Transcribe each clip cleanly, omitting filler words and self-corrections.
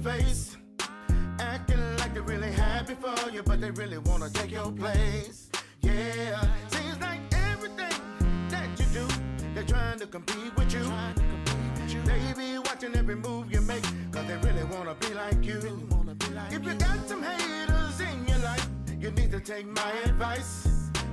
face, acting like they're really happy for you, but they really wanna take your place. Yeah, seems like everything that you do, they're trying to compete with you. They be watching every move you make, cause they really wanna be like you. If you got some haters in your life, you need to take my advice.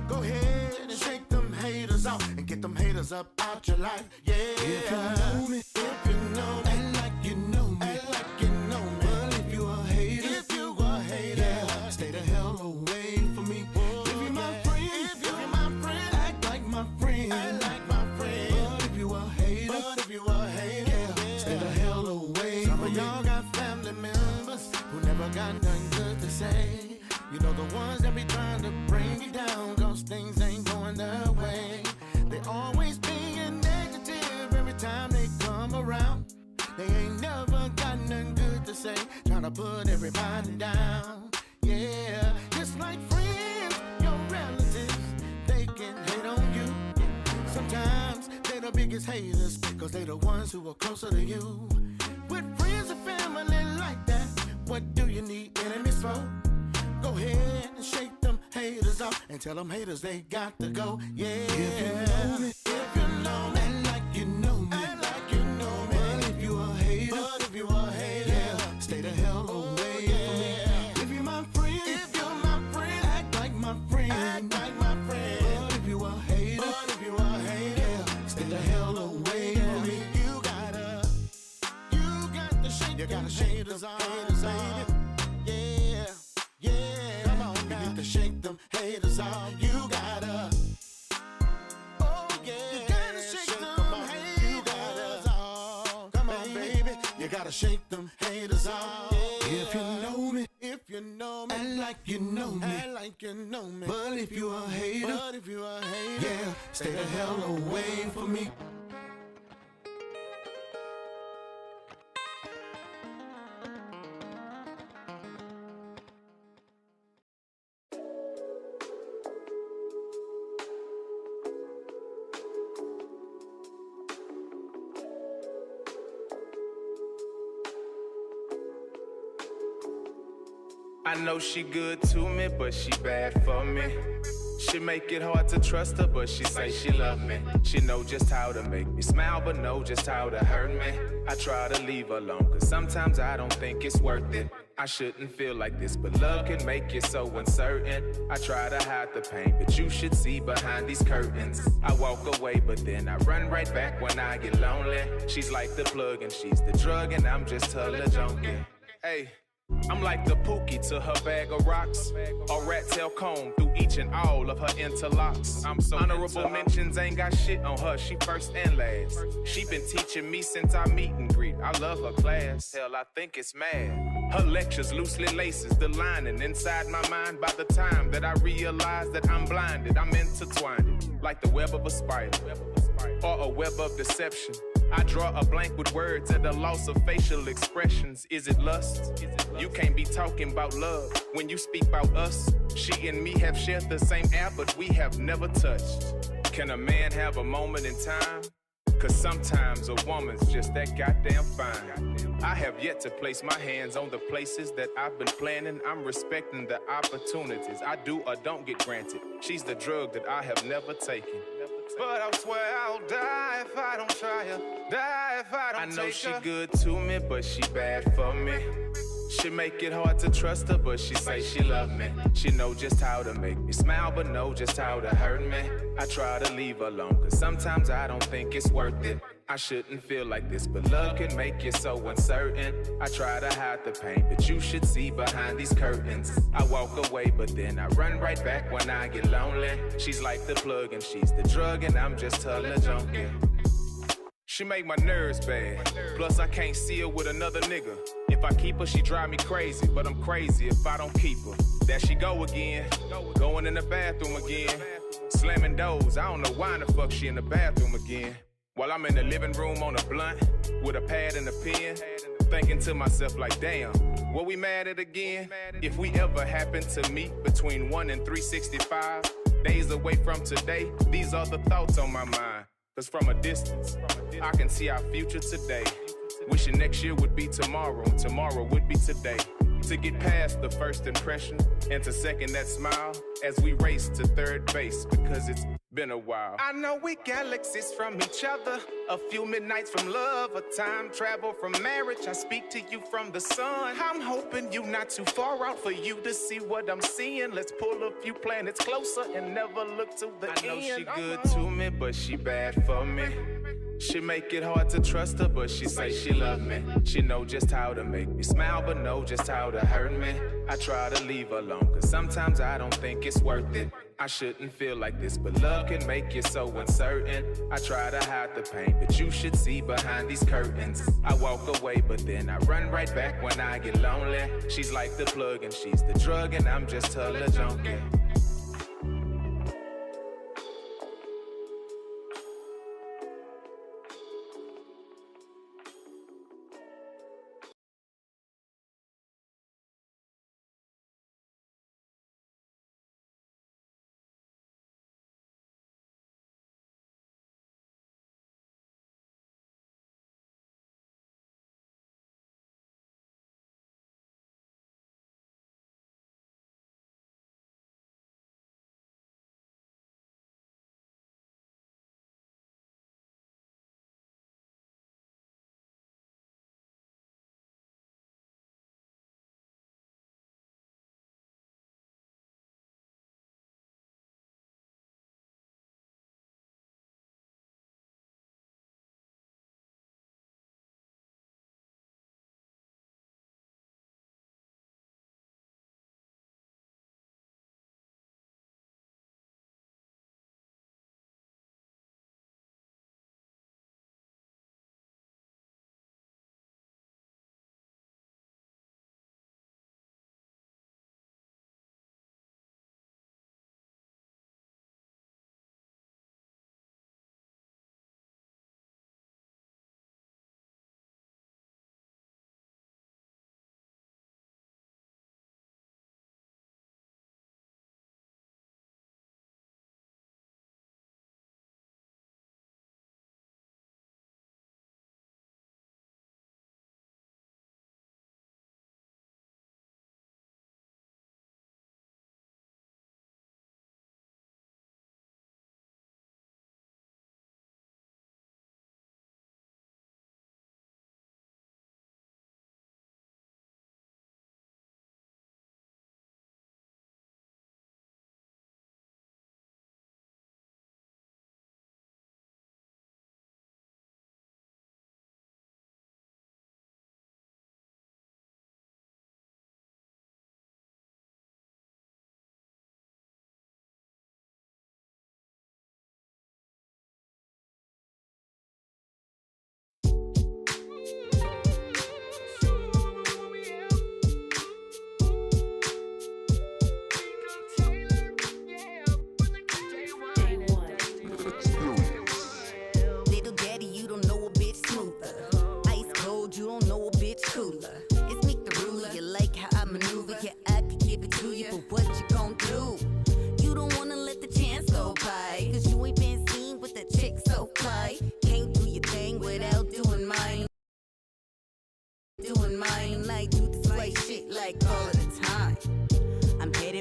Go ahead and shake them haters off and get them haters up out your life. Yeah. If you know me, if you know me, act like you know me, act like you know me. But if you a hater, if you a hater, yeah, stay the hell away from me. Oh, if you my yeah. friend, if you my friend, act like my friend, act like my friend. But if you a hater, but if you a hater, yeah, stay the hell away Some from of me. y'all got family members who never got nothing good to say. You know the ones that be trying to bring you down, cause things ain't going their way. They always being negative every time they come around. They ain't never got nothing good to say, trying to put everybody down. Yeah, just like friends, your relatives, they can hate on you. Sometimes they the biggest haters, cause they the ones who are closer to you. With friends and family like that, what do you need enemies for? Go ahead and shake them haters off and tell them haters they got to go. Yeah. If you know me, if you know me, act like you know me, act like you know me. But if you a hater, but if you a hater, yeah, stay the hell away from me. If you my friend, if you're my friend, act like my friend, act like my friend. But if you a hater, but if you a hater, yeah, stay the hell away from me. You got to shake You gotta them shake haters them off, haters baby. Yeah, yeah. Come on, you need to shake them haters off. You gotta. Oh yeah, you gotta shake them haters off. Come on, baby, you gotta shake them haters off. Yeah. If you know me, if you know me, act like you know me, act like you know me. But if you a hater, but if you a hater, yeah, stay the hell away from me. I know she good to me, but she bad for me. She make it hard to trust her, but she say she love me. She know just how to make me smile, but know just how to hurt me. I try to leave her alone, cause sometimes I don't think it's worth it. I shouldn't feel like this, but love can make you so uncertain. I try to hide the pain, but you should see behind these curtains. I walk away, but then I run right back when I get lonely. She's like the plug and she's the drug, and I'm just her little junkie. Hey. I'm like the Pookie to her bag of rocks, a rat tail comb through each and all of her interlocks. I'm so honorable mentions, ain't got shit on her, she first and last. She been teaching me since our meet and greet, I love her class, hell I think it's mad. Her lectures loosely laces the lining inside my mind. By the time that I realize that I'm blinded, I'm intertwined like the web of a spider or a web of deception. I draw a blank with words at the loss of facial expressions. Is it lust? You can't be talking about love when you speak about us. She and me have shared the same air, but we have never touched. Can a man have a moment in time? Cause sometimes a woman's just that goddamn fine. I have yet to place my hands on the places that I've been planning. I'm respecting the opportunities I do or don't get granted. She's the drug that I have never taken. But I swear I'll die if I don't try her. Die if I don't take her. I know she good to me, but she bad for me. She make it hard to trust her, but she say she love me. She know just how to make me smile, but know just how to hurt me. I try to leave her alone, cause sometimes I don't think it's worth it. I shouldn't feel like this, but love can make you so uncertain. I try to hide the pain, but you should see behind these curtains. I walk away, but then I run right back when I get lonely. She's like the plug and she's the drug, and I'm just her little junkie. She make my nerves bad, plus I can't see her with another nigga. If I keep her, she drive me crazy, but I'm crazy if I don't keep her. There she go again, going in the bathroom again, slamming doors. I don't know why in the fuck she in the bathroom again. While I'm in the living room on a blunt, with a pad and a pen, thinking to myself like, damn, were we mad at again? If we ever happen to meet between 1 and 365 days away from today, these are the thoughts on my mind. Cause from a distance, I can see our future today. Wishing next year would be tomorrow, and tomorrow would be today. To get past the first impression and to second that smile as we race to third base because it's been a while. I know we galaxies from each other, a few midnights from love, a time travel from marriage. I speak to you from the sun. I'm hoping you not too far out for you to see what I'm seeing. Let's pull a few planets closer and never look to the end. I know she good to me, but she bad for me. She make it hard to trust her, but she say she love me. She know just how to make me smile, but know just how to hurt me. I try to leave her alone, cause sometimes I don't think it's worth it. I shouldn't feel like this, but love can make you so uncertain. I try to hide the pain, but you should see behind these curtains. I walk away, but then I run right back when I get lonely. She's like the plug and she's the drug, and I'm just her little junkie.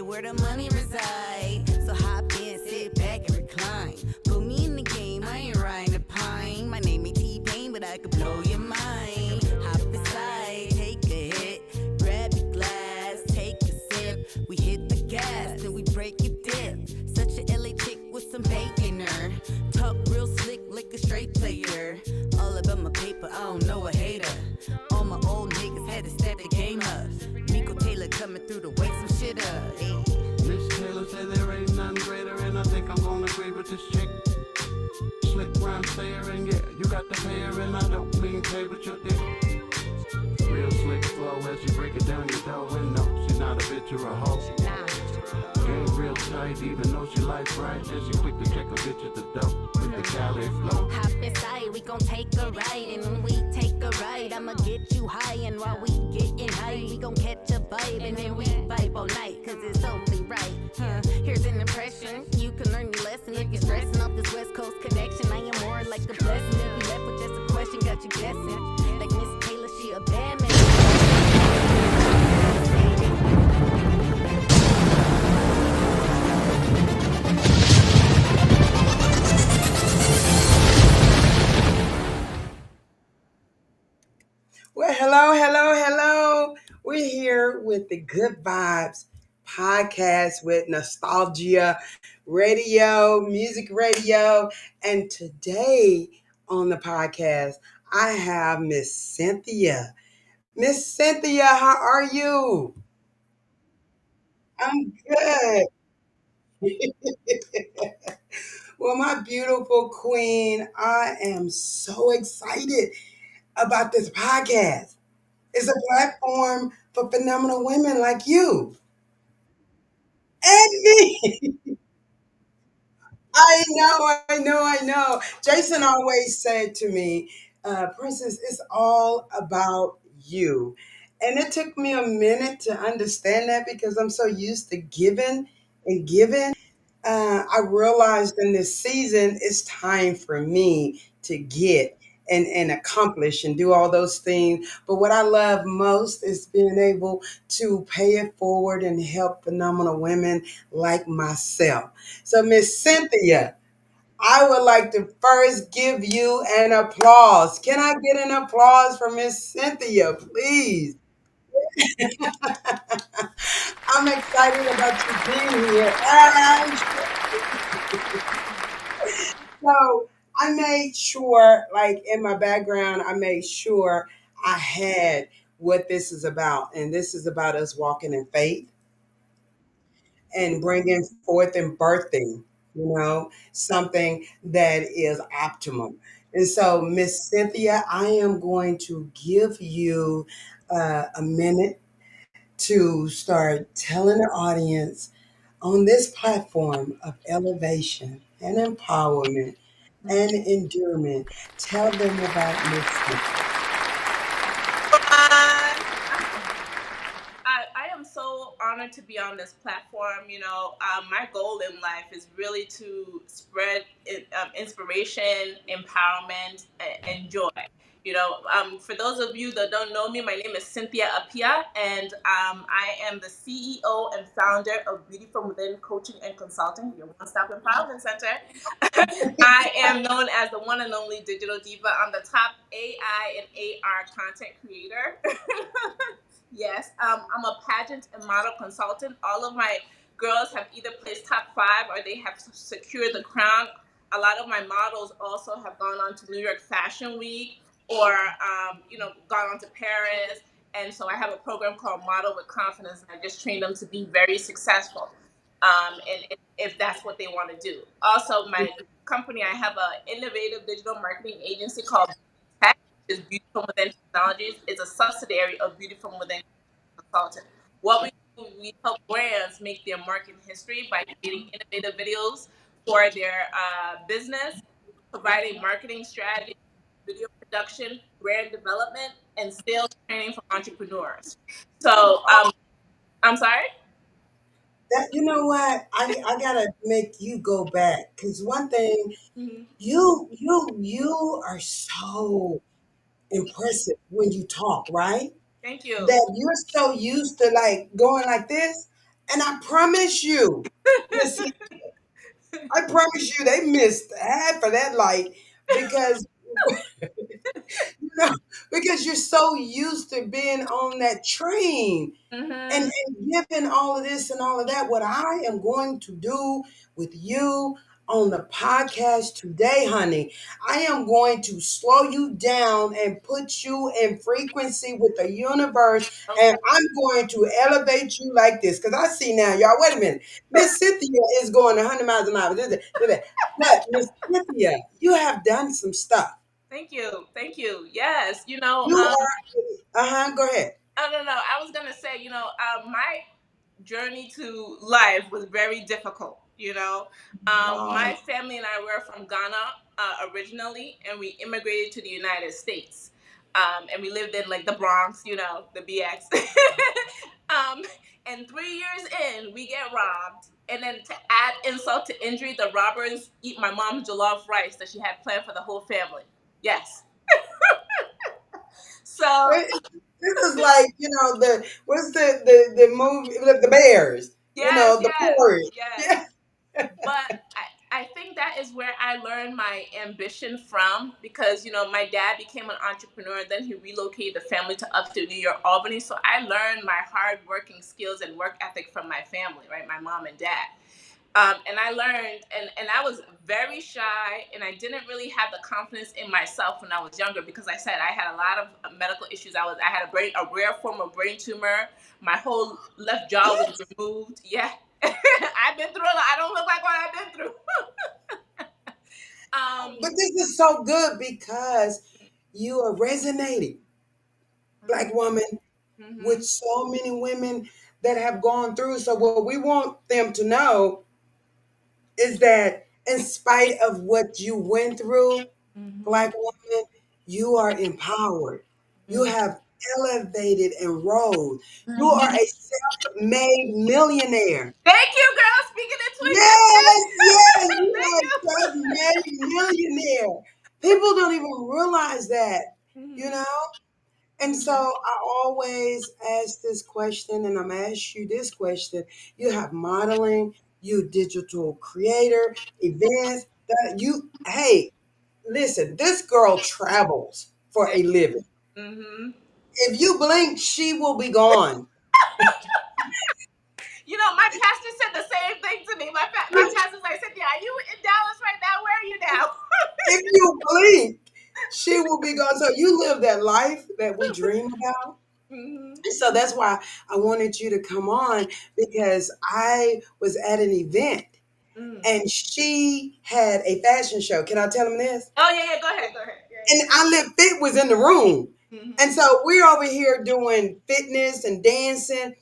Where the money reside, so hop in, sit back and recline. Put me in the game, I ain't riding the pine. My name ain't T-Pain, but I could blow your mind. Hop inside, take a hit, grab your glass, take a sip. We hit the gas, then we break it dip. Such a LA chick with some bacon in her. Talk real slick, like a straight player. All about my paper, I don't know a hater. All my old niggas had to step the game up. Miko Taylor coming through to wake some shit up. Hey. Miss Taylor said there ain't nothing greater, and I think I'm gonna agree with this chick. Slick rhyme sayer, and yeah, you got the pair, and I don't mean play with your dick. Real slick flow as you break it down your dough, and no, she's not a bitch or a hoe. Game real tight, even though she like right, and she quick to check a bitch at the door with the Cali flow. Hop inside, we gon' take a ride, and when we take a ride, I'ma get you high, and while we getting high, we gon' catch a vibe, and then we vibe all night, cause it's only right. Here's an impression, you can learn your lesson if you're stressing off this West Coast connection. I am more like a blessing, if you left with just a question, got you guessing, like Miss Well, hello, hello, hello. We're here with the Good Vibes podcast with Nostalgia Radio, Music Radio. And today on the podcast, I have Miss Cynthia. Miss Cynthia, how are you? I'm good. Well, my beautiful queen, I am so excited about this podcast. It's a platform for phenomenal women like you and me. I know. Jason always said to me, Princess, it's all about you. And it took me a minute to understand that because I'm so used to giving and giving. I realized in this season it's time for me to get and accomplish and do all those things. But what I love most is being able to pay it forward and help phenomenal women like myself. So, Miss Cynthia, I would like to first give you an applause. Can I get an applause for Miss Cynthia, please? I'm excited about you being here. So I made sure, like in my background, I made sure I had what this is about. And this is about us walking in faith and bringing forth and birthing, something that is optimal. And so, Miss Cynthia, I am going to give you a minute to start telling the audience on this platform of elevation and empowerment and endurance. Tell them about Miss Cynthia. I am so honored to be on this platform. My goal in life is really to spread inspiration, empowerment, and joy. For those of you that don't know me, my name is Cynthia Apia, and I am the CEO and founder of Beauty from Within Coaching and Consulting, your one-stop empowerment center. I am known as the one and only digital diva. I'm the top AI and AR content creator. Yes, I'm a pageant and model consultant. All of my girls have either placed top five or they have secured the crown. A lot of my models also have gone on to New York Fashion Week or, gone on to Paris. And so I have a program called Model with Confidence, and I just train them to be very successful. And if that's what they want to do. Also, my company, I have an innovative digital marketing agency called Tech, which is Beauty from Within Technologies. It's a subsidiary of Beauty from Within Consultant. What we do, we help brands make their marketing history by creating innovative videos for their business, providing marketing strategy, video production, brand development, and sales training for entrepreneurs. So, I'm sorry? That you know what? I gotta make you go back because one thing Mhm. you are so impressive when you talk, right? Thank you. That you're so used to like going like this, and I promise you, Miss, I promise you, they missed half of that light because you know because you're so used to being on that train and, Hmm. and given all of this and all of that, what I am going to do with you on the podcast today, honey, I am going to slow you down and put you in frequency with the universe, and Okay. I'm going to elevate you like this. Because I see now, y'all, wait a minute. Miss Cynthia is going 100 miles an hour. But Miss Cynthia, you have done some stuff. Thank you. Thank you. Yes. You are, go ahead. I don't know. I was gonna say, my journey to life was very difficult. Wow. My family and I were from Ghana originally, and we immigrated to the United States. And we lived in like the Bronx, the BX. um, and 3 years in, we get robbed. And then to add insult to injury, the robbers eat my mom's jollof rice that she had planned for the whole family. Yes. So, This is like, the what's the movie, the Bears, yes, the yes, porridge. yes. Yeah. But I think that is where I learned my ambition from because, my dad became an entrepreneur, then he relocated the family to upstate New York, Albany. So I learned my hard working skills and work ethic from my family, right? My mom and dad. And I learned, and I was very shy, and I didn't really have the confidence in myself when I was younger because I said I had a lot of medical issues. I had a rare form of brain tumor. My whole left jaw was removed. Yeah, I've been through a lot. I don't look like what I've been through. But this is so good because you are resonating, Black woman, with Mhm. so many women that have gone through. So what we want them to know is that in spite of what you went through, Mhm. Black woman, you are empowered. You Mhm. have elevated and rose. You are Mhm. a self-made millionaire. Thank you, girl. Speaking into Yes, yes, existence. you Thank are you. a self-made millionaire. People don't even realize that, you Mhm. know? And so Mhm. I always ask this question, and I'm gonna ask you this question. You have modeling, you digital creator, events that you hey, listen, this girl travels for Yeah. a living. Mhm. If you blink, she will be gone. My pastor said the same thing to me. My pastor's like, Cynthia, are you in Dallas right now? Where are you now? If you blink, she will be gone. So you live that life that we dream about. Mhm. And so that's why I wanted you to come on because I was at an event Mm. and she had a fashion show. Can I tell them this? Oh yeah, yeah. Go ahead, go ahead. And I Live Fit was in the room. Yeah, And so we're over here doing fitness and dancing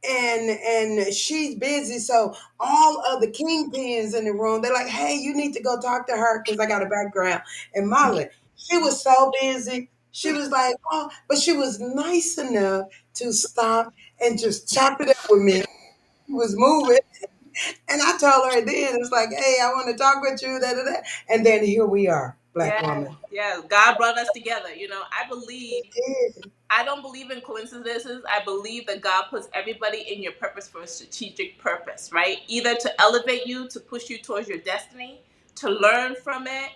and she's busy. So all of the kingpins in the room, they're like, hey, you need to go talk to her because I got a background in modeling. She was so busy. She was like, oh, but she was nice enough to stop and just chop it up with me. She was moving. And I told her then, it's like, hey, I want to talk with you, da, da, da. And then here we are, Black yeah, woman. yeah. God brought us together. I believe. It is. I don't believe in coincidences. I believe that God puts everybody in your purpose for a strategic purpose, right? Either to elevate you, to push you towards your destiny, to learn from it.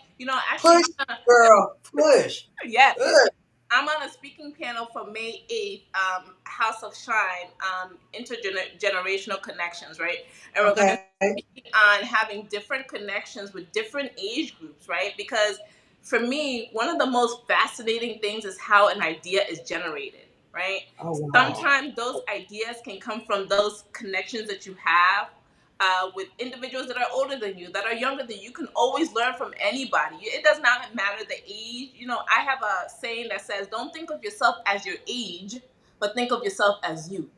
Actually, Push, girl, push. yeah, Ugh. I'm on a speaking panel for May 8th, House of Shine, intergenerational connections, right? And we're going to Okay. speak on having different connections with different age groups, right? Because for me, one of the most fascinating things is how an idea is generated, right? Oh, wow. Sometimes those ideas can come from those connections that you have with individuals that are older than you, that are younger than you. You can always learn from anybody. It does not matter the age. I have a saying that says, don't think of yourself as your age, but think of yourself as you.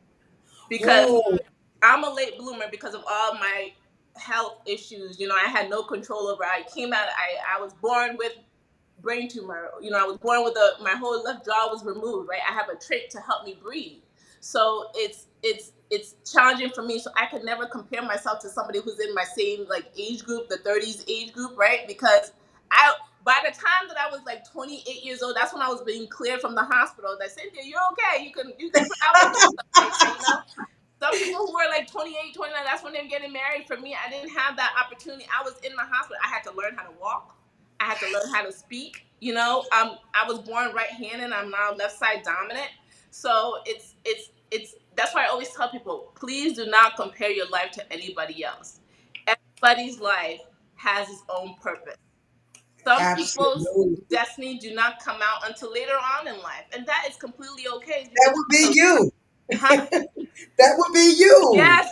Because Ooh, I'm a late bloomer because of all my health issues. I had no control over. I was born with brain tumor. I was born with my whole left jaw was removed. Right, I have a trach to help me breathe. So it's challenging for me. So I could never compare myself to somebody who's in my same like age group, the 30s age group, right? Because I by the time that I was like 28 years old, that's when I was being cleared from the hospital. They said, Cynthia, you're okay. You can travel and do stuff like that. Some people who are like 28, 29, that's when they're getting married. For me, I didn't have that opportunity. I was in the hospital. I had to learn how to walk. I had to learn how to speak. I was born right-handed. I'm now left side dominant. So it's that's why I always tell people, please do not compare your life to anybody else. Everybody's life has its own purpose. Some people's absolutely. destiny do not come out until later on in life, and that is completely okay. It's That because would be you you. huh? That would be you. Yes.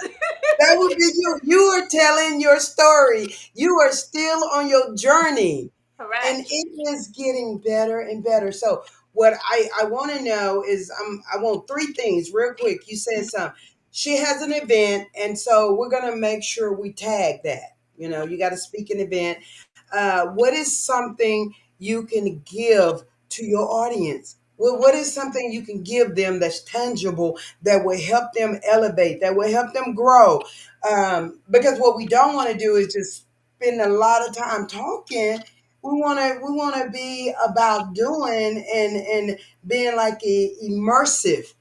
That would be you. You are telling your story. You are still on your journey. And Correct. it is getting better and better. So what I want to know is I want three things real quick. You said some. She has an event, and so we're gonna make sure we tag that. You got to speak an event. What is something you can give to your audience? What is something you can give them that's tangible that will help them elevate, that will help them grow? Because what we don't want to do is just spend a lot of time talking. We want to be about doing and being like a immersive,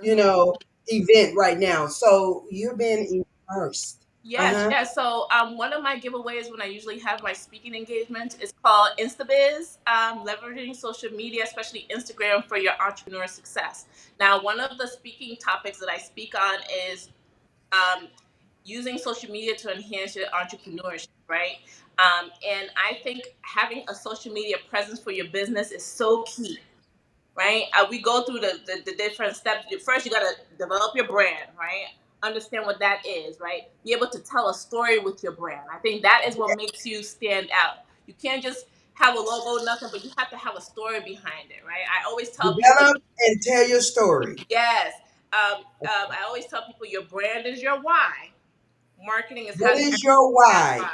you Mhm. know, event right now. So you're being immersed. Yes, Uh-huh. yes. So one of my giveaways when I usually have my speaking engagements is called InstaBiz, leveraging social media, especially Instagram, for your entrepreneur success. Now, one of the speaking topics that I speak on is um, using social media to enhance your entrepreneurship, right? And I think having a social media presence for your business is so key, right? We go through the different steps. First, you got to develop your brand, right? Understand what that is, right? Be able to tell a story with your brand. I think that is what makes you stand out. You can't just have a logo, nothing, but you have to have a story behind it, right? I always tell people, Develop and tell your story. yes. I always tell people your brand is your why. Marketing is What how you is execute your that why? why,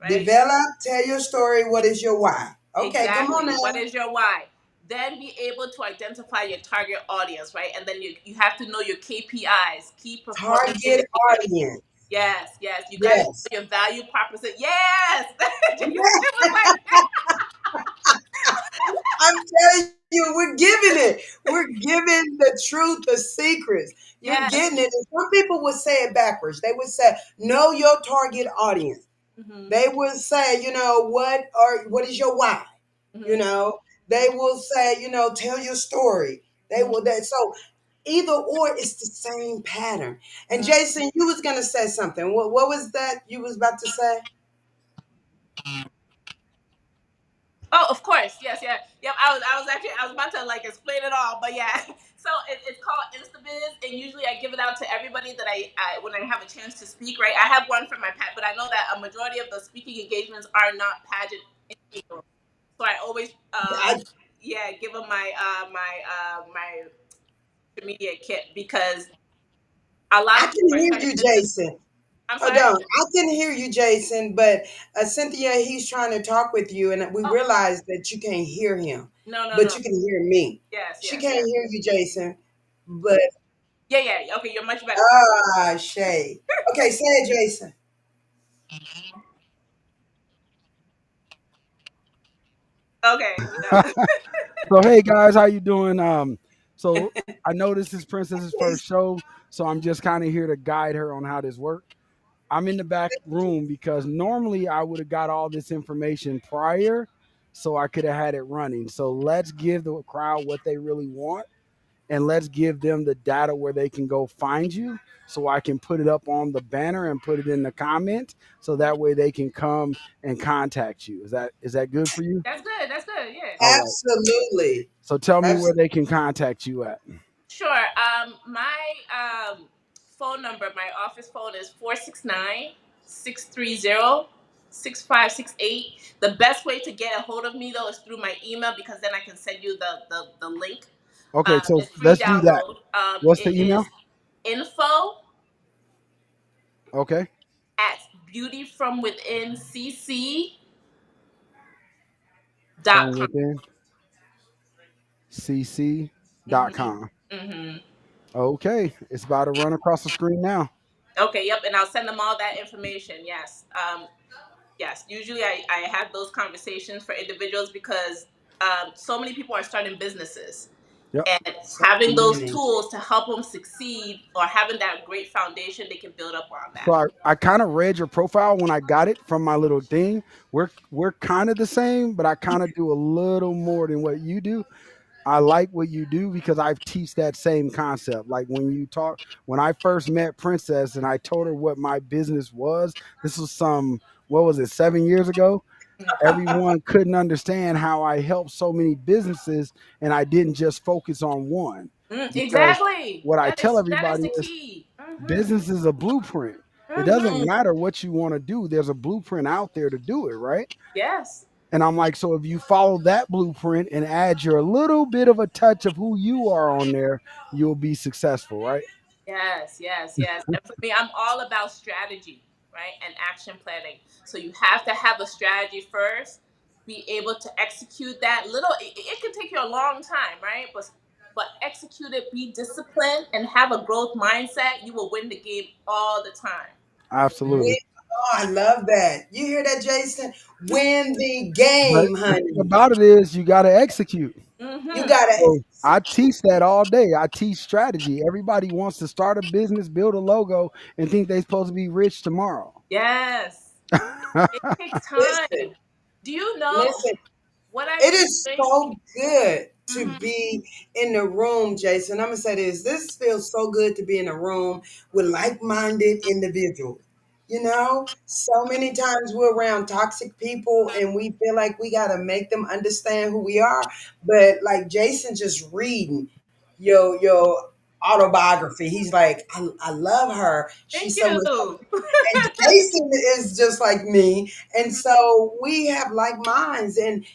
right? Develop, tell your story. What is your why? Okay, come on Exactly. What now. is your why? Then be able to identify your target audience, right? And then you have to know your KPIs, key performance Target indicators. audience. Yes, yes. You got to Yes. know your value proposition. Yes. It was like I'm telling you, we're giving it. We're giving the truth, the secrets. You're yes. getting it. And some people would say it backwards. They would say, know your target audience. Hmm. They would say, what is your why? You Hmm. know, they will say, tell your story. They Hmm. will that so either or it's the same pattern. And Hmm. Jason, you was gonna say something. What was that you was about to say? Oh, of course. Yes, yeah. Yep. I was about to like explain it all, but yeah. So it's called InstaBiz, and usually I give it out to everybody that I when I have a chance to speak. Right. I have one for my pet, but I know that a majority of the speaking engagements are not pageant individuals. So I always, I, yeah, give them my social media kit because a lot I of people can are hear starting you, business. Jason. I'm Hold sorry. on. I can hear you, Jason, but Cynthia, he's trying to talk with you, and we Oh realize that you can't hear him, no, no, but no. you can hear me. Yes, She yes, can't yes. hear you, Jason, but Yeah, yeah. Okay, you're much better. Shay. Okay, say it, Jason. Okay. Yeah. So hey guys, how you doing? So I know this is Princess's first show, so I'm just kind of here to guide her on how this works. I'm in the back room because normally I would have got all this information prior, so I could have had it running. So let's give the crowd what they really want, and let's give them the data where they can go find you, so I can put it up on the banner and put it in the comment, so that way they can come and contact you. Is that good for you? That's good. That's good. Yeah. All right. Absolutely. So tell me where Absolutely. they can contact you at. Sure. My phone number, my office phone is 469-630-6568. The best way to get a hold of me though is through my email because then I can send you the link. Okay, so It's free let's do that. download. What's the It email? is info Okay. at From beautyfromwithincc.com. within Mm-hmm. cc.com. Mm-hmm. Okay. It's about to run across the screen now. Okay, yep, and I'll send them all that information. Yes. Yes, usually I have those conversations for individuals because so many people are starting businesses Yep. and So having those many. tools to help them succeed or having that great foundation, they can build up on So that. I kind of read your profile when I got it from my little thing. We're kind of the same, but I kind of do a little more than what you do. I like what you do because I teach that same concept. Like when I first met Princess and I told her what my business was, this was what was it, 7 years ago? Everyone couldn't understand how I helped so many businesses and I didn't just focus on one. Because Exactly. what I tell That is everybody the is key. business is a blueprint. It doesn't matter what you want to do, there's a blueprint out there to do it, right? Yes. And I'm like, so if you follow that blueprint and add your little bit of a touch of who you are on there, you'll be successful, right? Yes, yes, yes. And for me, I'm all about strategy, right? And action planning. So you have to have a strategy first, be able to execute that little it can take you a long time, right? But execute it, be disciplined and have a growth mindset, you will win the game all the time. We Absolutely. Oh, I love that. You hear that, Jason? Win the But game, the thing honey. about it is you got to execute. You Mm-hmm. gotta So I execute. teach that all day. I teach strategy. Everybody wants to start a business, build a logo, and think they're supposed to be rich tomorrow. Yes. It takes Listen, time. Do you know listen. what I've It been is doing? so good to Mm-hmm. be in the room, Jason. I'm gonna say this. This feels so good to be in a room with like-minded individuals. So many times we're around toxic people and we feel like we gotta make them understand who we are. But like Jason just reading your autobiography, he's like, I love her. Thank She's so much. you. And Jason is just like me, and so we have like minds. And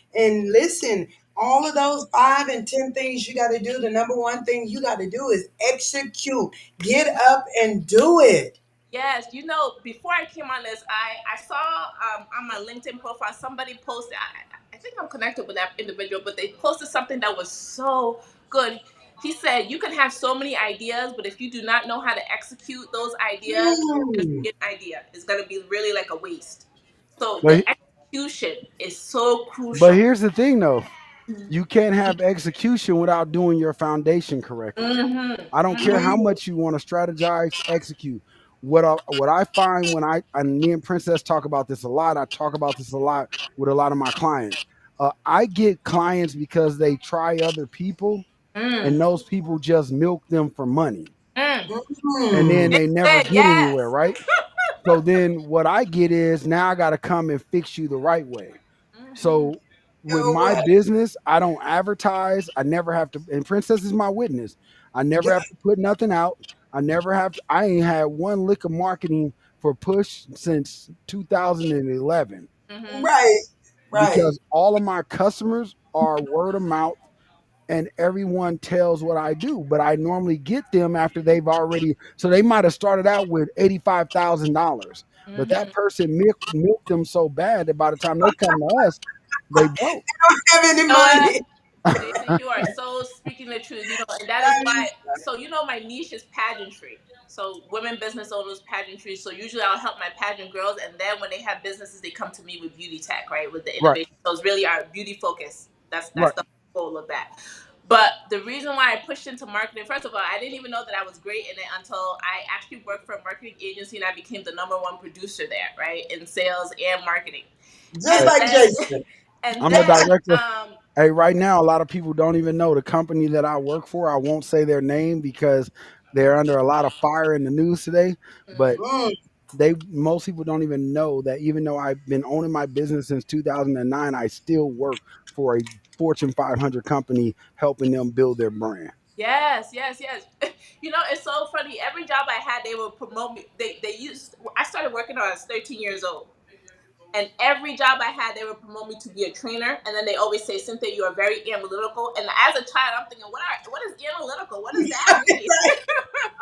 listen, all of those 5 and 10 things you got to do. The number one thing you got to do is execute. Get up and do it. Yes, before I came on this, I saw on my LinkedIn profile somebody posted. I think I'm connected with that individual, but they posted something that was so good. He said you can have so many ideas, but if you do not know how to execute those ideas, it's just Mm. an idea. It's gonna be really like a waste. So the but execution is so but crucial. here's the thing though. You can't have execution without doing your foundation correctly. Mm-hmm. I don't care Mm-hmm. how Mm. much you want to strategize, execute. What I find when and me and Princess talk about this a lot. I talk about this a lot with a lot of my clients. I get clients because they try other people, Mm. and those people just milk them for money, Mm. and then Mm. It they never said get anywhere, yes. right? So then what I get is now I got to come and fix you the right way. Mm-hmm. So with Go my what? business, I don't advertise. I never have to, and Princess is my witness. I never Go- have to put nothing out. I never have to, I ain't had one lick of marketing for push since 2011 Mm-hmm. Right. Right. because all of my customers are word of mouth and everyone tells what I do, but I normally get them after they've already. So they might have started out with $85,000, but that Mm-hmm. person milked them so bad that by the time they come to us, they broke. Have any You know what? money? Jason, you are so speaking the truth, and that is why. So, my niche is pageantry. So, women business owners, pageantry. So, usually I'll help my pageant girls, and then when they have businesses, they come to me with beauty tech, right? With the Right, innovation. So, it's really our beauty focus. That's right. the goal of that. But the reason why I pushed into marketing, first of all, I didn't even know that I was great in it until I actually worked for a marketing agency and I became the number one producer there, right? In sales and marketing. Just And Hey, like then, Jason. and I'm a then, director. Hey, right now, a lot of people don't even know the company that I work for. I won't say their name because they're under a lot of fire in the news today. But Mhm. Mm. most people don't even know that even though I've been owning my business since 2009, I still work for a Fortune 500 company helping them build their brand. Yes, yes, yes. It's so funny. Every job I had, they would promote me. They used. I started working when I was 13 years old, and every job I had, they would promote me to be a trainer. And then they always say, "Cynthia, you are very analytical." And as a child, I'm thinking, what is analytical? What does that mean?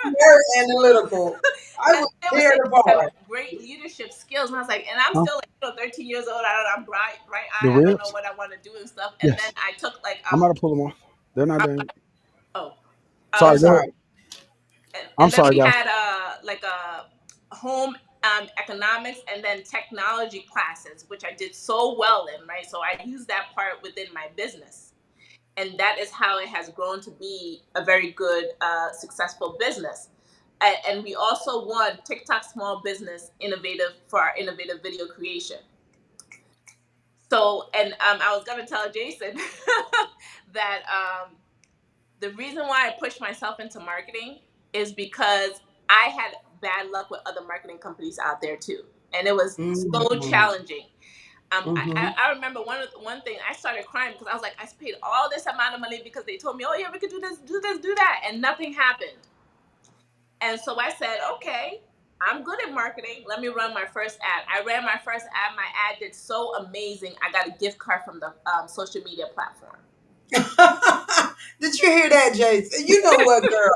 Very analytical. I And would they would tear say it you have apart. great leadership skills, and I was like, and I'm Huh? still like, 13 years old. I don't know. I'm bright, bright The eye. I don't know ribs? what I want to do and stuff. And then Yes. I took like I'm about to pull them off. They're not there. oh I'm Sorry, go sorry. ahead. I'm and then sorry, we guys. had like a home economics and then technology classes, which I did so well in, right? So I used that part within my business, and that is how it has grown to be a very good, successful business. And we also won TikTok Small Business Innovative for our innovative video creation. So, and I was gonna tell Jason that the reason why I pushed myself into marketing is because I had bad luck with other marketing companies out there too, and it was so Mm. challenging. Hmm. I remember one thing I started crying because I was like, I paid all this amount of money because they told me, oh yeah, we could do this, do this, do that, and nothing happened. And so I said, okay, I'm good at marketing. Let me run my first ad. I ran my first ad. My ad did so amazing. I got a gift card from the social media platform. Did you hear that, Jason? You know what, girl?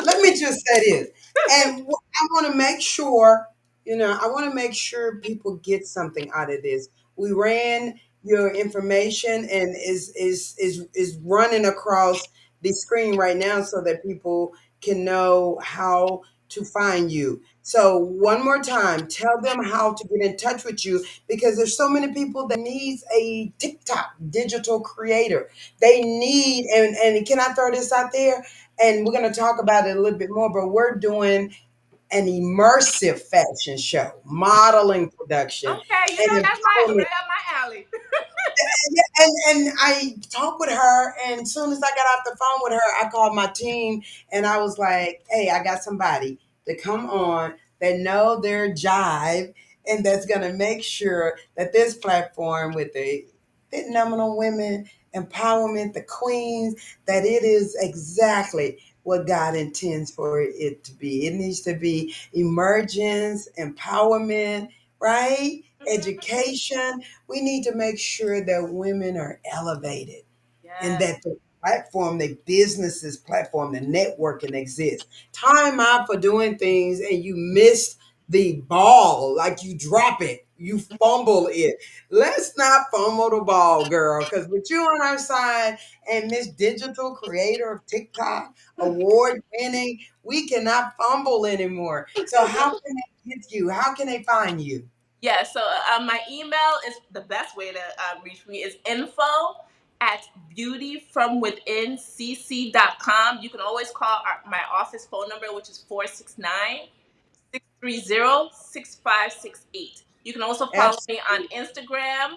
Let me just say this. And I want to make sure, I want to make sure people get something out of this. We ran your information and is running across the screen right now so that people can know how to find you. So one more time, tell them how to get in touch with you because there's so many people that needs a TikTok digital creator. They need and can I throw this out there? And we're going to talk about it a little bit more, but we're doing an immersive fashion show, modeling production, Okay, you and know that's my empowerment. right up my alley. Yeah, and I talked with her, and as soon as I got off the phone with her, I called my team, and I was like, "Hey, I got somebody to come on that know their jive, and that's gonna make sure that this platform with the phenomenal women empowerment, the queens, that it is exactly what God intends for it to be. It needs to be emergence, empowerment, right? Mhm. Education. We need to make sure that women are elevated and Yes. that the platform, the businesses platform, the networking exists. Time out for doing things and you miss the ball, like you drop it, you fumble it. Let's not fumble the ball, girl, because with you on our side and this digital creator of TikTok, award winning, we cannot fumble anymore. So, how can they get you? How can they find you? Yeah, so my email is the best way to reach me is info @beautyfromwithincc.com. You can always call my office phone number, which is 469-630-6568. You can also follow me on Absolutely. Instagram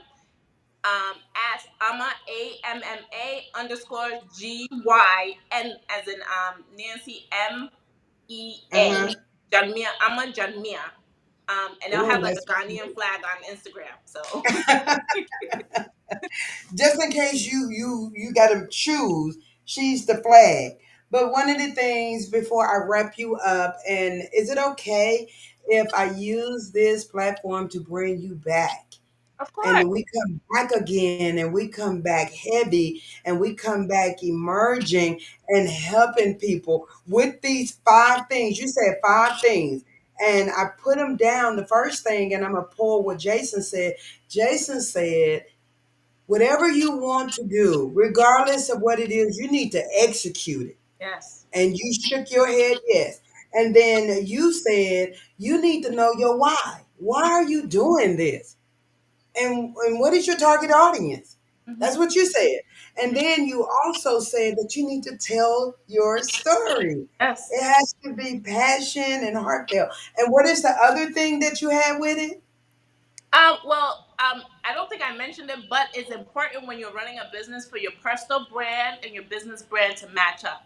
at Amma, AMMA_GY, as in Nancy, MEA. Uh-huh. Janmia, Amma Janmia. And they'll Oh, have like a that's Ghanaian flag on Instagram. So just in case you got to choose, she's the flag. But one of the things before I wrap you up, and is it okay if I use this platform to bring you back? of course. And we come back again and we come back heavy and we come back emerging and helping people with these five things. You said five things. And I put them down. The first thing, and I'm going to pull what Jason said. Jason said, whatever you want to do, regardless of what it is, you need to execute it. Yes. And you shook your head, yes. And then you said, you need to know your why. Why are you doing this? And what is your target audience? Hmm. That's what you said. And then you also said that you need to tell your story. Yes. It has to be passion and heartfelt. And what is the other thing that you had with it? I don't think I mentioned it, but it's important when you're running a business for your personal brand and your business brand to match up.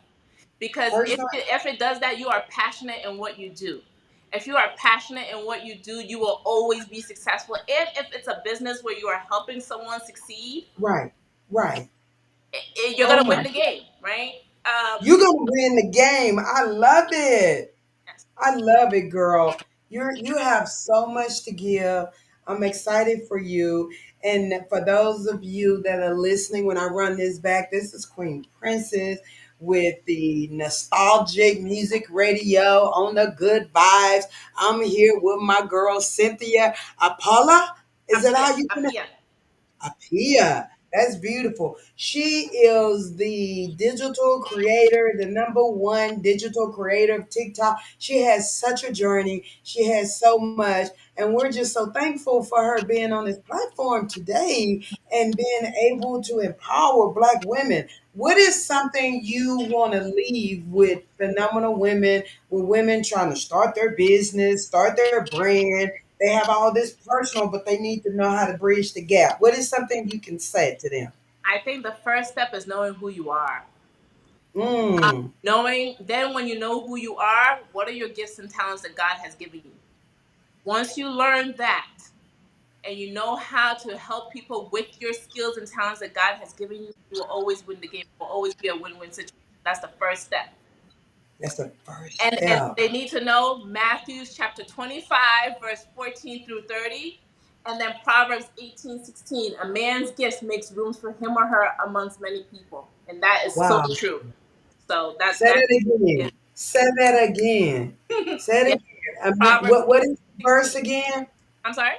Because Personal. if it does that, you are passionate in what you do. If you are passionate in what you do, you will always be successful. And if it's a business where you are helping someone succeed, Right. Right. you're Oh gonna my. win the game, right? You're gonna win the game. I love it. Yes. I love it, girl. You have so much to give. I'm excited for you. And for those of you that are listening, when I run this back, this is Queen Princess with the nostalgic music radio on the good vibes. I'm here with my girl Cynthia Apala. Is that Apia, how you pronounce? Apia. Apia. That's beautiful. She is the digital creator, the number one digital creator of TikTok. She has such a journey. She has so much. And we're just so thankful for her being on this platform today and being able to empower Black women. What is something you want to leave with phenomenal women, with women trying to start their business, start their brand? They have all this personal, but they need to know how to bridge the gap. What is something you can say to them? I think the first step is knowing who you are. Mm, Knowing, then when you know who you are, what are your gifts and talents that God has given you? Once you learn that and you know how to help people with your skills and talents that God has given you, you will always win the game. It will always be a win-win situation. That's the first step. that's the first And step. they need to know Matthews chapter 25, verse 14 through 30, and then Proverbs 18:16. A man's gift makes rooms for him or her amongst many people. And that is so Wow. true. So Say that that yeah. again. Say that again. Say it Yeah. again. I mean, Proverbs what is the verse 16. again? I'm sorry?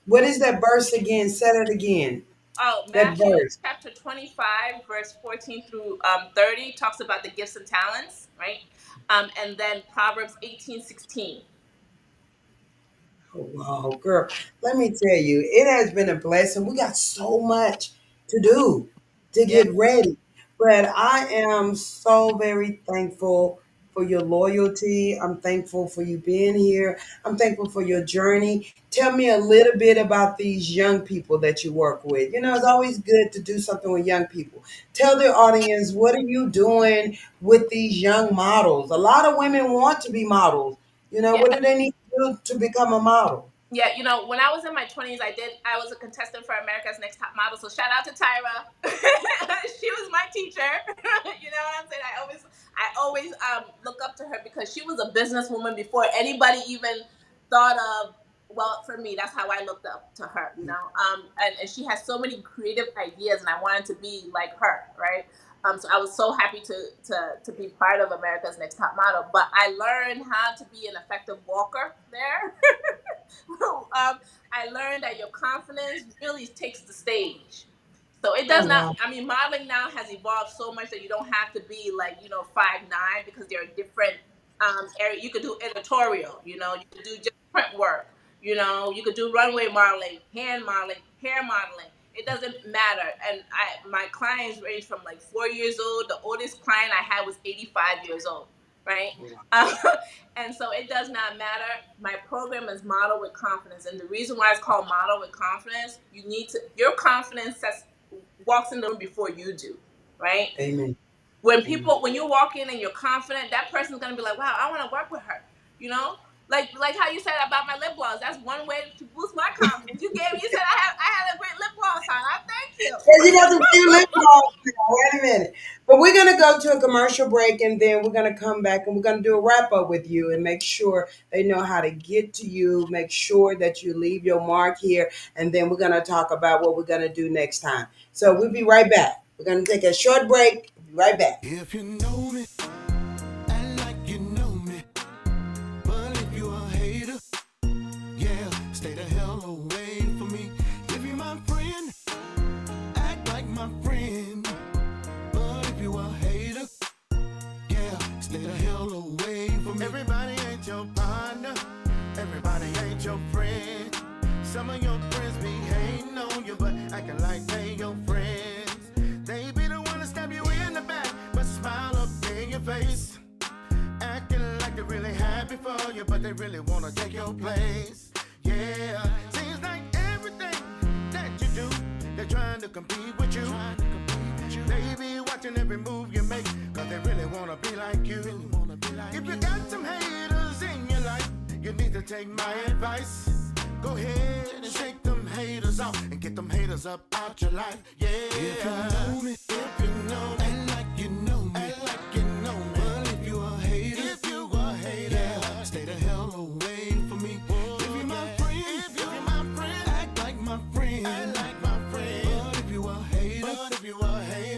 What is that verse again? Say it again. Oh, That Matthew verse. chapter 25, verse 14 through 30 talks about the gifts and talents, right? And then Proverbs 18:16. Oh, wow, girl. Let me tell you, it has been a blessing. We got so much to do to Yeah. get ready. But I am so very thankful for your loyalty. I'm thankful for you being here. I'm thankful for your journey. Tell me a little bit about these young people that you work with. You know, it's always good to do something with young people. Tell the audience, what are you doing with these young models? A lot of women want to be models. You know, Yeah. what do they need to do to become a model? Yeah, when I was in my 20s, I was a contestant for America's Next Top Model. So shout out to Tyra. She was my teacher. You know what I'm saying? I always look up to her because she was a businesswoman before anybody even thought of, well, for me, that's how I looked up to her, and she has so many creative ideas and I wanted to be like her, right? So I was so happy to be part of America's Next Top Model, but I learned how to be an effective walker there. I learned that your confidence really takes the stage. So it Oh, does not. wow. I mean, modeling now has evolved so much that you don't have to be like 5'9" because there are different areas. You could do editorial. You could do just print work. You could do runway modeling, hand modeling, hair modeling. It doesn't matter. And my clients range from like 4 years old. The oldest client I had was 85 years old. Right. Um, and so it does not matter. My program is Model with Confidence. And the reason why it's called Model with Confidence, your confidence walks in the room before you do, right? Amen. When you walk in and you're confident, that person's gonna be like, wow, I want to work with her. Like how you said about my lip gloss. That's one way to boost my confidence. You said I had a great lip gloss on. I thank you. Yeah, you got to do lip gloss now. Wait a minute. But we're going to go to a commercial break and then we're going to come back and we're going to do a wrap up with you and make sure they know how to get to you. Make sure that you leave your mark here. And then we're going to talk about what we're going to do next time. So we'll be right back. We're going to take a short break. Be right back. If you know me, act like you know me. But if you a hater, yeah, stay the hell away from me. If you my friend, act like my friend. But if you a hater, yeah, stay the hell away from me. Everybody ain't your partner. Everybody ain't your friend. Some of your friends be hating on you, but acting like they your friends. They be the one to stab you in the back, but smile up in your face. Acting like they're really happy for you, but they really wanna take your place. Yeah, seems like everything that you do, they're trying to compete with you. They be watching every move you make, cause they really wanna be like you. If you got some haters in your life, you need to take my advice. Go ahead and shake them haters off and get them haters up out your life. Yeah. If you know me, act like you know me, But if you a hater, yeah, stay the hell away from me. If you my friend, act like my friend, But if you a hater,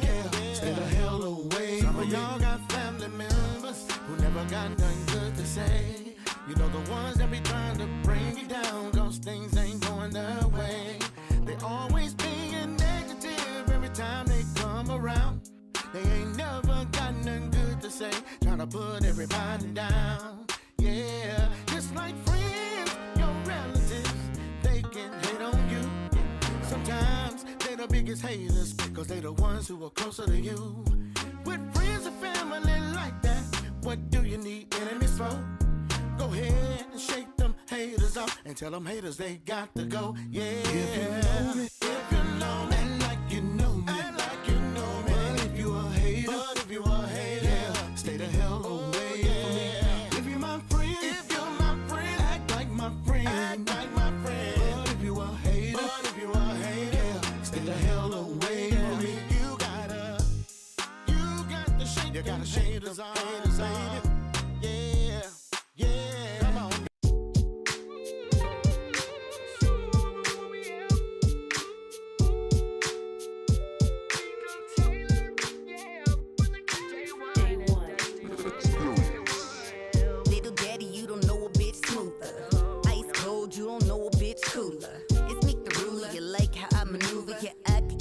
yeah, stay the hell away from me. Some of y'all got family members who never got nothing good to say. You know the ones that be trying to bring you down, cause things ain't going their way. They always being negative every time they come around. They ain't never got nothing good to say, trying to put everybody down. Yeah, just like friends, your relatives, they can hate on you. Sometimes they the biggest haters, cause they the ones who are closer to you. With friends and family like that, what do you need enemies for? Go ahead and shake them haters off and tell them haters they got to go. Yeah. If you know me, act like you know me, But if you a hater, yeah, stay the hell away from me. If you're my friend, act like my friend, But if you a hater, yeah, stay the hell away from me. You got to shake them haters off, baby. Yeah. Yeah, come on. Little daddy, you don't know a bitch smoother. Ice cold, you don't know a bitch cooler. It's Meek the ruler. You like how I maneuver. You act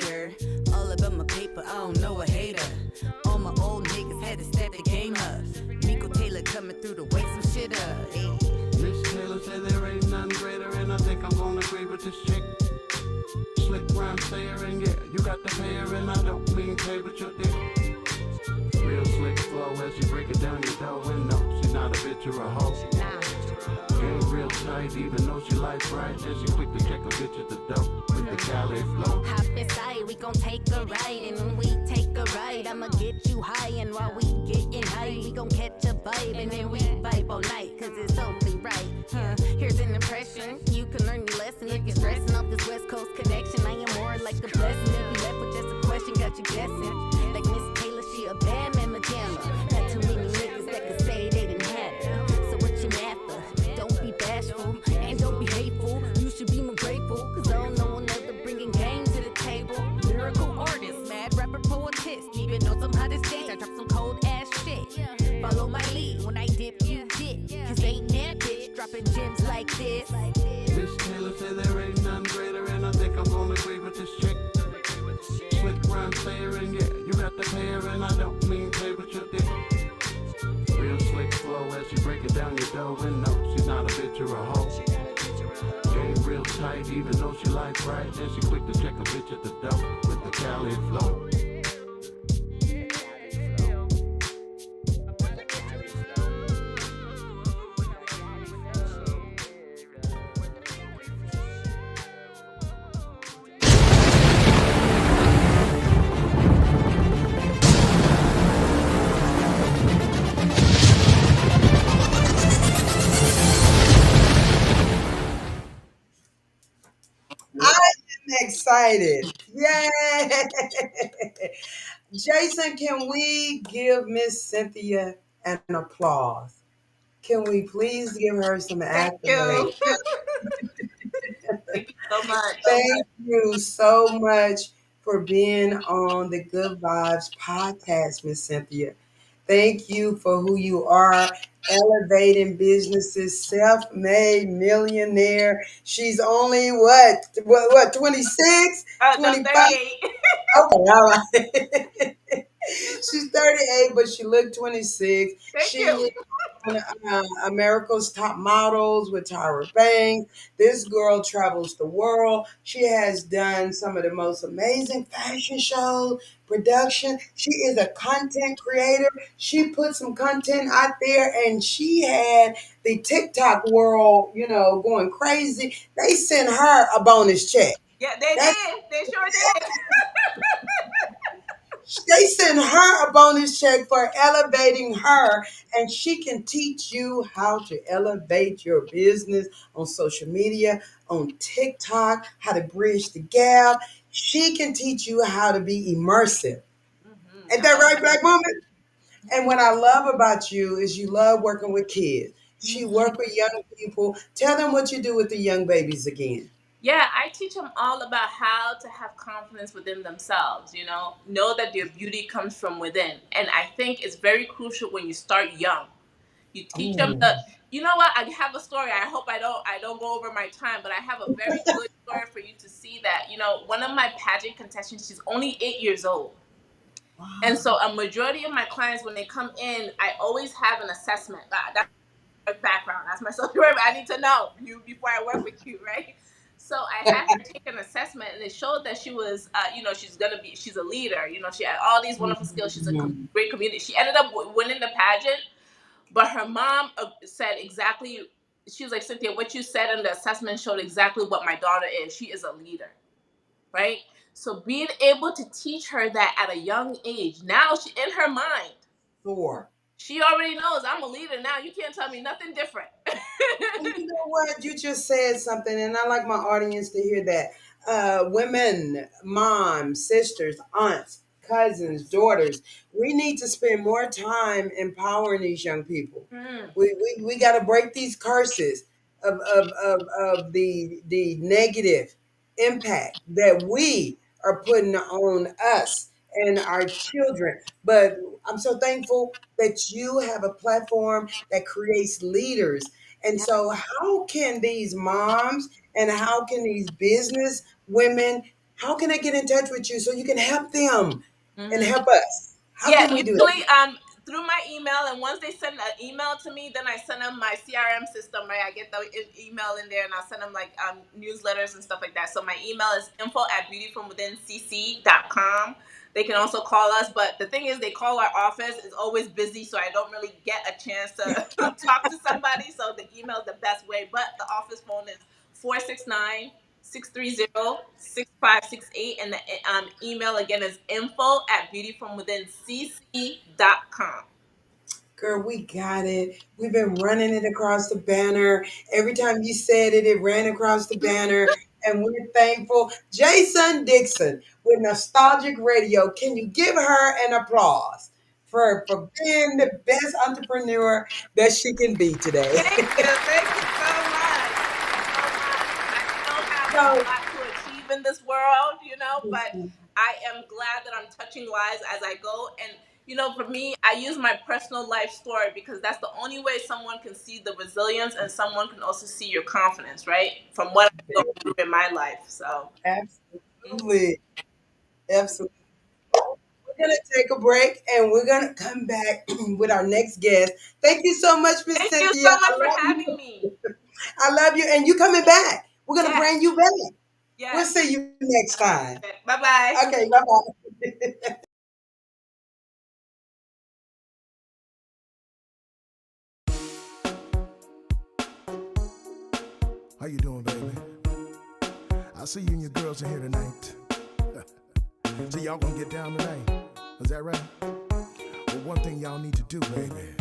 later. All about my paper, I don't know a hater. All my old niggas had to step the game up. Miko Taylor coming through to wake some shit up. Hey. Miss Taylor said there ain't nothing greater, and I think I'm gonna agree with this chick. Slick rhyme sayer, and yeah, you got the hair, and I don't mean pay with your dick. Real slick flow as you break it down your dough, and no, she's not a bitch or a hoe. Game real tight, even though she likes right, and she quick to check a bitch at the door with the Cali flow. Hop inside, we gon' take a ride, and when we take a ride, I'ma get you high, and while we getting high, we gon' catch a vibe, and then we vibe all night, cause it's only right. Here's an impression, you can learn your lesson if you're stressing off this West Coast connection. I am more like a blessing, if you left with just a question, got you guessing. Like Miss Taylor, she a bad mamma jamma. Not too many niggas that could say they didn't have her. So what you mad for? Don't be bashful, and don't be hateful. You should be more grateful, cause I don't know another bringing game to the table. Lyrical artist, mad rapper, poetess. Even though I'm hot as stage, I drop some cold ass shit. Follow my lead, when I dip, you dip. Cause ain't that bitch dropping gems like this. Miss Taylor said there ain't nothing greater, and I think I'm gonna agree with this chick. Slick rhyme sayer, and yeah, you got the hair, and I don't mean pay with your dick. Real slick flow as you break it down your dough, and no, she's not a bitch or a hoe. Game real tight, even though she likes right, and she quick to check a bitch at the door with the Cali flow. I am excited. Yay! Jason, can we give Miss Cynthia an applause? Can we please give her some Thank accolades? you. Thank you so much. Thank you so much for being on the Good Vibes podcast, Miss Cynthia. Thank you for who you are, elevating businesses, self-made millionaire. She's only what 26, No, 25? 38. Okay, all right. She's 38, but she looked 26. Thank She you. is on America's Top Models with Tyra Banks. This girl travels the world. She has done some of the most amazing fashion shows, production. She is a content creator. She put some content out there, and she had the TikTok world, going crazy. They sent her a bonus check. Yeah, they That's did. They sure did. They send her a bonus check for elevating her, and she can teach you how to elevate your business on social media, on TikTok, how to bridge the gap. She can teach you how to be immersive. Ain't that right, Black woman? And what I love about you is you love working with kids. She work with young people. Tell them what you do with the young babies again. Yeah, I teach them all about how to have confidence within themselves, know that their beauty comes from within. And I think it's very crucial when you start young. You teach them Ooh. you know what? I have a story. I hope I don't go over my time, but I have a very good story for you to see that. One of my pageant contestants, she's only 8 years old. And so a majority of my clients, when they come in, I always have an assessment. That's my background. That's my social worker. I need to know you before I work with you, right? So I had her take an assessment, and it showed that she was, she's a leader. She had all these wonderful skills. She's a Mhm. great community. She ended up winning the pageant, but her mom said exactly, she was like, Cynthia, what you said in the assessment showed exactly what my daughter is. She is a leader, right? So being able to teach her that at a young age, now she in her mind, Four. she already knows I'm a leader now. You can't tell me nothing different. And you know what? You just said something, and I like my audience to hear that. Women, moms, sisters, aunts, cousins, daughters, we need to spend more time empowering these young people. Mm, We got to break these curses of the negative impact that we are putting on us and our children. But I'm so thankful that you have a platform that creates leaders. And yeah. so, how can these moms and how can these business women how can they get in touch with you so you can help them and Mhm. help us? How Yeah, can we do usually that? through my email, and once they send an email to me, then I send them my CRM system, right? I get the email in there, and I send them like newsletters and stuff like that. So my email is info@beautyfromwithincc.com. They can also call us, but the thing is, they call our office. It's always busy, so I don't really get a chance to talk to somebody. So the email is the best way, but the office phone is 469-630-6568, and the email again is info@beautyfromwithincc.com. Girl, we got it. We've been running it across the banner. Every time you said it, it ran across the banner. And we're thankful. Jason Dixon with Nostalgic Radio. Can you give her an applause for being the best entrepreneur that she can be today? Thank you. Thank you so much. So much. I still have a So, lot to achieve in this world, but I am glad that I'm touching lives as I go. And, for me, I use my personal life story because that's the only way someone can see the resilience and someone can also see your confidence, right? From what I've gone through in my life. So, absolutely. Absolutely. We're going to take a break and we're going to come back with our next guest. Thank you so much, Miss thank you Cynthia. so much I for love having you. me. I love you. And you coming back. We're going to Yes. bring you back. We'll Yes. see you next time. Bye bye. Okay, bye bye. How you doing, baby? I see you and your girls in here tonight. So y'all gonna get down tonight. Is that right? Well, one thing y'all need to do, baby,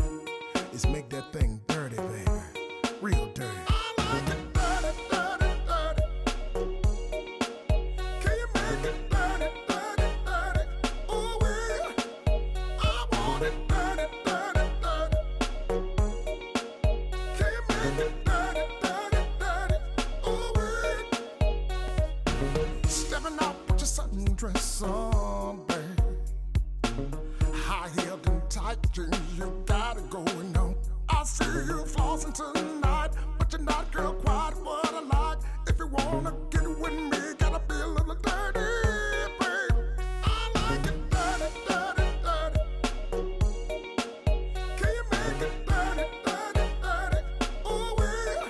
is make that thing dirty, baby. Real dirty. I like it dirty, dirty, dirty. Can you make it dirty, dirty, dirty? Ooh, well, I want it dirty, dirty, dirty. Can you make it dirty, dirty, dirty? Ooh, well. Stepping out with your sundress on, babe. High heeled and tight jeans, you got it going on. I see you flossing tonight, but you're not girl quite what I like. If you wanna get with me, gotta be a little dirty, babe. I like it dirty, dirty, dirty. Can you make it dirty, dirty, dirty? Ooh, well,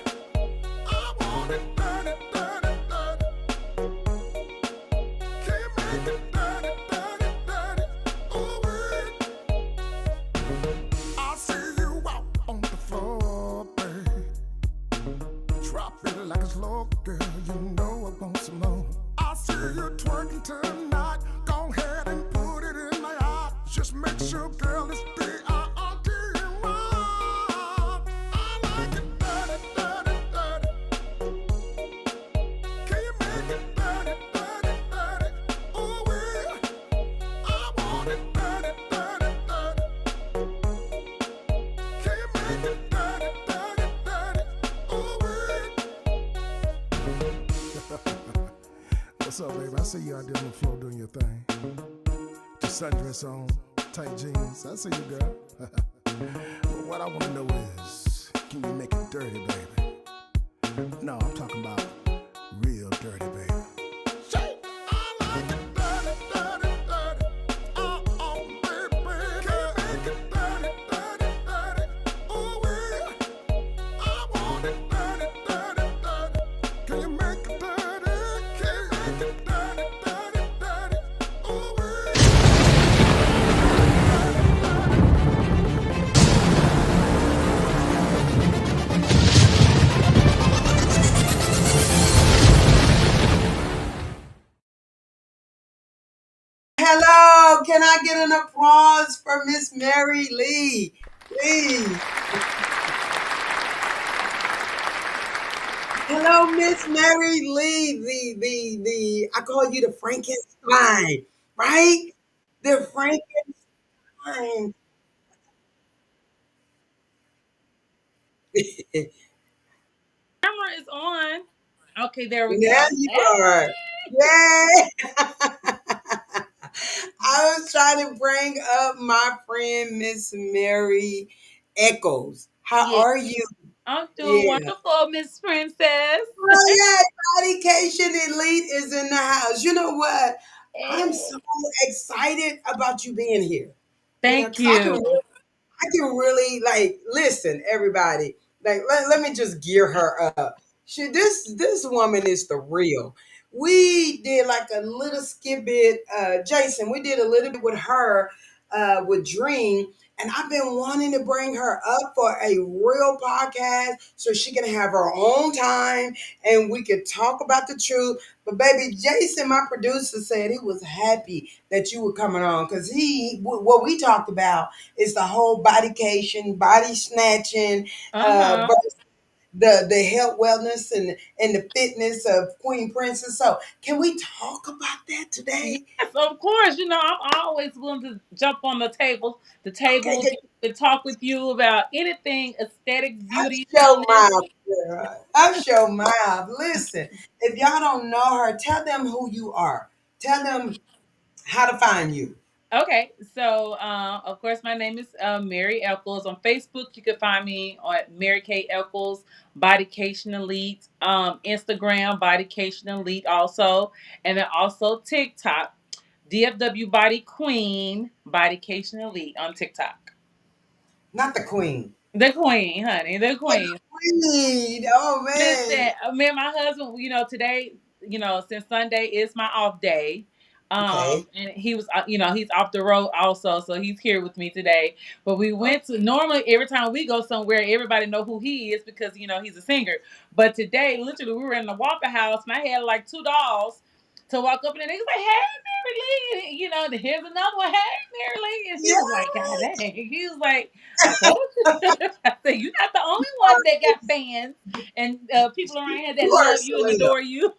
I want it dirty, dirty, dirty. Can you make it dirty, dirty, dirty? Ooh, well. I see you out on the floor, babe. Drop it like it's low, girl. You know I want some more. I see you twerking tonight. Go ahead and put it in my eye. Just make sure, girl, it's B-I-R-D. I like it dirty, dirty, dirty. Can you make it dirty, dirty, dirty? Ooh, well, I want it dirty, dirty, dirty. Can you make it dirty, dirty, dirty? Ooh, well. What's up, babe? I see you out there on the floor doing your thing. Your sundress on, tight jeans. I see you, girl. But what I want to know is, can you make it dirty, baby? No, I'm talking about real dirty, baby. Say, I like it dirty, dirty, dirty. Oh, baby. Can you make it dirty, dirty, dirty? Ooh, well, I want it dirty, dirty, dirty. Can you make it dirty? Can you make it dirty, dirty, dirty? Ooh, well. Hello, can I get an applause for Miss Mary Lee? Please. Hello, Miss Mary Lee, I call you the Frankenstein, right? The Frankenstein. Camera is on. Okay, there we There go. you are. Yay! I was trying to bring up my friend Miss Mary Echoes. How Yeah, are you? I'm doing Yeah. wonderful, Miss Princess. Oh yeah, Medication Elite is in the house. You know what? I'm Eh, so excited about you being here. You know, Thank because I can you. really, I can really like listen, everybody. Like, let me just gear her up. This woman is the real. We did like a little skit bit, Jason. We did a little bit with her, with Dream, and I've been wanting to bring her up for a real podcast so she can have her own time and we could talk about the truth. But baby, Jason, my producer, said he was happy that you were coming on because what we talked about is the whole bodycation, body snatching, Uh-huh. versus the health, wellness, and the fitness of Queen Princess. So, can we talk about that Yes, today? of course. I'm always willing to jump on the Okay, table, good. and talk with you about anything aesthetic, I beauty, show wellness. mouth, girl. I show mouth. Listen, if y'all don't know her, tell them who you are. Tell them how to find you. Okay, so of course, my name is Mary Eccles. On Facebook, you can find me at Mary Kay Eccles, Bodycation Elite, Instagram, Bodycation Elite, also, and then also TikTok, DFW Body Queen, Bodycation Elite on TikTok. Not the queen. The Queen, honey, the But Queen. the queen. Oh man. Listen, me and my husband, today, since Sunday is my off day, Okay. and he was, he's off the road also, so he's here with me today. But we went to normally every time we go somewhere, everybody know who he is because he's a singer. But today, literally, we were in the Waffle House, and I had like two dolls to walk up, and they was like, "Hey, Mary Lee," then here's another one, "Hey, Mary Lee," and he Yeah. was like, "God dang," he was like, "I told you," I said, "You're not the only one that got fans." And people around here that You are love you and celeb. adore you.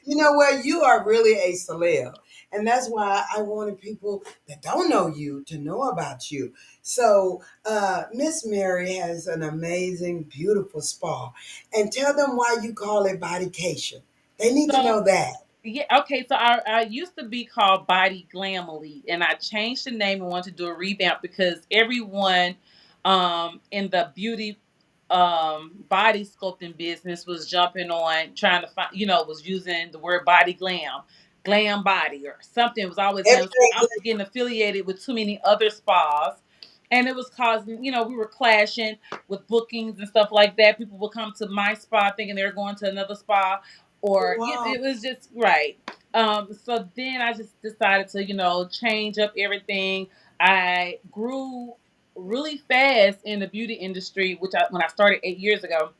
You know what? You are really a celeb. And that's why I wanted people that don't know you to know about you. So, Miss Mary has an amazing, beautiful spa. And tell them why you call it bodycation. They need to So know that. yeah, okay. So I used to be called Body Glam Elite, and I changed the name and wanted to do a revamp because everyone in the beauty body sculpting business was jumping on trying to find, was using the word body glam body or something. It was always glam. I Everything. was getting affiliated with too many other spas, and it was causing, we were clashing with bookings and stuff like that. People would come to my spa thinking they were going to another spa, or Wow. it was just right. So then I just decided to, change up everything. I grew really fast in the beauty industry, when I started 8 years ago,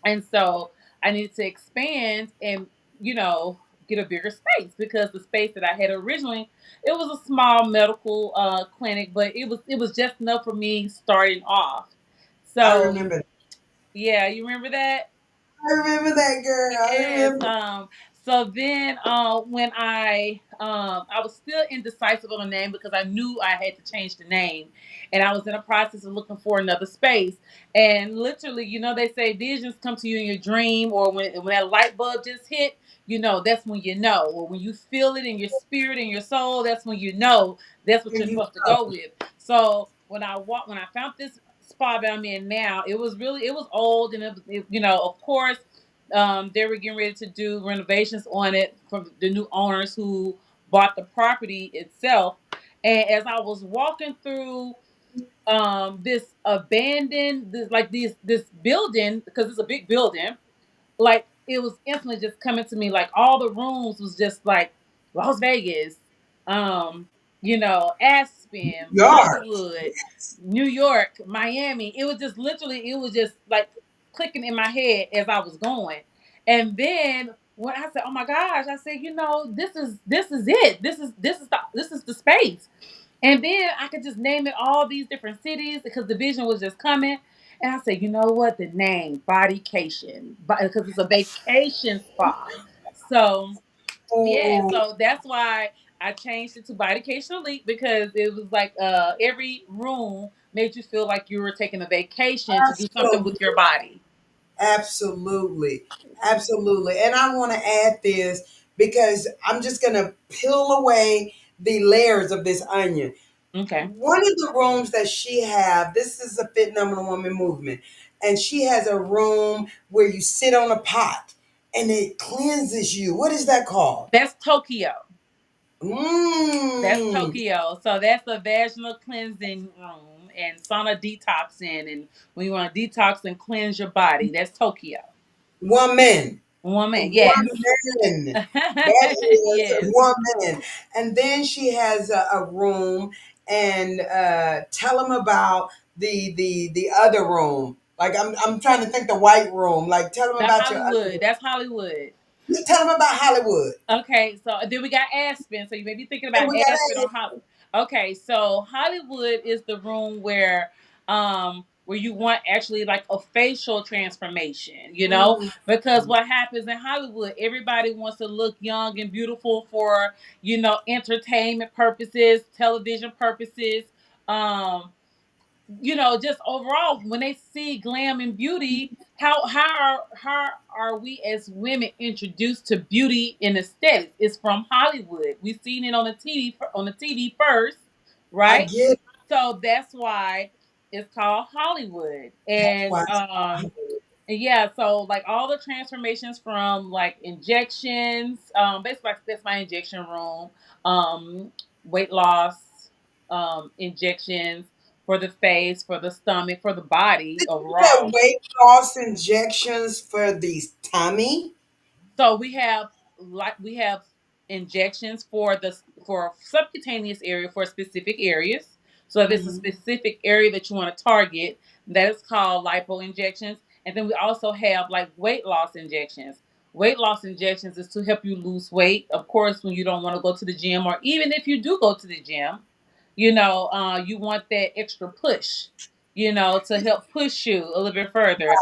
and so I needed to expand and you know get a bigger space because the space that I had originally, it was a small medical clinic, but it was just enough for me starting off. I So remember. yeah, you remember that? I remember that girl. I Yes. remember. So then, when I was still indecisive on the name because I knew I had to change the name, and I was in a process of looking for another space. And literally, they say visions come to you in your dream, or when that light bulb just hit. That's when you know, or when you feel it in your spirit and your soul. That's when you know that's what you're And you supposed to go with. So when I found this spa that I'm in now, it was old, and of course, they were getting ready to do renovations on it from the new owners who bought the property itself. And as I was walking through this abandoned, this building, because it's a big building, like it was instantly just coming to me, like all the rooms was just like Las Vegas, Aspen, York. Hollywood, New York, Miami. It was just literally, it was just like clicking in my head as I was going. And then when I said, "Oh my gosh," I said, this is it. This is the space. And then I could just name it all these different cities because the vision was just coming. And I said, you know what? The name, Bodycation, because it's a vacation spa. So, yeah, Oh, so that's why I changed it to Bodycation Elite, because it was like every room made you feel like you were taking a vacation to do something with your body. absolutely. Absolutely. And I want to add this because I'm just going to peel away the layers of this onion. Okay. One of the rooms that she have, this is a Fit Number Woman movement, and she has a room where you sit on a pot and it cleanses you. What is that called? That's Tokyo. That's Mmm. Tokyo. So that's the vaginal cleansing room and sauna detoxing. And when you want to detox and cleanse your body, that's Tokyo. Woman. Woman, yes. Woman. That is a Yes. woman. And then she has a room, and tell them about the other room. Like I'm trying to think the white room. Like tell them The about your other Hollywood. room. That's Hollywood. Tell them about Hollywood. Okay, so then we got Aspen. So you may be thinking And about we got Aspen or Hollywood. Okay, so Hollywood is the room where you want actually like a facial transformation, because what happens in Hollywood, everybody wants to look young and beautiful for, entertainment purposes, television purposes. Um, just overall, when they see glam and beauty, how are we as women introduced to beauty and aesthetics? It's from Hollywood. We've seen it on the TV first, I right? get So that's why it's called Hollywood. that's And why yeah, so like all the transformations from like injections, basically like, that's my injection room, weight loss, injections for the face, for the stomach, for the body you have overall. weight loss injections for these tummy. So we have injections for subcutaneous area for specific areas. So if it's a Mhm. specific area that you want to target, that is called lipo injections. And then we also have like weight loss injections. Weight loss injections is to help you lose weight. Of course, when you don't want to go to the gym, or even if you do go to the gym, you want that extra push, to help push you a little bit further.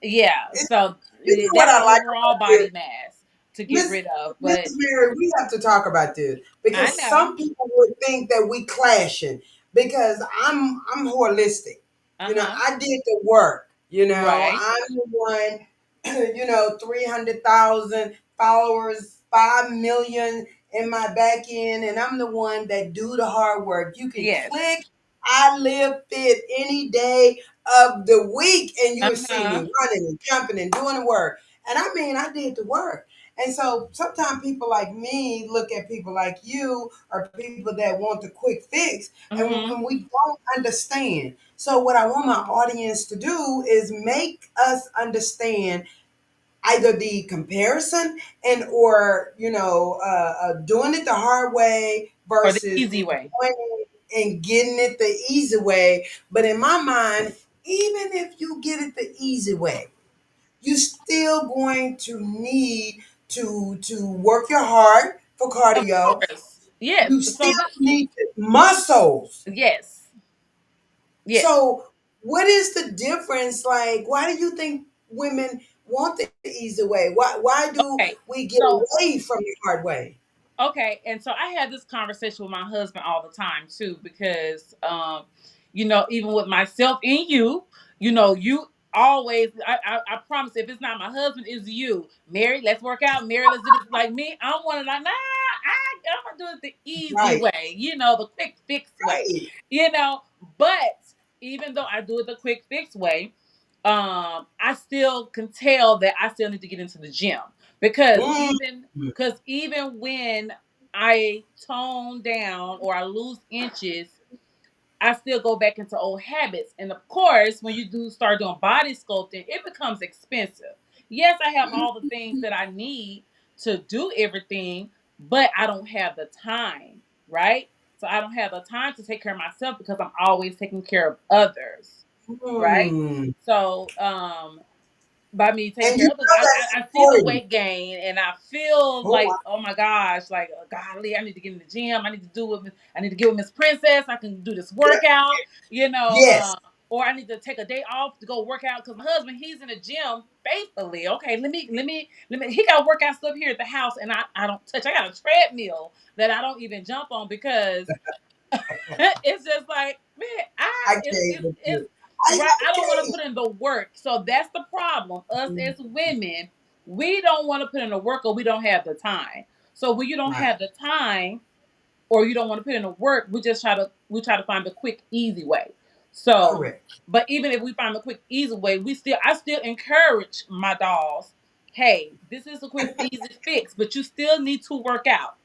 Yeah, It- so this is what that's I like overall about this. body mass to get Miss rid of. Miss But Mary, we have to talk about this I because know. some people would think that we clashing because I'm holistic. Uh huh. I did the work. Right. I'm the one. 300,000 followers, 5 million in my back end, and I'm the one that do the hard work. You can Yes. click. I live fit any day of the week, and Uh you'll see me huh. running and jumping and doing the work. And I mean, I did the work. And so sometimes people like me look at people like you or people that want the quick fix, Mhm. and we don't understand. So, what I want my audience to do is make us understand either the comparison and or doing it the hard way Or the versus easy way. doing it and getting it the easy way. But in my mind, even if you get it the easy way, you still going to need to work your heart for Of cardio. course. Yes. You So still need muscles. yes. Yes. So what is the difference? Like, why do you think women want the easy way? Why do Okay. we get So away from the hard way? Okay, and so I have this conversation with my husband all the time too, because even with myself and you always I promise if it's not my husband, it's you. Mary, let's work out. Mary, let's do this. Like me, I'm one of like, nah, I'm gonna do it the easy Right, way, the quick fix way. right. You know, but even though I do it the quick fix way, I still can tell that I still need to get into the gym because Mm, even when I tone down or I lose inches, I still go back into old habits. And of course, when you do start doing body sculpting, it becomes expensive. Yes, I have all the things that I need to do everything, but I don't have the time, right? So I don't have the time to take care of myself because I'm always taking care of others, right? mm. So by me taking And care you of others, know I, that's I see the important. weight gain and I feel Oh, like, oh my gosh, like, golly, I need to get in the gym. I need to get with Miss Princess. I can do this yeah, workout, yes. or I need to take a day off to go work out because my husband, he's in the gym faithfully. Okay, he got workout stuff here at the house and I don't touch. I got a treadmill that I don't even jump on because it's just like, man, I came with it's you. I right. I don't want to okay. put in the work. So that's the problem. Us as women, we don't want to put in the work or we don't have the time. So when you don't Right. have the time or you don't want to put in the work, we try to find the quick, easy way. So, Correct. but even if we find the quick, easy way, I still encourage my dolls. Hey, this is a quick, easy fix, but you still need to work out.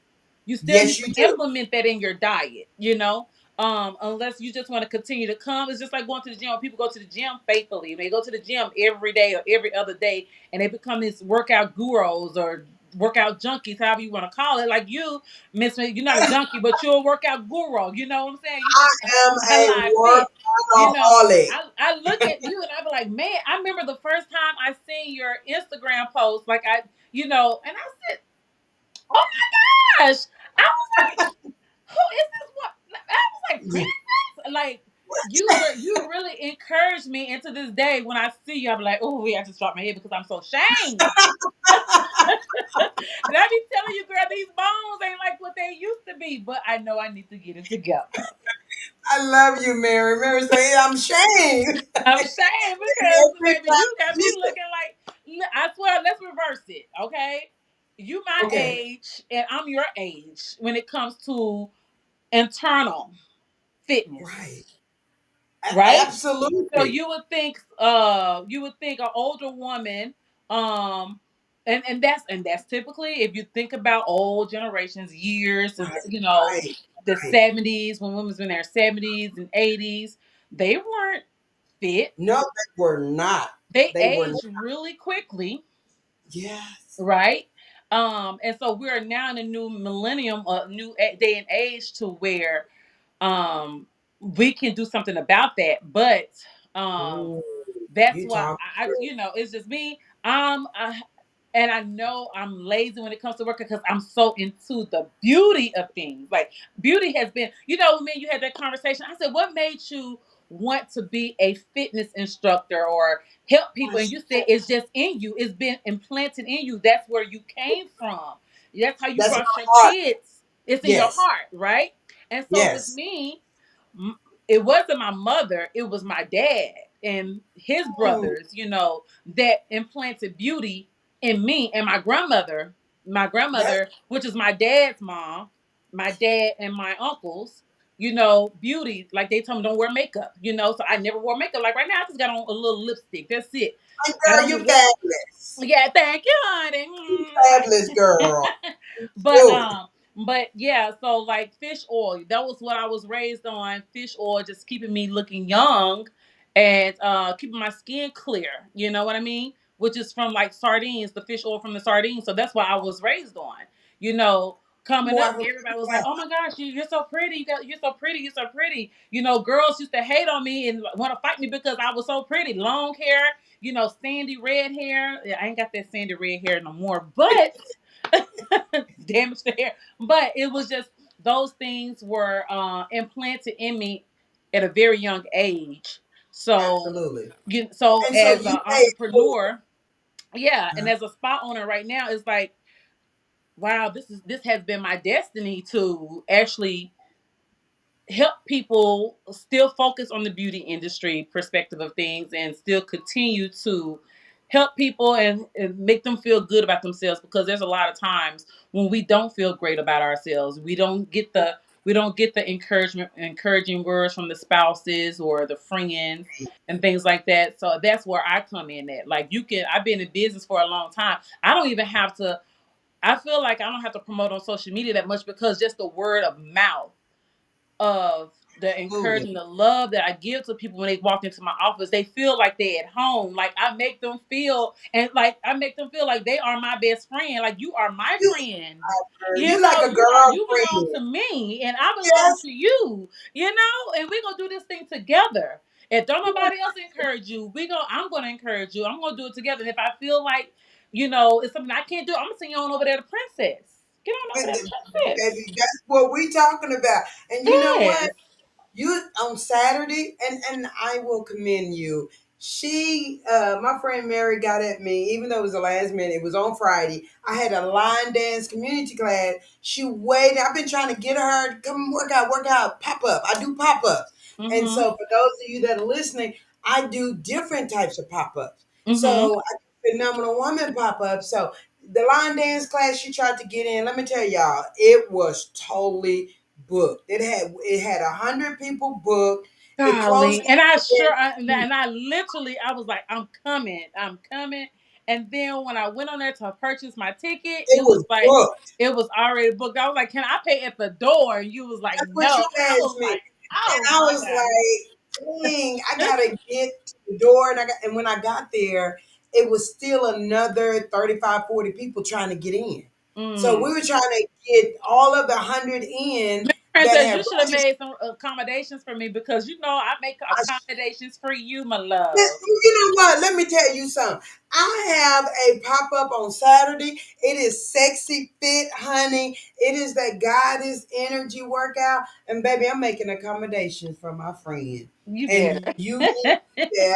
You still need Yes, to you do. implement that in your diet, you know. Unless you just want to continue to come. It's just like going to the gym. People go to the gym faithfully. They go to the gym every day or every other day, and they become these workout gurus or workout junkies, however you want to call it. Like you, Miss, you're not a junkie, but you're a workout guru. You know what I'm saying? You just I am a alive fit. You know, workaholic. I look at you and I be like, man, I remember the first time I seen your Instagram post, like and I said, oh my gosh, I was like, who is this? What? I was like, princess, like. You really encouraged me, and to this day, when I see you, I'm like, oh, I just dropped my head because I'm so ashamed. And I be telling you, girl, these bones ain't like what they used to be, but I know I need to get it together. I love you, Mary. Mary say I'm ashamed. I'm ashamed because, Every baby, time you got me you looking like, I swear, let's reverse it, okay? You my okay, age, and I'm your age when it comes to internal fitness, right. right? So Absolutely. you would think an older woman, um, and that's typically if you think about old generations, years, and Right, right, the right. 70s when women's in their 70s and 80s, they weren't fit. No, they were not. They They were not. aged really quickly, Yes. right? And so we're now in a new millennium, a new day and age to where um we can do something about that, but um Ooh, that's you why talk true. it's just me. And I know I'm lazy when it comes to work because I'm so into the beauty of things. Like beauty has been, me and you had that conversation. I said, what made you want to be a fitness instructor or help people? And you said it's just in you. It's been implanted in you. That's where you came from. That's how you That's brought my your heart. kids. It's in your Yes. heart, right? And so with Yes. me, it wasn't my mother, it was my dad and his Mm, brothers, that implanted beauty in me, and my yes. grandmother, which is my dad's mom, my dad and my uncles, beauty, like they told me don't wear makeup, so I never wore makeup. Like right now, I just got on a little lipstick. That's it. And I girl, don't you even wear. fabulous. Yeah, thank you, honey. You fabulous girl. but You. um, but yeah, so like fish oil, that was what I was raised on. Fish oil, just keeping me looking young, and keeping my skin clear. You know what I mean? Which is from like sardines, the fish oil from the sardines. So that's what I was raised on. You know, coming up, More. everybody was like, "Oh my gosh, you're so pretty. You're so pretty. You're so pretty." Girls used to hate on me and want to fight me because I was so pretty, long hair. Sandy red hair. Yeah, I ain't got that sandy red hair no more, but damaged the hair. But it was just those things were implanted in me at a very young age. So, Absolutely. so And so as you an pay it forward. entrepreneur, yeah, and Uh, as a spa owner right now, it's like, wow, this has been my destiny to actually help people still focus on the beauty industry perspective of things and still continue to help people and make them feel good about themselves, because there's a lot of times when we don't feel great about ourselves. We don't get the encouraging words from the spouses or the friends and things like that. So that's where I come in at. Like I've been in business for a long time. I feel like I don't have to promote on social media that much, because just the word of mouth of the Absolutely. encouragement, the love that I give to people when they walk into my office, they feel like they at home. Like I make them feel like they are my best friend. Like you are my You, friend. you like a You belong girlfriend. to me and I belong Yes. to you, and we're gonna do this thing together. If don't nobody else encourage you, I'm gonna encourage you. I'm gonna do it together. And if I feel like, it's something I can't do, I'm gonna send you on over there to Princess. Get on over And there to Princess. baby, that's what we talking about. And you know what? Yes. You on Saturday, and I will commend you. My friend Mary got at me, even though it was the last minute. It was on Friday. I had a line dance community class. She waited. I've been trying to get her to come work out, pop up. I do pop ups, and Mm-hmm. so for those of you that are listening, I do different types of pop ups. Mm-hmm. So I do phenomenal woman pop ups. So the line dance class she tried to get in, let me tell y'all, it was totally booked. It had 100 people booked. It closed Golly, and I down sure, at and I literally, I was like, I'm coming. And then when I went on there to purchase my ticket, it it was was like booked. it was already booked. I was like, "Can I pay at the door?" And you was like, That's what "No." you I asked was me. like, "Oh And I my was like, dang, I gotta get to the door. And when I got there, it was still another 35, 40 people trying to get in. So god." we were trying to get all of the 100 in that Princess, had you should have registered. made some accommodations for me because you know I make accommodations for you, my love. You know what? Let me tell you something. I have a pop up on Saturday. It is Sexy Fit, honey. It is that goddess energy workout. And baby, I'm making accommodations for my friend. You And better. you need to be there.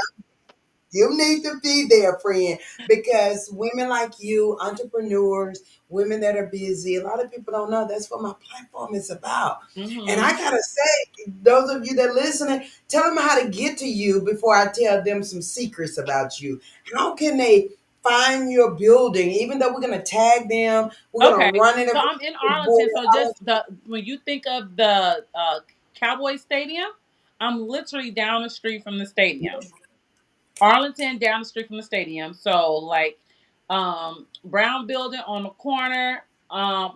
You need to be there, friend, because women like you, entrepreneurs, women that are busy, a lot of people don't know that's what my platform is about. And I Hmm. gotta say, those of you that listening, tell them how to get to you before I tell them some secrets about you. How can they find your building? Even though we're gonna tag them, we're Okay, gonna run it so around I'm in the board. Arlington. So I just want the when you think of the Cowboy Stadium, I'm literally down the street from the stadium. Arlington down the street from the stadium. So like Brown Building on the corner of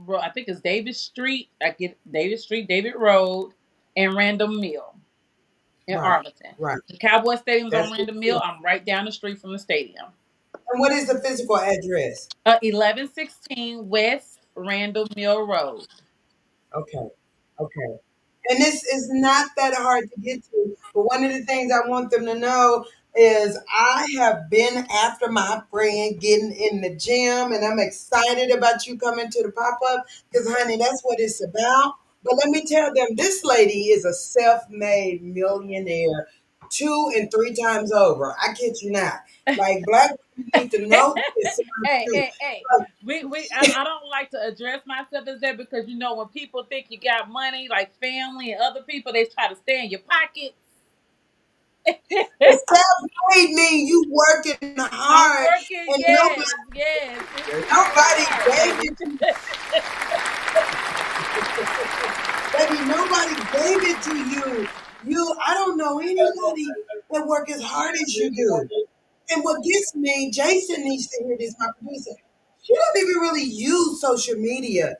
I think it's Davis Street. I get Davis Street, David Road, and Random Mill in right, Arlington. right. The Cowboy Stadium's on That's Random it. Mill. I'm right down the street from the stadium. And what is the physical address? 1116 West Randall Mill Road. Okay. Okay. And this is not that hard to get to. But one of the things I want them to know is I have been after my friend getting in the gym, and I'm excited about you coming to the pop up because, honey, that's what it's about. But let me tell them this lady is a self made millionaire 2 and 3 times over. I kid you not. Like, black women need to know this about Hey, you. hey, hey. I don't like to address myself as that because you know when people think you got money, like family and other people, they try to stay in your pocket. But self-made mean you working I'm hard working, and yes, yes. It's nobody hard, gave baby. it to baby, nobody gave it to you. I don't know anybody that work as hard as you do. And what gets me, Jason needs to hear this, my producer. She doesn't even really use social media.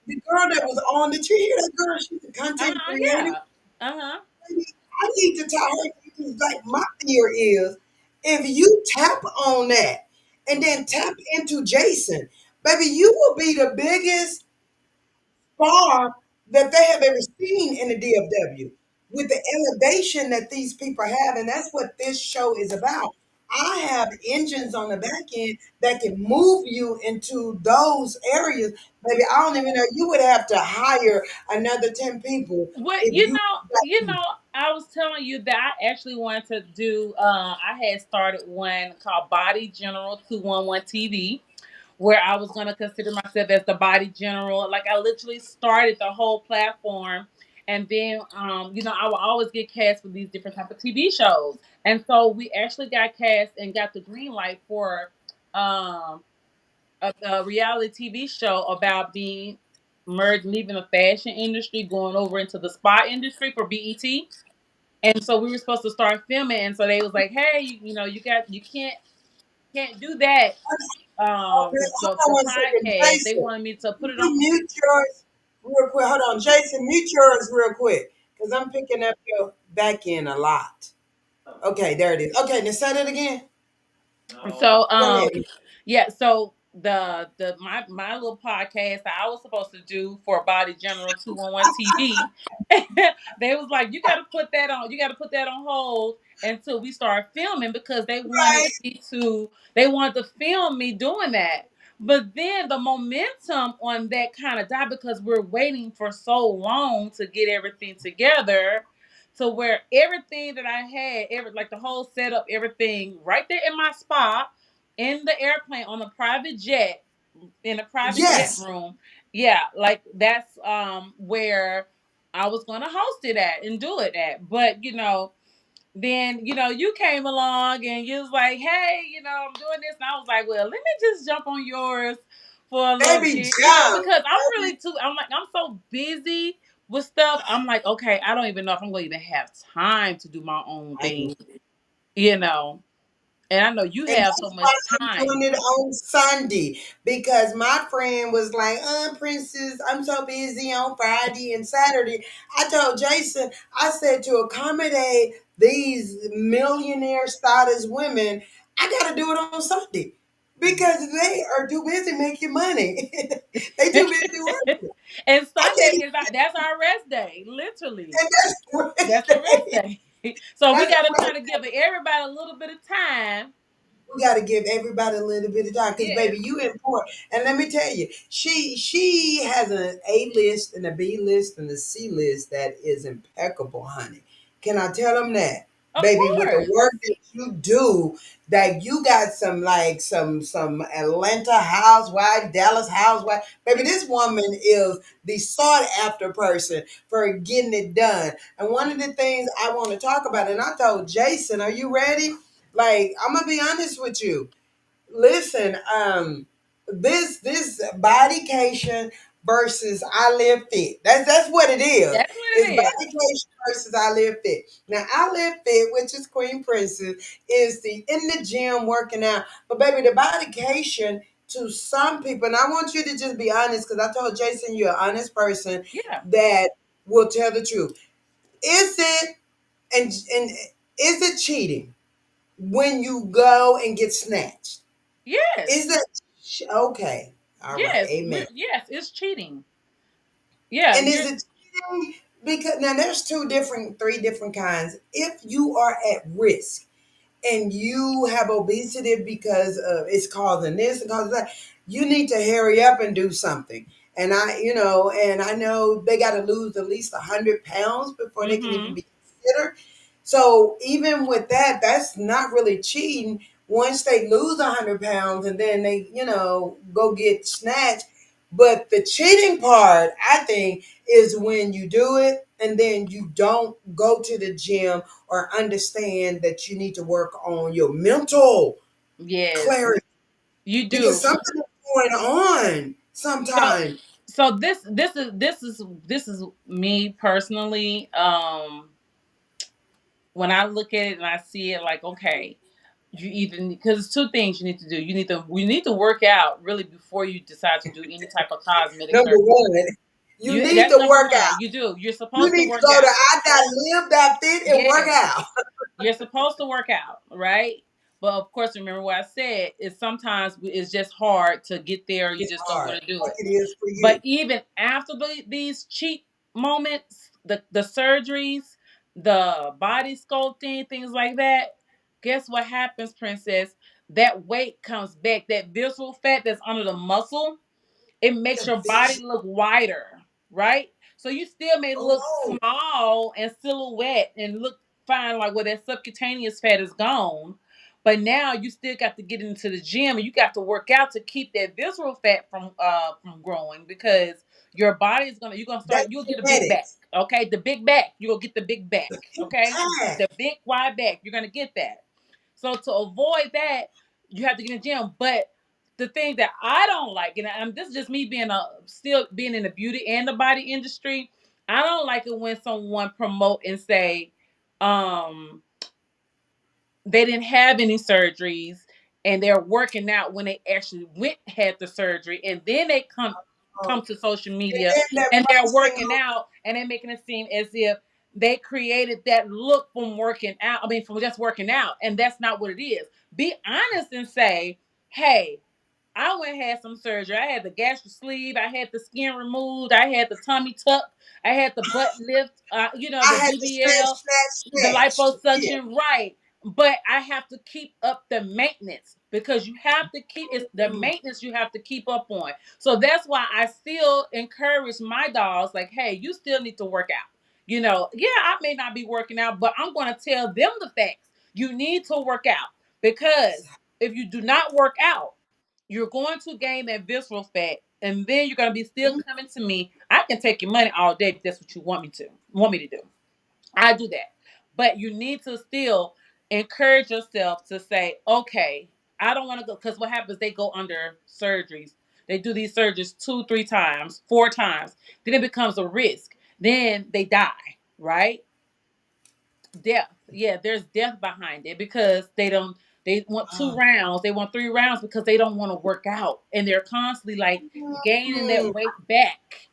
The girl that was on, did you hear that girl? She's a content creator. Yeah. Uh-huh. Baby, I need to tell her because, like, my fear is if you tap on that and then tap into Jason, baby, you will be the biggest star that they have ever seen in the DFW with the elevation that these people have. And that's what this show is about. I have engines on the back end that can move you into those areas. Baby, I don't even know. You would have to hire another 10 people What if you I was telling you that I actually wanted to do I had started one called Body General 211 TV where I was gonna consider myself as the body general. Like I literally started the whole platform and then I will always get cast for these different type of TV shows. And so we actually got cast and got the green light for um a reality TV show about being merged, leaving the fashion industry, going over into the spa industry for BET. And so we were supposed to start filming, and so they was like, "Hey, you can't do that." hold on The one second, podcast they Jason. wanted me to put Can it on. you mute yours real quick? Hold on, Jason, mute yours real quick because I'm picking up your back end a lot. Okay, there it is. Okay, now say that again. So Go ahead. yeah, so the my little podcast that I was supposed to do for Body General 211 TV, they was like, you gotta put that on hold until we start filming because Right. they wanted to film me doing that. But then the momentum on that kind of died because we're waiting for so long to get everything together to where everything that I had, like the whole setup, everything right there in my spot, in the airplane on a private jet, in a private jet Yes. room. Yeah, like that's where I was gonna host it at and do it at. But then you came along and you was like, hey, I'm doing this, and I was like, well, let me just jump on yours for a little Baby bit, jump. because I'm really too. I'm like, I'm so busy with stuff. I'm like, okay, I don't even know if I'm gonna even have time to do my own I know. thing, you know. And I know you And have so that's why much I'm doing time. it on Sunday because my friend was like, Princess, I'm so busy on Friday and Saturday. I told Jason, I said to accommodate these millionaire status women, I got to do it on Sunday because they are too busy making money. They too busy working. And I Sunday can't, is that's our rest day, literally. and that's the That's rest the rest day. day. So we That's got to the try to give everybody a little bit of time. we got to give everybody a little bit of time because Yes. baby you important, and let me tell you she has an A list and a B list and a C list that is impeccable, honey. Can I tell them that, Of baby, with the course. work that you do, that you got some like some Atlanta housewife, Dallas housewife, baby, this woman is the sought after person for getting it done. And one of the things I want to talk about, and I told Jason, are you ready? Like, I'm gonna be honest with you. Listen, this bodycation versus I live fit. That's what it is. That's what It's it is. bodycation versus I live fit. Now I live fit, which is Queen Princess, is the in the gym working out. But baby, the bodycation to some people, and I want you to just be honest, because I told Jason you're an honest person Yeah. that will tell the truth. Is it and is it cheating when you go and get snatched? Yes. Is that okay? All right, Yes. amen. Yes, it's cheating. Yeah, And is you're it cheating? Because now there's three different kinds. If you are at risk and you have obesity because of it's causing this and causing that, you need to hurry up and do something. And I know they got to lose at least 100 pounds before they can even mhm. be considered. So even with that, that's not really cheating. Once they lose 100 pounds and then they, go get snatched. But the cheating part, I think, is when you do it and then you don't go to the gym or understand that you need to work on your mental Yes, clarity you because do. something is going on So sometimes. this is me personally. When I look at it and I see it like, okay, you even because it's two things you need to do. You need to work out really before you decide to do any type of cosmetic Number surgery. one, you You need That's to number work one. out. You do. You're You supposed to need to work go to out. I got live that fit and work Yes. out. You're supposed to work out, right? But of course, remember what I said is sometimes it's just hard to get there. You It's just don't hard, want to do like it. it is for But you. even after these cheap moments, the surgeries, the body sculpting, things like that, guess what happens, Princess? That weight comes back. That visceral fat that's under the muscle, it makes The your body vision. look wider, right? So you still may look Oh, small and silhouette and look fine, like where that subcutaneous fat is gone. But now you still got to get into the gym and you got to work out to keep that visceral fat from growing because your body is gonna you're gonna start that's you'll get a big back. genetics. Okay, the big back, you'll get the big back. Okay, Impact. the big wide back, you're gonna get that. So to avoid that, you have to get in the gym. But the thing that I don't like, and this is just me being still being in the beauty and the body industry, I don't like it when someone promote and say, um, they didn't have any surgeries and they're working out when they actually went had the surgery, and then they come Oh, to social and media then they're and they're posting working on out and they're making it seem as if they created that look from working out. I mean, from just working out, and that's not what it is. Be honest and say, hey, I went and had some surgery. I had the gastric sleeve. I had the skin removed. I had the tummy tuck. I had the butt lift. I The had to BBL, the snatch. Yeah. liposuction, right? But I have to keep up the maintenance because you have to keep it's the Mm, maintenance you have to keep up on. So that's why I still encourage my dogs, like, hey, you still need to work out. Yeah, I may not be working out, but I'm going to tell them the facts. You need to work out because if you do not work out, you're going to gain that visceral fat, and then you're going to be still mm, coming to me. I can take your money all day if that's what you want me to do. I do that. But you need to still encourage yourself to say, okay, I don't want to go because what happens? They go under surgeries. They do these surgeries 2, 3 times, 4 times. Then it becomes a risk. Then they die, right? Death. Yeah, there's death behind it because they want 2 rounds, they want 3 rounds because they don't want to work out. And they're constantly like gaining that Mm, weight back.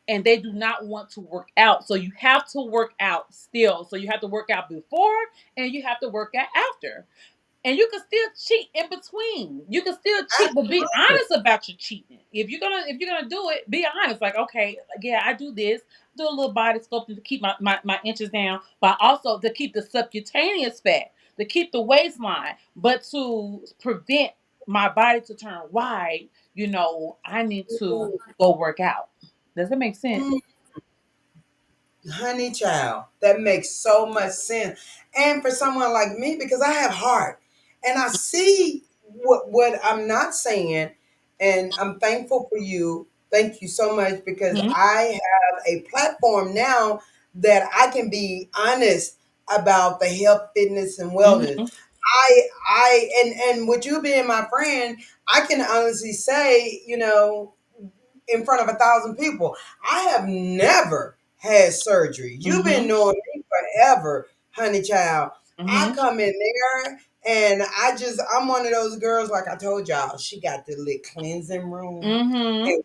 And they do not want to work out. So you have to work out still. So you have to work out before and you have to work out after. And you can still cheat in between. You can still cheat, but be absolutely. honest about your cheating. If you're gonna do it, be honest. Like, okay, yeah, I do this, do a little body sculpting to keep my inches down, but also to keep the subcutaneous fat, to keep the waistline, but to prevent my body to turn wide, I need to go work out. Does that make sense? Mm, honey child, that makes so much sense. And for someone like me, because I have heart and I see what I'm not saying, and I'm thankful for you. Thank you so much because Mm-hmm. I have a platform now that I can be honest about the health, fitness, and wellness. Mm-hmm. I and with you being my friend, I can honestly say, in front of 1,000 people. I have never had surgery. You've been Mm-hmm. knowing me forever, honey child. I Mm-hmm. come in there and I'm one of those girls, like I told y'all, she got the little cleansing room. Mm-hmm. And,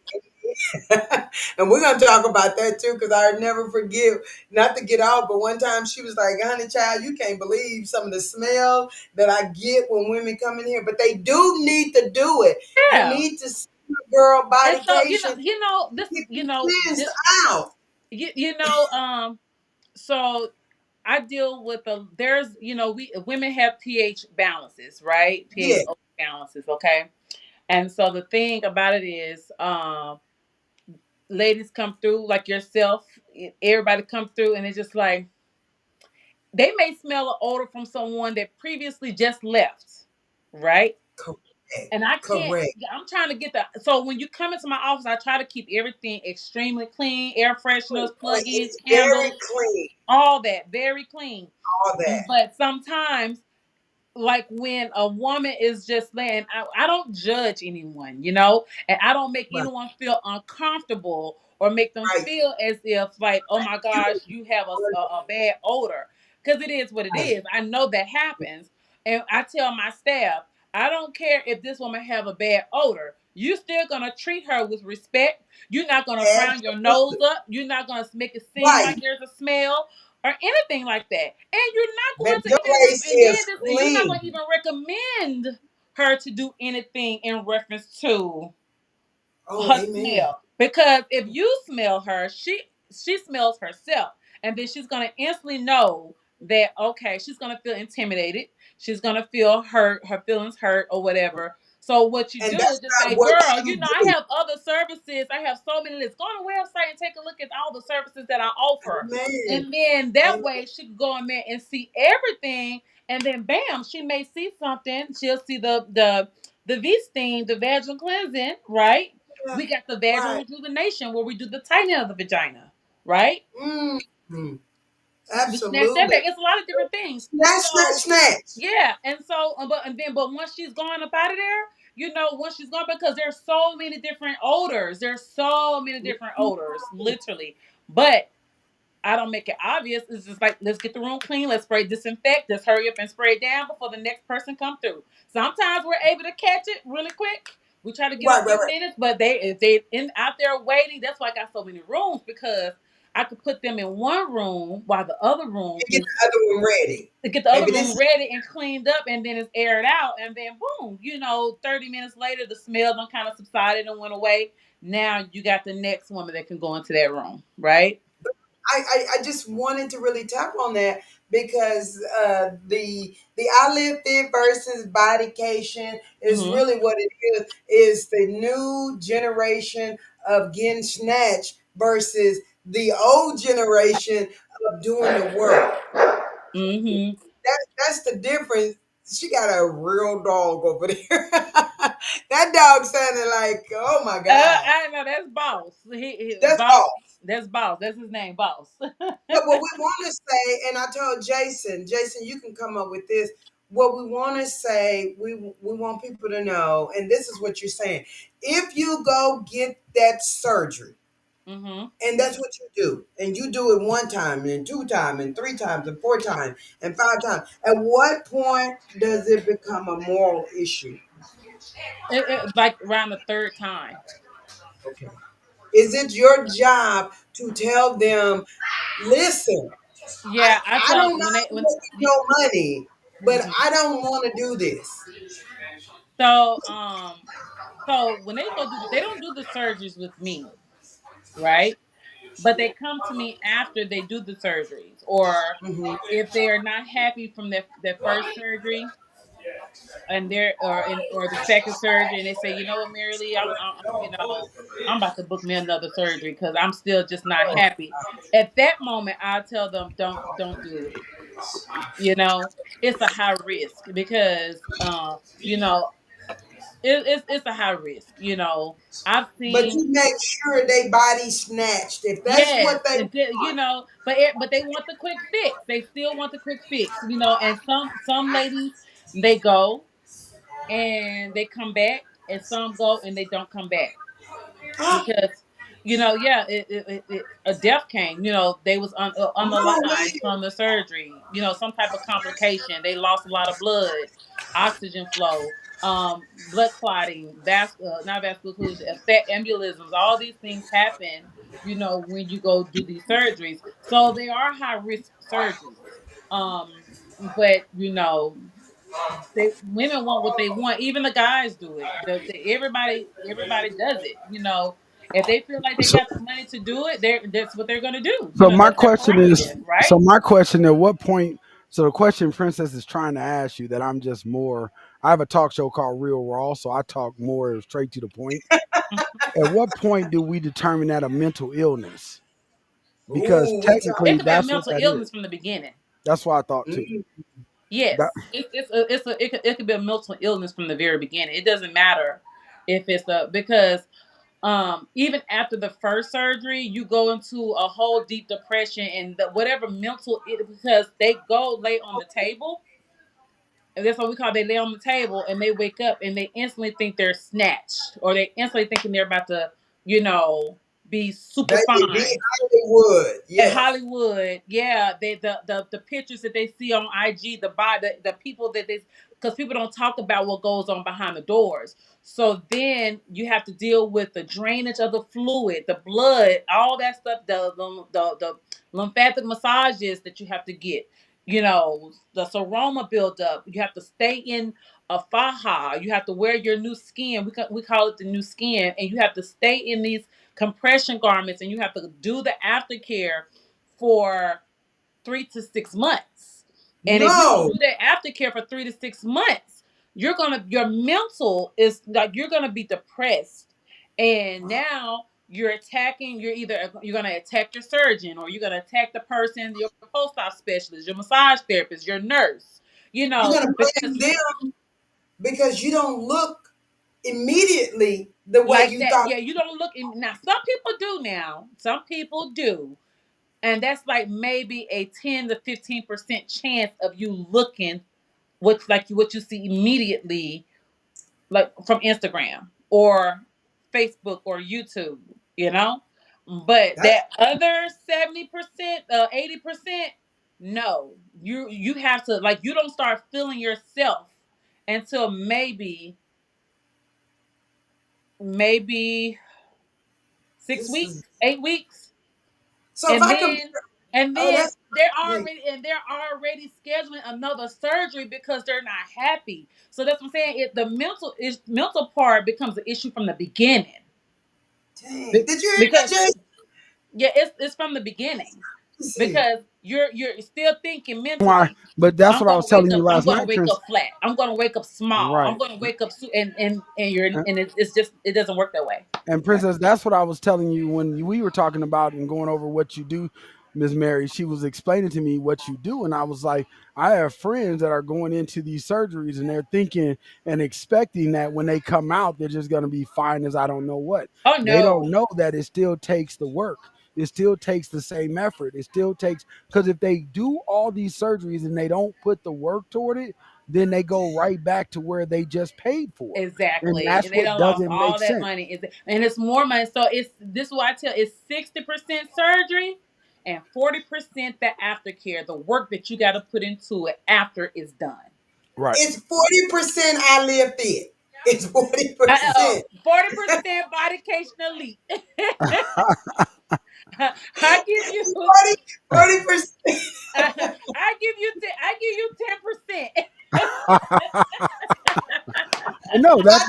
and we're gonna talk about that too, because I never forget, not to get off, but one time she was like, honey child, you can't believe some of the smell that I get when women come in here. But they do need to do it. You Yeah. need to see a girl And so bodycation this get you this, cleansed out. you, you know so I deal with there's we women have pH balances, right? Yeah, pH balances, okay? And so the thing about it is, ladies come through like yourself, everybody come through, and it's just like they may smell an odor from someone that previously just left, right? correct, And I can't. correct. I'm trying to get that. So when you come into my office, I try to keep everything extremely clean: air fresheners, plug-ins, It's very candles, clean, all that, very clean. all that. But sometimes, like when a woman is just laying, I don't judge anyone, and I don't make Right, anyone feel uncomfortable or make them right. feel as if like, oh my gosh, You you have a bad odor, because it is what it right. is. I know that happens, and I tell my staff, I don't care if this woman have a bad odor. You still gonna treat her with respect. You're not gonna frown your nose Absolutely. up. You're not gonna make it seem like Right. there's a smell or anything like that. And you're not Baby, going to your even waist and then is this, you're not going clean. to even recommend her to do anything in reference to Oh, her amen. smell, because if you smell her, she smells herself, and then she's gonna instantly know that, okay, she's gonna feel intimidated, she's gonna feel hurt, her feelings hurt or whatever. So what you And do is that's just not say, what girl, you I do. have other services, I have so many lists, go on the website and take a look at all the services that I offer. Amen. And then that Amen. way she can go on there and see everything, and then bam, she may see something, she'll see the V-steam, the vaginal cleansing, right? Yeah, We got the vaginal right. rejuvenation where we do the tightening of the vagina, right? Mm, We snatch that absolutely. back. It's a lot of different things. Snatch, snatch, So snatch. yeah, and so but once she's gone up out of there, once she's gone, because there's so many different odors. There's so many different odors, literally. But I don't make it obvious. It's just like, let's get the room clean. Let's spray disinfect. Let's hurry up and spray it down before the next person come through. Sometimes we're able to catch it really quick. We try to give a Right, right, few right. minutes, but if they in out there waiting, that's why I got so many rooms, because I could put them in one room while the other room And get is the other one ready. to get the other Baby, this room is ready and cleaned up, and then it's aired out, and then boom, 30 minutes later, the smell done kind of subsided and went away. Now you got the next woman that can go into that room, right? I just wanted to really tap on that because the eyelid fit versus bodycation is Mm-hmm. really what it is the new generation of getting snatched versus the old generation of doing the work. Mm-hmm. That's the difference. She got a real dog over there. That dog sounded like, oh my God. I know that's boss. That's Boss. all. That's boss. That's his name, boss. But what we want to say, and I told Jason, you can come up with this. what we want to say, we want people to know, and this is what you're saying. If you go get that surgery, Mm-hmm. and that's what you do, and you do it one time, and two times, and three times, and four times, and five times, at what point does it become a moral issue? Like around the third time. Okay. Is it your job to tell them, listen, Yeah, I I tell don't when they mind when. making no money, but Mhm. I don't want to do this? So when they go they don't do the surgeries with me, right? But they come to me after they do the surgeries, or Hmm. if they are not happy from their first surgery, and or the second surgery, and they say, you know what, Mary Lee, I'm about to book me another surgery because I'm still just not happy. At that moment, I tell them, don't do it. It's a high risk because it's a high risk. I've But seen. you make sure they body snatched. If that's Yes, what they want. but they want the quick fix. They still want the quick fix. And some ladies, they go and they come back, and some go and they don't come back Ah, because yeah, a death came. They was no unalive way. from the surgery. Some type of complication. They lost a lot of blood, oxygen flow, blood clotting, not vascular occlusion, embolisms. All these things happen. When you go do these surgeries, so they are high risk surgeries. Um, but they women want what they want. Even the guys do it. Everybody does it. If they feel like they So, got the money to do it, that's what they're gonna do. so my That's their question is, prerogative, right? at what point? So the question Princess is trying to ask you that I'm just more. I have a talk show called Real Raw, so I talk more straight to the point. At what point do we determine that a mental illness? Because Ooh, we It technically, could be a that's what mental that is. illness from the beginning. That's what I thought too. talking. Yes, That, it could be a mental illness from the very beginning. It doesn't matter if it's a because even after the first surgery, you go into a whole deep depression and whatever because they go lay on the table. And that's what we call they lay on the table and they wake up and they instantly think they're snatched, or they instantly thinking they're about to, you know, be super Baby, be fine. Hollywood. At Yes. Hollywood, yeah, the pictures that they see on IG, the people that they, because people don't talk about what goes on behind the doors. So then you have to deal with the drainage of the fluid, the blood, all that stuff, the lymphatic massages that you have to get. The seroma buildup. You have to stay in a faja. You have to wear your new skin. We call it the new skin, and you have to stay in these compression garments, and you have to do the aftercare for 3 to 6 months. And if you don't No. do that aftercare for 3 to 6 months, your mental is like you're gonna be depressed. And now you're gonna attack your surgeon, or you're gonna attack the person, your post-op specialist, your massage therapist, your nurse, You're gonna because blame them because you don't look immediately the way like you that, thought. yeah, you don't look in now. Some people do now. Some people do. And that's like maybe a 10 to 15% chance of you looking what you see immediately, like from Instagram or Facebook or YouTube, you know. But That's that other 70%, 80%, no, you have to, like, you don't start feeling yourself until maybe six this weeks, is 8 weeks. so if and I compare. then and Oh, then that's they're great. already scheduling another surgery because they're not happy. So that's what I'm saying. The mental part becomes an issue from the beginning. Dang. Did you hear that, Because Jay? yeah, it's from the beginning, Let's see. because you're still thinking why? mentally. But that's I'm what I gonna was wake telling you up. I'm last gonna night, wake Prince. up flat. I'm gonna wake up small. I'm Right. gonna wake up and it's just, it doesn't work that way. And Princess, that's what I was telling you when we were talking about and going over what you do, Miss Mary. She was explaining to me what you do, and I was like, I have friends that are going into these surgeries, and they're thinking and expecting that when they come out, they're just going to be fine as I don't know what. Oh They don't no. know that it still takes the work. It still takes the same effort. It still takes, because if they do all these surgeries and they don't put the work toward it, then they go right back to where they just paid for. And Exactly. that's And they what done lost doesn't all make that sense. money. And it's more money. So it's this is what I tell, it's 60% surgery and 40% the aftercare, the work that you gotta put into it after it's done. Right. It's 40% I live fit. It's 40%. 40% bodycation elite. I give you 40%. I give you 10%. No, that's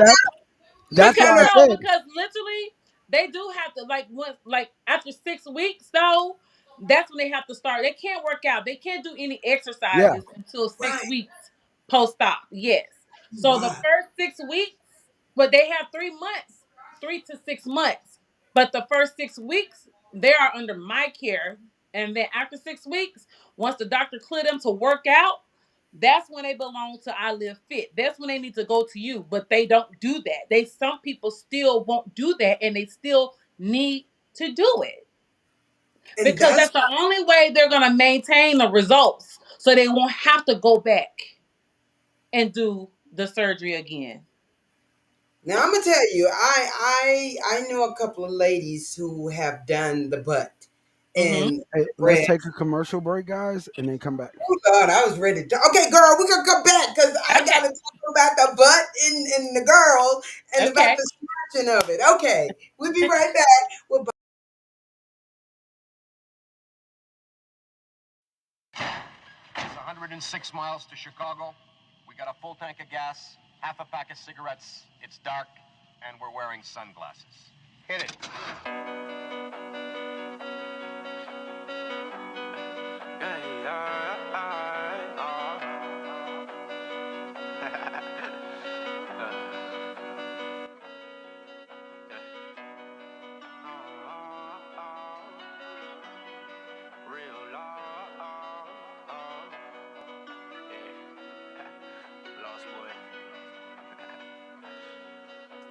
Because why I Because no, said because literally they do have to like after 6 weeks though, that's when they have to start. They can't work out. They can't do any yeah. exercises until six right. weeks post op. Yes. So the Wow. first 6 weeks, but they have 3 months, 3 to 6 months. But the first 6 weeks, they are under my care. And then after 6 weeks, once the doctor clear them to work out, that's when they belong to I Live Fit. That's when they need to go to you, but they don't do that. Some people still won't do that, and they still need to do it And because that's that's the only way they're gonna maintain the results, so they won't have to go back and do the surgery again. now I'm gonna tell you, I know a couple of ladies who have done the butt Mm-hmm. and Hey, the let's breast. take a commercial break, guys, and then come back. Oh God, I was ready to. Okay, girl, we're gonna come back because I Okay. gotta talk about the butt and the girls and about Okay. the snatching of it. Okay, we'll be right back. With It's 106 miles to Chicago. We got a full tank of gas, half a pack of cigarettes. It's dark, and we're wearing sunglasses. Hit it.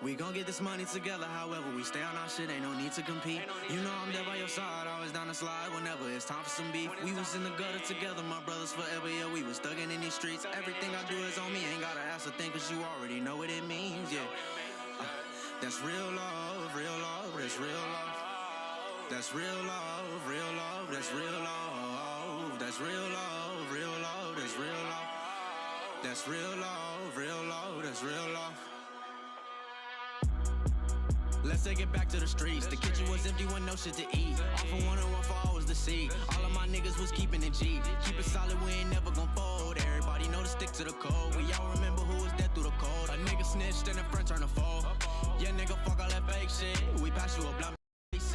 We gon' get this money together, however, we stay on our shit, ain't no need to compete. You know I'm there by your side, always down the slide whenever it's time for some beef. We was in the gutter together, my brothers forever, yeah, we was thuggin' in these streets. Everything I do is on me, ain't gotta ask a thing, cause you already know what it means, yeah. That's real love, that's real love. That's real love, that's real love. That's real love, that's real love. That's real love, that's real love. Let's take it back to the streets. The kitchen was empty with no shit to eat. All for one and one for all was the seed. All of my niggas was keeping it G. Keep it solid, we ain't never gon' fold. Everybody know to stick to the code. We all remember who was dead through the cold. A nigga snitched and a friend turned to foe. Yeah, nigga, fuck all that fake shit. We pass you a blunt,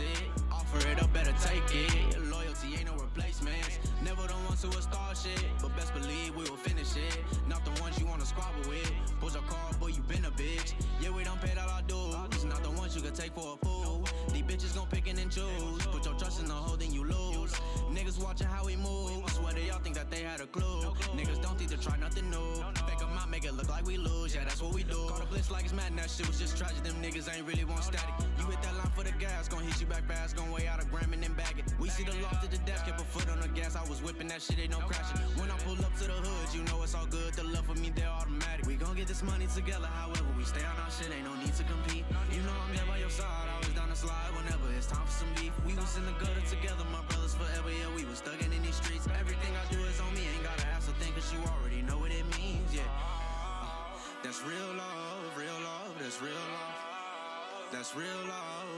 it. Offer it up, better take it. Loyalty ain't no replacements. Never the ones who will start shit, but best believe we will finish it. Not the ones you wanna squabble with. Push your car, boy, you been a bitch. Yeah, we done paid all our dues. Not the ones you could take for a fool. These bitches gon' pick and choose. Put your trust in the hoe, then you lose. Niggas watching how we move. Swear they all think that they had a clue. Niggas don't think to try nothing new. Fake them out, make it look like we lose. Yeah, that's what we do. Call the blitz like it's mad, and that shit was just tragic. Them niggas ain't really want static. You hit that line for the gas, gon' hit you back fast, gon' weigh out a gram and then bag it. We see the loft at the desk, kept a foot on the gas. I was whipping that shit, ain't no crashing. When I pull up to the hood, you know it's all good. The love for me, they're automatic. We gon' get this money together, however, we stay on our shit, ain't no need to compete. You know I'm there by your side, always down the slide whenever it's time for some beef. We was in the gutter together, my brothers forever, yeah, we was thuggin' in these streets. Everything I do is on me, ain't gotta ask a thing, cause you already know what it means, yeah. That's real love, that's real love. That's real love,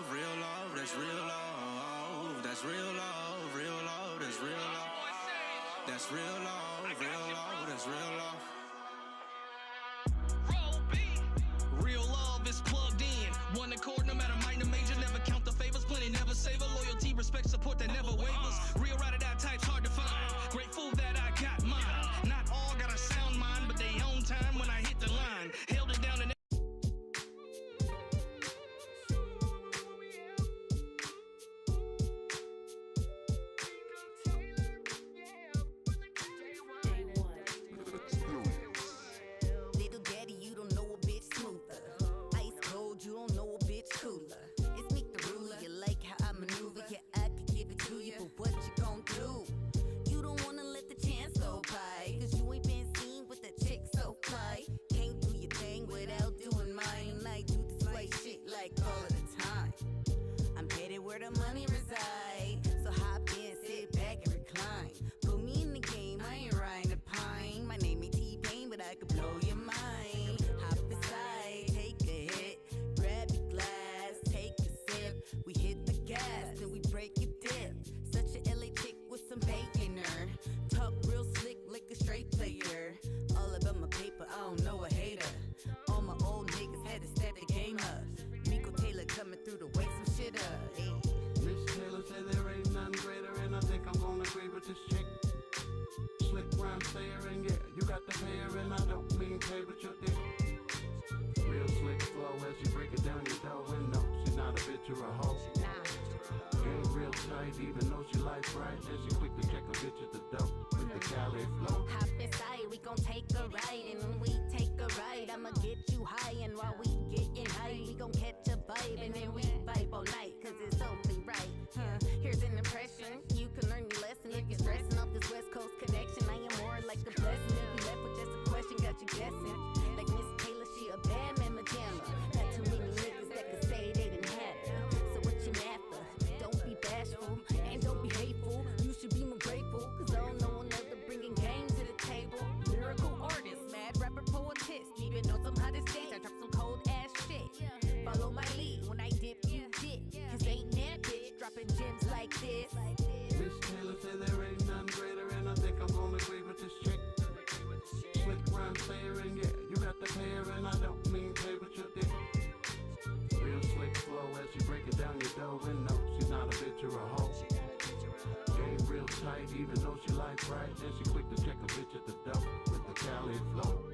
that's real love. That's real love, that's real love. That's real love, that's real love. Real love is plugged in. One accord, no matter minor, major. Never count the favors, plenty never savor. Loyalty, respect, support that never wavers. Real ride or die type's hard to find. Grateful that I got mine. Not all got a sound mind, but they own time when I hit the line. Held it down and the money reside. So hop in, sit back and recline. Put me in the game, I ain't riding the pine. My name ain't T-Pain, but I could blow your mind. Hop aside, take a hit, grab your glass, take a sip. We hit the gas, then we break your dip. Such a LA chick with some bacon in her. Talk real slick, like a straight player. All about my paper, I don't know a hater. All my old niggas had to step the game up. Miko Taylor coming through to wake some shit up. Ay. Miss Taylor said there ain't none greater, and I think I'm gonna agree with this chick. Slick rhyme sayer, and yeah, you got the hair, and I don't mean pay, but your dick. Real slick flow as you break it down your dough, and no, she's not a bitch or a hoe. Game real tight, even though she like right, and she quick to check a bitch at the dope with the Cali flow. Hop inside, we gon' take a ride, and when we take a ride, I'ma get you high, and while we getting high, we gon' catch a vibe, and then we vibe all night, cause it's only right. Here's an impression, you can learn your lesson if you're stressing off this West Coast connection. I am more like a blessing, if you left with just a question, got you guessing. Like Miss Taylor, she a bad mamma jamma. Not too many niggas that could say they didn't have her. So what you mad for? Don't be bashful, and don't be hateful. You should be more grateful, cause I don't know another bringing game to the table. Lyrical artist, mad rapper, poetess. Even though I'm hot as stage, I drop some cold ass shit. Follow my lead, when I dip, you dip. Cause ain't that bitch dropping gems like this. Miss Taylor said there ain't none greater, and I think I'm gonna agree with this chick. Slick rhyme sayer, and yeah, you got the hair, and I don't mean pay, but your dick. Real slick flow as you break it down your dough, and no, she's not a bitch or a hoe. Game real tight, even though she like right, and she quick to check a bitch at the dope with the Cali flow.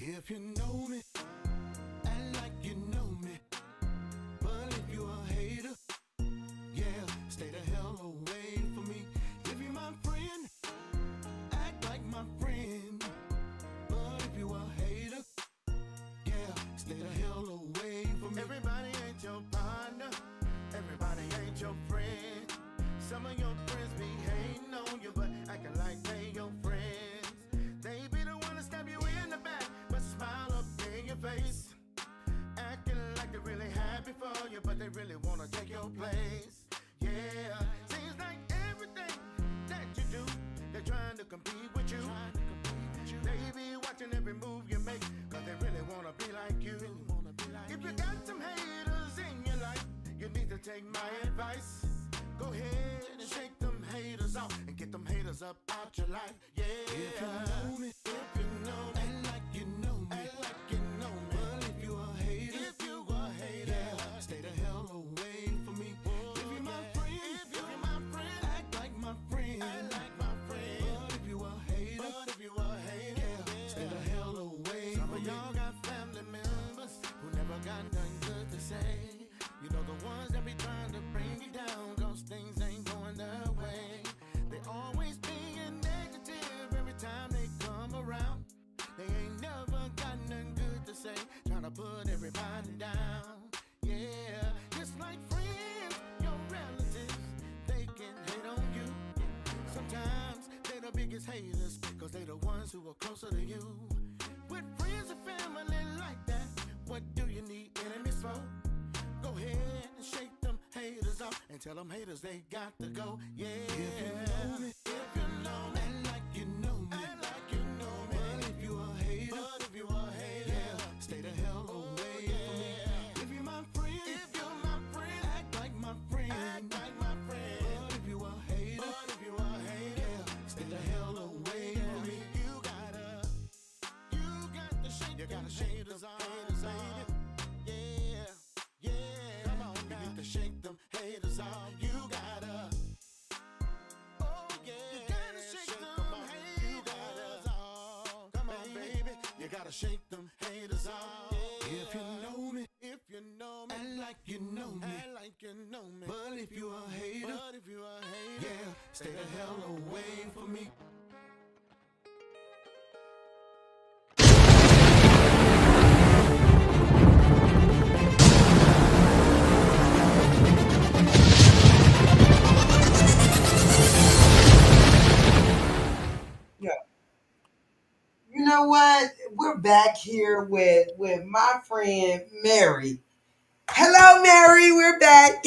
If you know me, act like you know me. But if you a hater, yeah, stay the hell away from me. If you my friend, act like my friend. But if you a hater, yeah, stay the hell away from me. Everybody ain't your partner, everybody ain't your friend. Some of your friends be hating on you, but acting like they your friends. They be the one to stab you in the back, but smile up in your face. Acting like they're really happy for you, but they really wanna take your place. Yeah, seems like everything that you do, they're trying to compete with you. They be watching every move you make, cause they really wanna be like you. If you got some haters in your life, you need to take my advice. Go ahead and shake them haters off and get them haters up out your life. Yeah. If you know me, if you know me, act like you know me, act like you know me. Well, if you a hater, yeah, stay the hell away from me. If you my friend, act like my friend, But if you a hater, yeah, stay the hell away from me. Some of y'all got family members who never got nothing good to say. You know the ones that be trying to bring you down, cause things ain't going their way. They always being negative every time they come around. They ain't never got nothing good to say, trying to put everybody down. Yeah, just like friends, your relatives, they can hate on you. Sometimes they the biggest haters, cause they the ones who are closer to you. With friends and family like that, what do you need enemies for? Go ahead and shake them haters off and tell them haters they got to go. Yeah. If you know me, act like you know me, But if you a hater, yeah, stay the hell away from me. If you my friend, act like my friend, But if you a hater, yeah, stay the hell away from me. You gotta shake them haters off. Yeah, come on now. You need to shake them haters off. You gotta, oh yeah, you gotta shake them haters off. Come on, baby, you gotta shake them haters off. If you know me, act like you know me, But if you a hater, yeah, stay the hell away from me. we're back here with my friend Mary. Hello, Mary. We're back.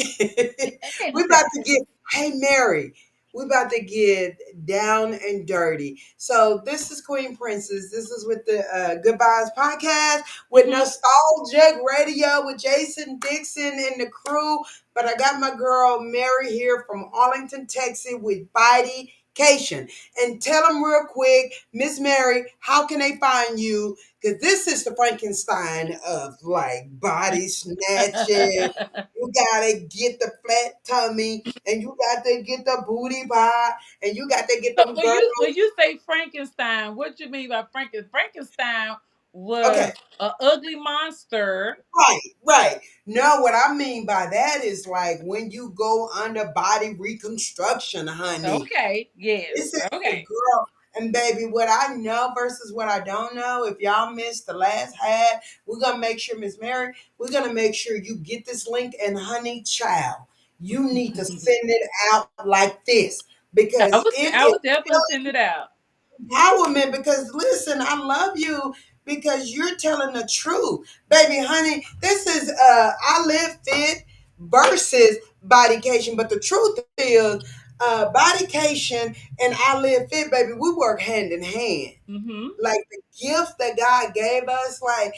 We're about to get. Hey, Mary. We're about to get down and dirty. So this is Queen Princess. This is with the Goodbyes podcast with Mhm. Nostalgic Radio with Jason Dixon and the crew. But I got my girl Mary here from Arlington, Texas with Bodycation. And tell them real quick, Miss Mary, how can they find you? Because this is the Frankenstein of like body snatching. You gotta get the flat tummy, and you got to get the booty pie, and you got to get So them when girls. you say Frankenstein, what you mean by Frankenstein Okay, was an ugly monster. right, right. No, what I mean by that is like when you go under body reconstruction, honey. Okay, This yes, is the okay. girl. And baby, what I know versus what I don't know. If y'all missed the last half, we're gonna make sure, Miss Mary, we're gonna make sure you get this link. And honey, child, you need to send it out like this because it I is would definitely send it out. empowerment. Because listen, I love you because you're telling the truth, baby, honey. This is I Live Fit versus Bodycation, but the truth is, Bodycation and I Live Fit, baby, we work hand in hand. Mm-hmm. Like the gift that God gave us, like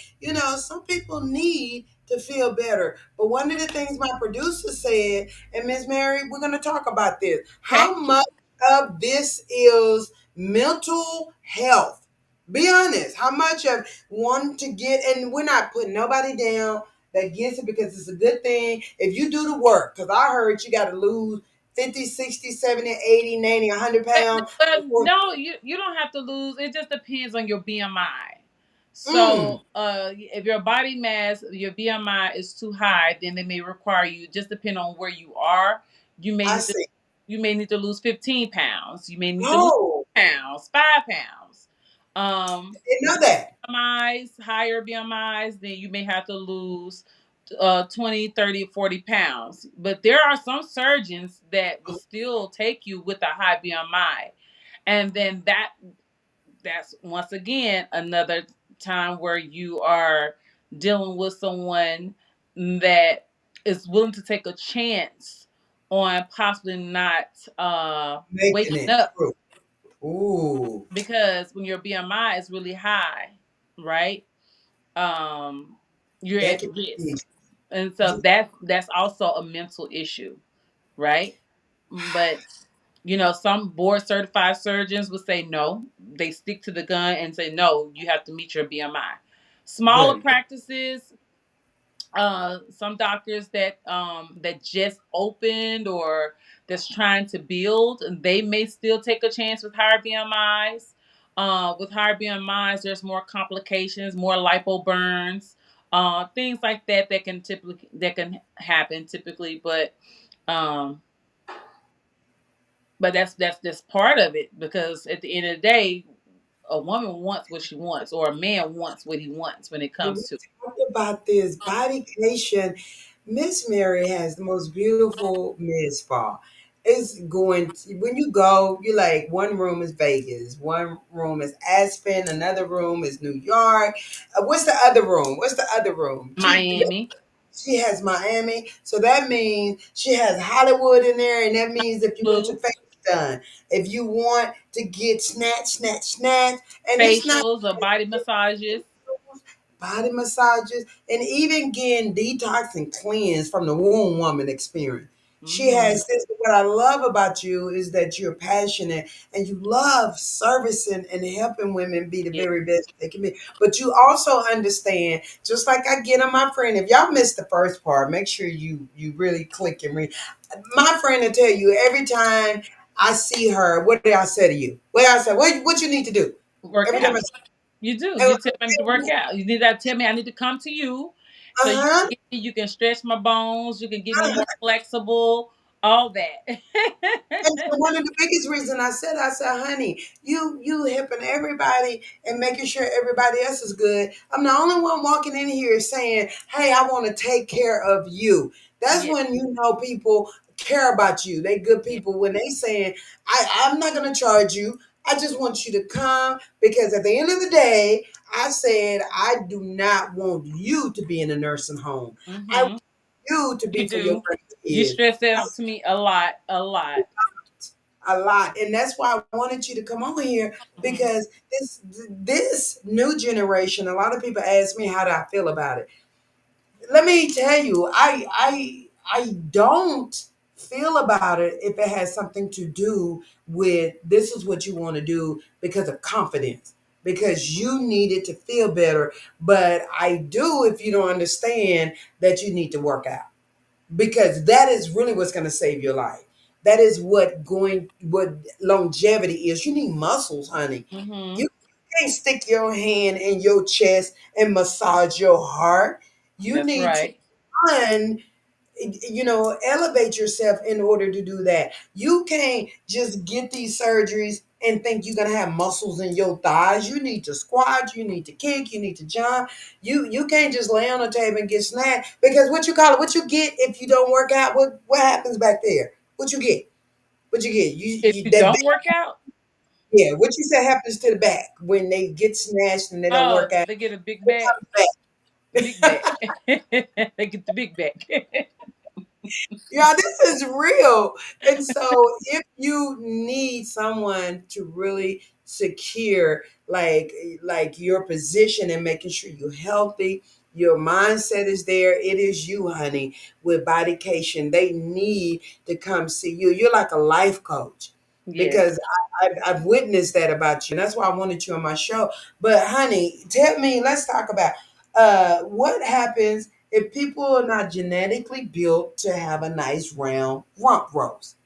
some people need to feel better. But one of the things my producer said, and Miss Mary, we're gonna talk about this. Okay. How much of this is mental health? Be honest. How much of wanting to get, and we're not putting nobody down that gets it because it's a good thing if you do the work. Because I heard you got to lose 50, 60, 70, 80, 90, 100 pounds before. No, you don't have to lose. It just depends on your BMI. Mm, So, if your body mass, your BMI is too high, then they may require you. Just depend on where you are. You may I need to see. you may need to lose 15 pounds. You may need to lose Oh, 5 pounds, 5 pounds. didn't know that. BMIs, higher BMIs, then you may have to lose 20, 30, 40 pounds. But there are some surgeons that will still take you with a high BMI. And then that's once again another time where you are dealing with someone that is willing to take a chance on possibly not Making waking it up, true. Ooh, because when your BMI is really high, right? Um, you're that at can be. risk, and so that's also a mental issue, right? But some board certified surgeons would say no. They stick to the gun and say no. You have to meet your BMI. Smaller Good. practices, some doctors that just opened or that's trying to build, they may still take a chance with higher BMIs. With higher BMIs, there's more complications, more lipo burns, things like that can happen typically. Um, but that's part of it, because at the end of the day, a woman wants what she wants, or a man wants what he wants when it When we comes to. talk about this bodycation, Miss Mary has the most beautiful mid spa. It's going to, when you go, you like one room is Vegas, one room is Aspen, another room is New York. What's the other room? What's the other room? Miami. She has Miami, so that means she has Hollywood in there, and that means if you want your Blue. face done, if you want to get snatch, snatch, snatch, and it's not Facials or body massages. body massages, and even getting detox and cleanse from the womb woman experience. She Hmm. has this. What I love about you is that you're passionate and you love servicing and helping women be the Yeah. very best they can be. But you also understand, just like I get on my friend. If y'all missed the first part, make sure you really click and read. My friend will tell you every time I see her. What did I say to you? What did I say? What you need to do? Work Every time out. I You do. say, You tell me I need to work out. You need to tell me I need to come to you, uh so huh. you can stretch my bones. You can get me more flexible. All that. And so one of the biggest reasons I said, honey, you helping everybody and making sure everybody else is good. I'm the only one walking in here saying, hey, I want to take care of you. That's Yeah. when you know people care about you. They good Yeah. people when they saying, I'm not gonna charge you. I just want you to come because at the end of the day, I said, I do not want you to be in a nursing home. I want Mm-hmm. you to You be for your do. You grandkids. stress that out to me a lot, a lot. A lot, and that's why I wanted you to come on here Mm-hmm. because this new generation. A lot of people ask me how do I feel about it. Let me tell you, I don't feel about it if it has something to do with this is what you want to do because of confidence, because you need it to feel better. But I do if you don't understand that you need to work out because that is really what's going to save your life. That is what longevity is. You need muscles, honey. Mm-hmm. You can't stick your hand in your chest and massage your heart. You That's need to right. run, elevate yourself in order to do that. You can't just get these surgeries and think you're gonna have muscles in your thighs. You need to squat, you need to kick, you need to jump. You can't just lay on the table and get snapped because what you get if you don't work out, what happens back there? What you get? What you get? If You you that don't back, work out, yeah, what you say happens to the back when they get snatched and they don't oh, work out. they get a big What back. comes The big back. They get the big back. Yeah, this is real. And so if you need someone to really secure like your position and making sure you're healthy, your mindset is there, it is you, honey, with Bodycation. They need to come see you. You're like a life coach Yes. because I've witnessed that about you. And that's why I wanted you on my show. But honey, tell me, let's talk about what happens if people are not genetically built to have a nice round rump roast?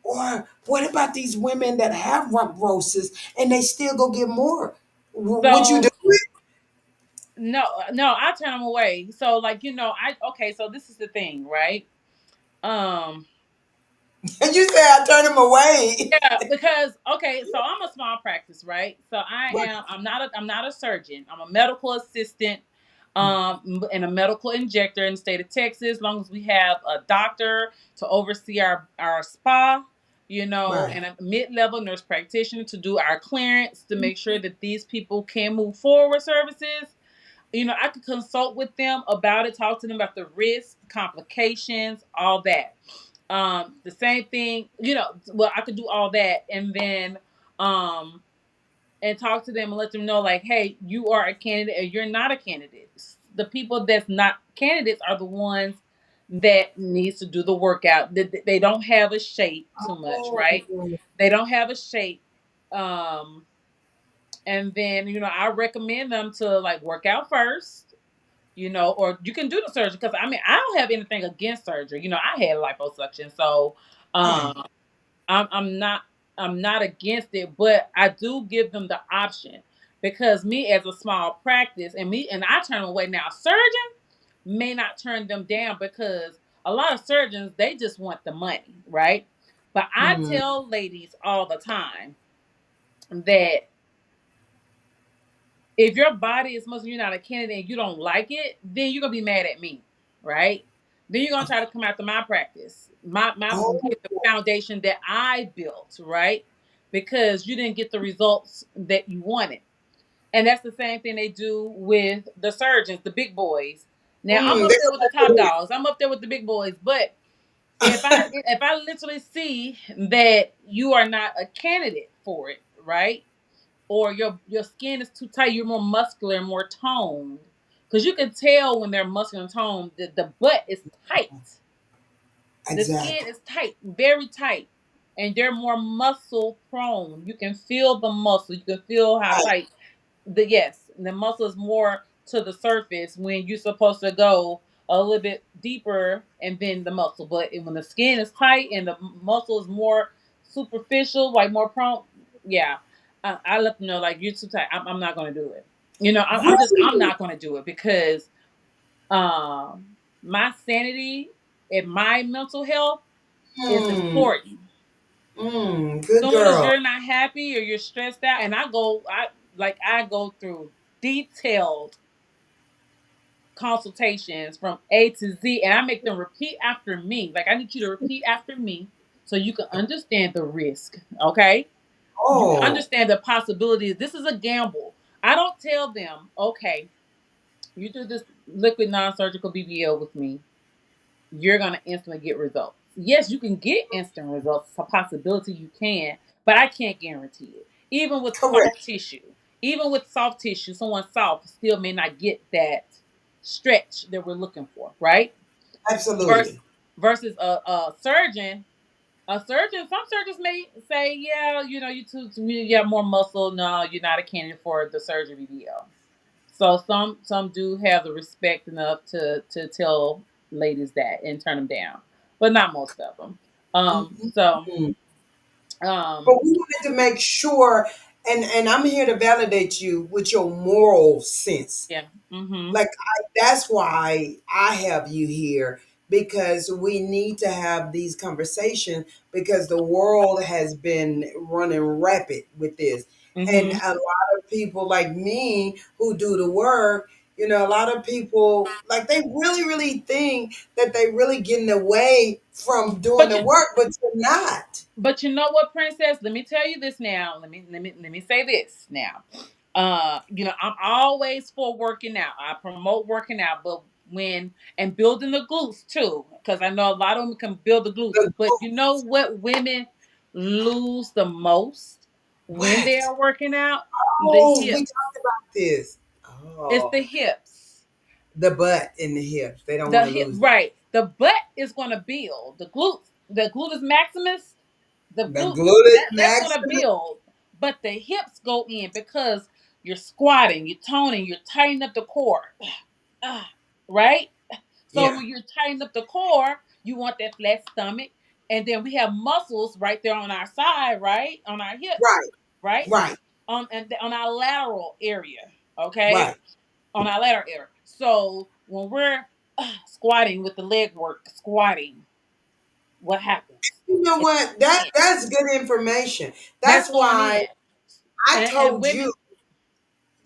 Or what about these women that have rump roasts and they still go get more? Would you do So it? no, no, I turn them away. So like I okay. So this is the thing, right? Um, And you say I turn them away. yeah, because okay, so I'm a small practice, right? So But I'm not a surgeon. I'm a medical assistant, and a medical injector in the state of Texas. As long as we have a doctor to oversee our spa, right. and a mid-level nurse practitioner to do our clearance to make sure that these people can move forward services. I could consult with them about it, talk to them about the risks, complications, all that. The same thing, well, I could do all that um and talk to them and let them know like, hey, you are a candidate or you're not a candidate. The people that's not candidates are the ones that needs to do the workout. They don't have a shape too much, Oh, right? They don't have a shape. Um and then, I recommend them to like work out first, or you can do the surgery because I don't have anything against surgery. I had liposuction, so right. um, I'm not against it, but I do give them the option because me as a small practice and I turn them away now. Surgeon may not turn them down because a lot of surgeons they just want the money, right? But I Mm. tell ladies all the time that if your body is muscle, you're not a candidate and you don't like it, then you're gonna be mad at me, right? Then you're gonna try to come after my practice, my Oh, the foundation that I built, right? Because you didn't get the results that you wanted. And that's the same thing they do with the surgeons, the big boys. Now I'm mm, up this there with the top dogs. I'm up there with the big boys. But if I literally see that you are not a candidate for it, right? Or your skin is too tight, you're more muscular and more toned. Because you can tell when they're muscular and toned, the butt is tight. The skin exactly. is tight, very tight. And they're more muscle prone. You can feel the muscle. You can feel how Right. tight the muscle is more to the surface when you're supposed to go a little bit deeper and bend the muscle. But when the skin is tight and the muscle is more superficial, like more prone, yeah, I let them know like you're too tight. I'm not going to do it. I'm Really? not going to do it because my sanity and my mental health is Mm, important. good Soon as girl. you're not happy or you're stressed out, and I go through detailed consultations from A to Z, and I make them repeat after me. Like I need you to repeat after me so you can understand the risk. Okay, you can Oh, understand the possibilities. This is a gamble. I don't tell them, okay, you do this liquid non-surgical BBL with me, you're gonna instantly get results. Yes, you can get instant results. It's a possibility you can, but I can't guarantee it. Even with Correct. soft tissue, someone soft still may not get that stretch that we're looking for, right? Versus Absolutely. versus a surgeon. A surgeon, some surgeons may say, yeah, you have more muscle. No, you're not a candidate for the surgery BBL. So some do have the respect enough to tell ladies that and turn them down, but not most of them. So Mhm. um, But we wanted to make sure, and I'm here to validate you with your moral sense. yeah, mm-hmm. Like that's why I have you here, because we need to have these conversations, because the world has been running rapid with this, and Mm-hmm. a lot of people like me who do the work, a lot of people like they really think that they really getting away from doing But the you, work, but you're not. but you know what, princess? Let me tell you this now. Let me say this now. I'm always for working out. I promote working out, but when and building the glutes too, because I know a lot of them can build the glutes. The But you know what women lose the most when they what? are working out? The Oh, we hips. talked about this. It's Oh, the hips. the butt and the hips. They don't The want to hip, lose that. right? The butt is going to build. The gluteus maximus, The gluteus that's going to maximus. build, but the hips go in because you're squatting, you're toning, you're tightening up the core. Ah, right? So Yeah. when you're tightening up the core, you want that flat stomach. And then we have muscles right there on our side, right? On our hips, Right. right? Right. On our lateral area, okay? Right. On our lateral area. So when we're squatting with the leg work, squatting, what happens? You know It's what? going in. That's good information. That's That's going why in. I And told you women,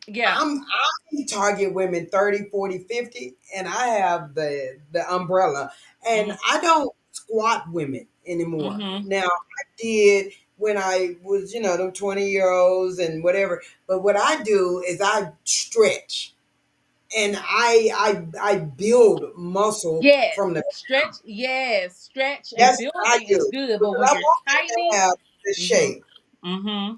yeah. I target women 30, 40, 50, and I have the umbrella. And Mm-hmm. I don't squat women anymore. Mm-hmm. Now I did when I was, them 20-year-olds and whatever. But what I do is I stretch and I build muscle Yes, from the stretch. Yes, stretch and that's what I building is do good, but because when I you're want them to tightening, have the mm-hmm, shape. mm-hmm,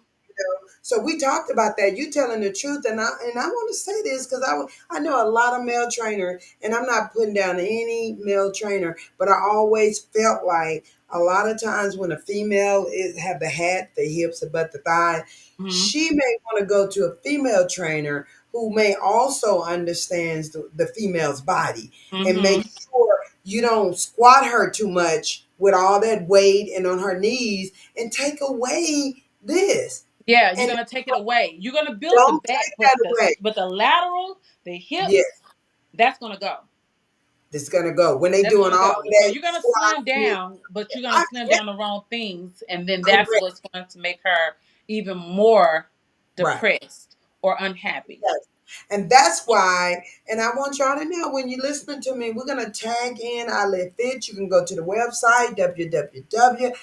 So we talked about that. You telling the truth, and I want to say this because I know a lot of male trainers, and I'm not putting down any male trainer, but I always felt like a lot of times when a female is have the hat, the hips, the butt, the thigh, mm-hmm, she may want to go to a female trainer who may also understands the female's body and mm-hmm. make sure you don't squat her too much with all that weight and on her knees and take away this. Yeah, you're And gonna take it away. You're gonna build the don't back, take that away. but the lateral, the Yeah, hips, that's gonna go. it's gonna go. When they That's doing gonna all go. So that you're gonna slim squat, down, but you're gonna I slim yeah, down the wrong things, and then that's correct. what's going to make her even more Right. depressed or unhappy. Yes. And that's why, and I want y'all to know when you're listening to me, we're going to tag in I Live Fit. You can go to the website, www.ILIV,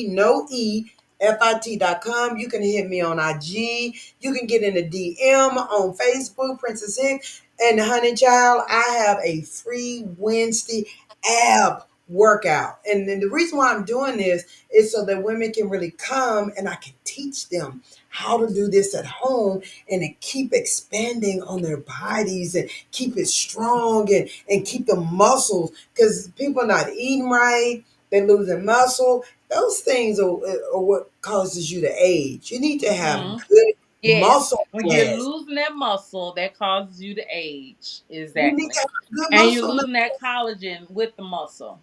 no E, FIT.com. You can hit me on IG. You can get in a DM on Facebook, Princess Hicks. And Honey Child, I have a free Wednesday ab workout. And then the reason why I'm doing this is so that women can really come and I can teach them how to do this at home and to keep expanding on their bodies and keep it strong and keep the muscles because people are not eating right, they're losing muscle. Those things are what causes you to age. You need to have Hmm. good Yes, muscle when you're mass. losing that muscle, that causes you to age. You need to Exactly, have good and you're muscle mass. losing that collagen with the muscle.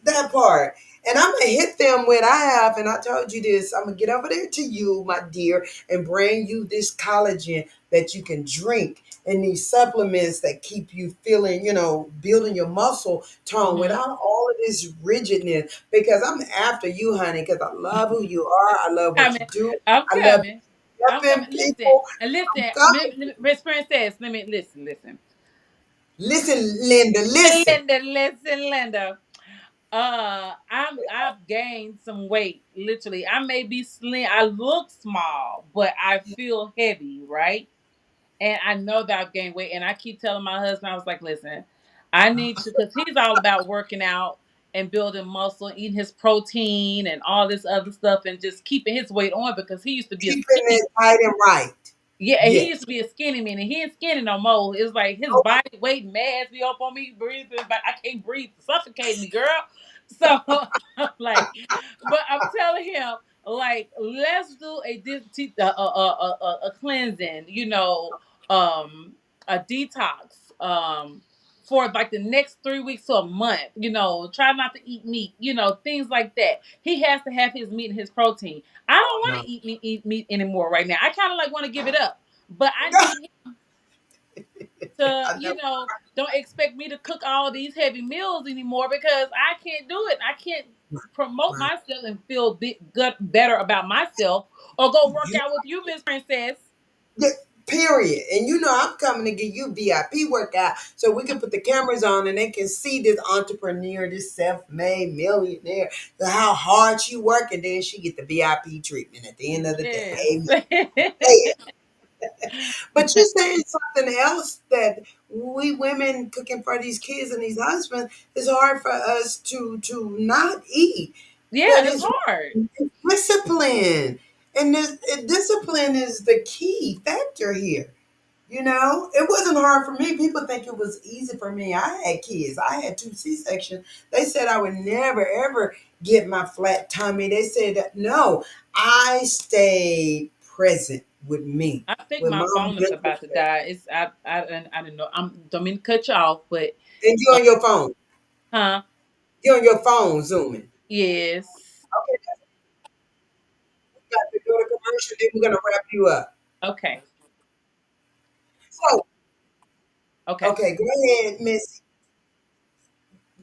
That part. And I'm gonna hit them with I have, and I told you this. I'm gonna get over there to you, my dear, and bring you this collagen that you can drink and these supplements that keep you feeling, building your muscle tone Hmm. without all of this rigidness. Because I'm after you, honey, because I love who you are. I love what you Coming, do. I'm I love coming. I'm helping coming. Listen, people. and listen, I'm coming. Miss Princess. Let me listen. Listen, Linda, listen. Linda, listen, Linda. I've gained some weight. Literally, I may be slim. I look small, but I feel heavy, right? And I know that I've gained weight. And I keep telling my husband, I was like, listen, I need to, because he's all about working out and building muscle, eating his protein and all this other stuff, and just keeping his weight on because he used to be a Keeping skinny. it right and right. Yeah, and he Yes. used to be a skinny man, and he ain't skinny no more. It's like his body weight mass be up on me, breathing, but I can't breathe, suffocate me, girl. So I'm like, but I'm telling him, like, let's do a cleansing, um, a detox, for like the next 3 weeks to a month. Try not to eat meat, things like that. He has to have his meat and his protein. I don't want No. to eat meat anymore right now. I kind of like want to give it up, but I need to, I know. don't expect me to cook all these heavy meals anymore because I can't do it. I can't promote Right. myself and feel good, better about myself, or go work You, out with you, Miss Princess. yeah, period. And I'm coming to give you VIP workout so we can put the cameras on and they can see this entrepreneur, this self-made millionaire, how hard she work, and then she get the VIP treatment at the end of the day. Yes. Amen. Hey, but you're saying something else that we women cooking for these kids and these husbands, it's hard for us to not eat. Yeah, But it's it's hard. discipline. And discipline is the key factor here. It wasn't hard for me. People think it was easy for me. I had kids. I had 2 C-sections. They said I would never, ever get my flat tummy. They said that, no, I stayed present with me, I think with my my phone is mental about to state. die. I don't know. Don't mean to cut you off, but And you uh, on your phone. huh? You on your phone zooming. Yes. Okay, got to go to commercial, then we're going to wrap you up. Okay. So, Okay. okay, go ahead, Miss.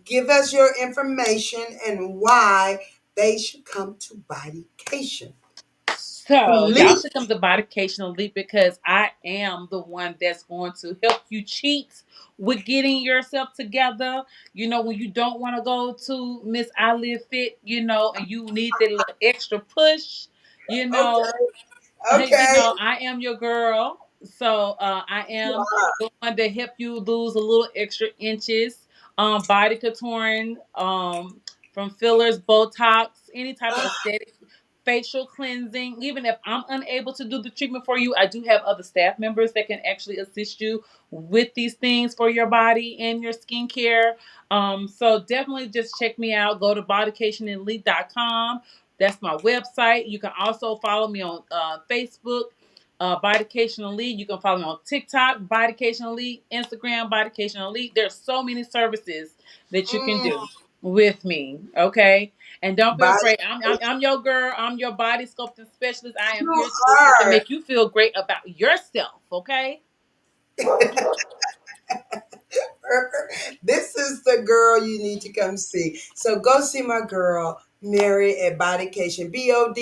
Give us your information and why they should come to Bodycation. So y'all Elite. should come to Bodycation Elite because I am the one that's going to help you cheat with getting yourself together. When you don't want to go to Miss I Live Fit, and you need that little extra push, you know, Okay, okay. I am your girl. So I am Wow. the one to help you lose a little extra inches. Body contouring, from fillers, Botox, any type of aesthetic, facial cleansing. Even if I'm unable to do the treatment for you, I do have other staff members that can actually assist you with these things for your body and your skincare. So definitely just check me out. Go to bodycationelite.com. That's my website. You can also follow me on Facebook, Bodycation Elite. You can follow me on TikTok, Bodycation Elite, Instagram, Bodycation Elite. There's so many services that you can Mm, do with me. Okay, and don't be afraid. Bodycation. I'm your girl. I'm your body sculpting specialist. I am You here to are. make you feel great about yourself. Okay. This is the girl you need to come see. So go see my girl, Mary at Bodycation. BODICATION.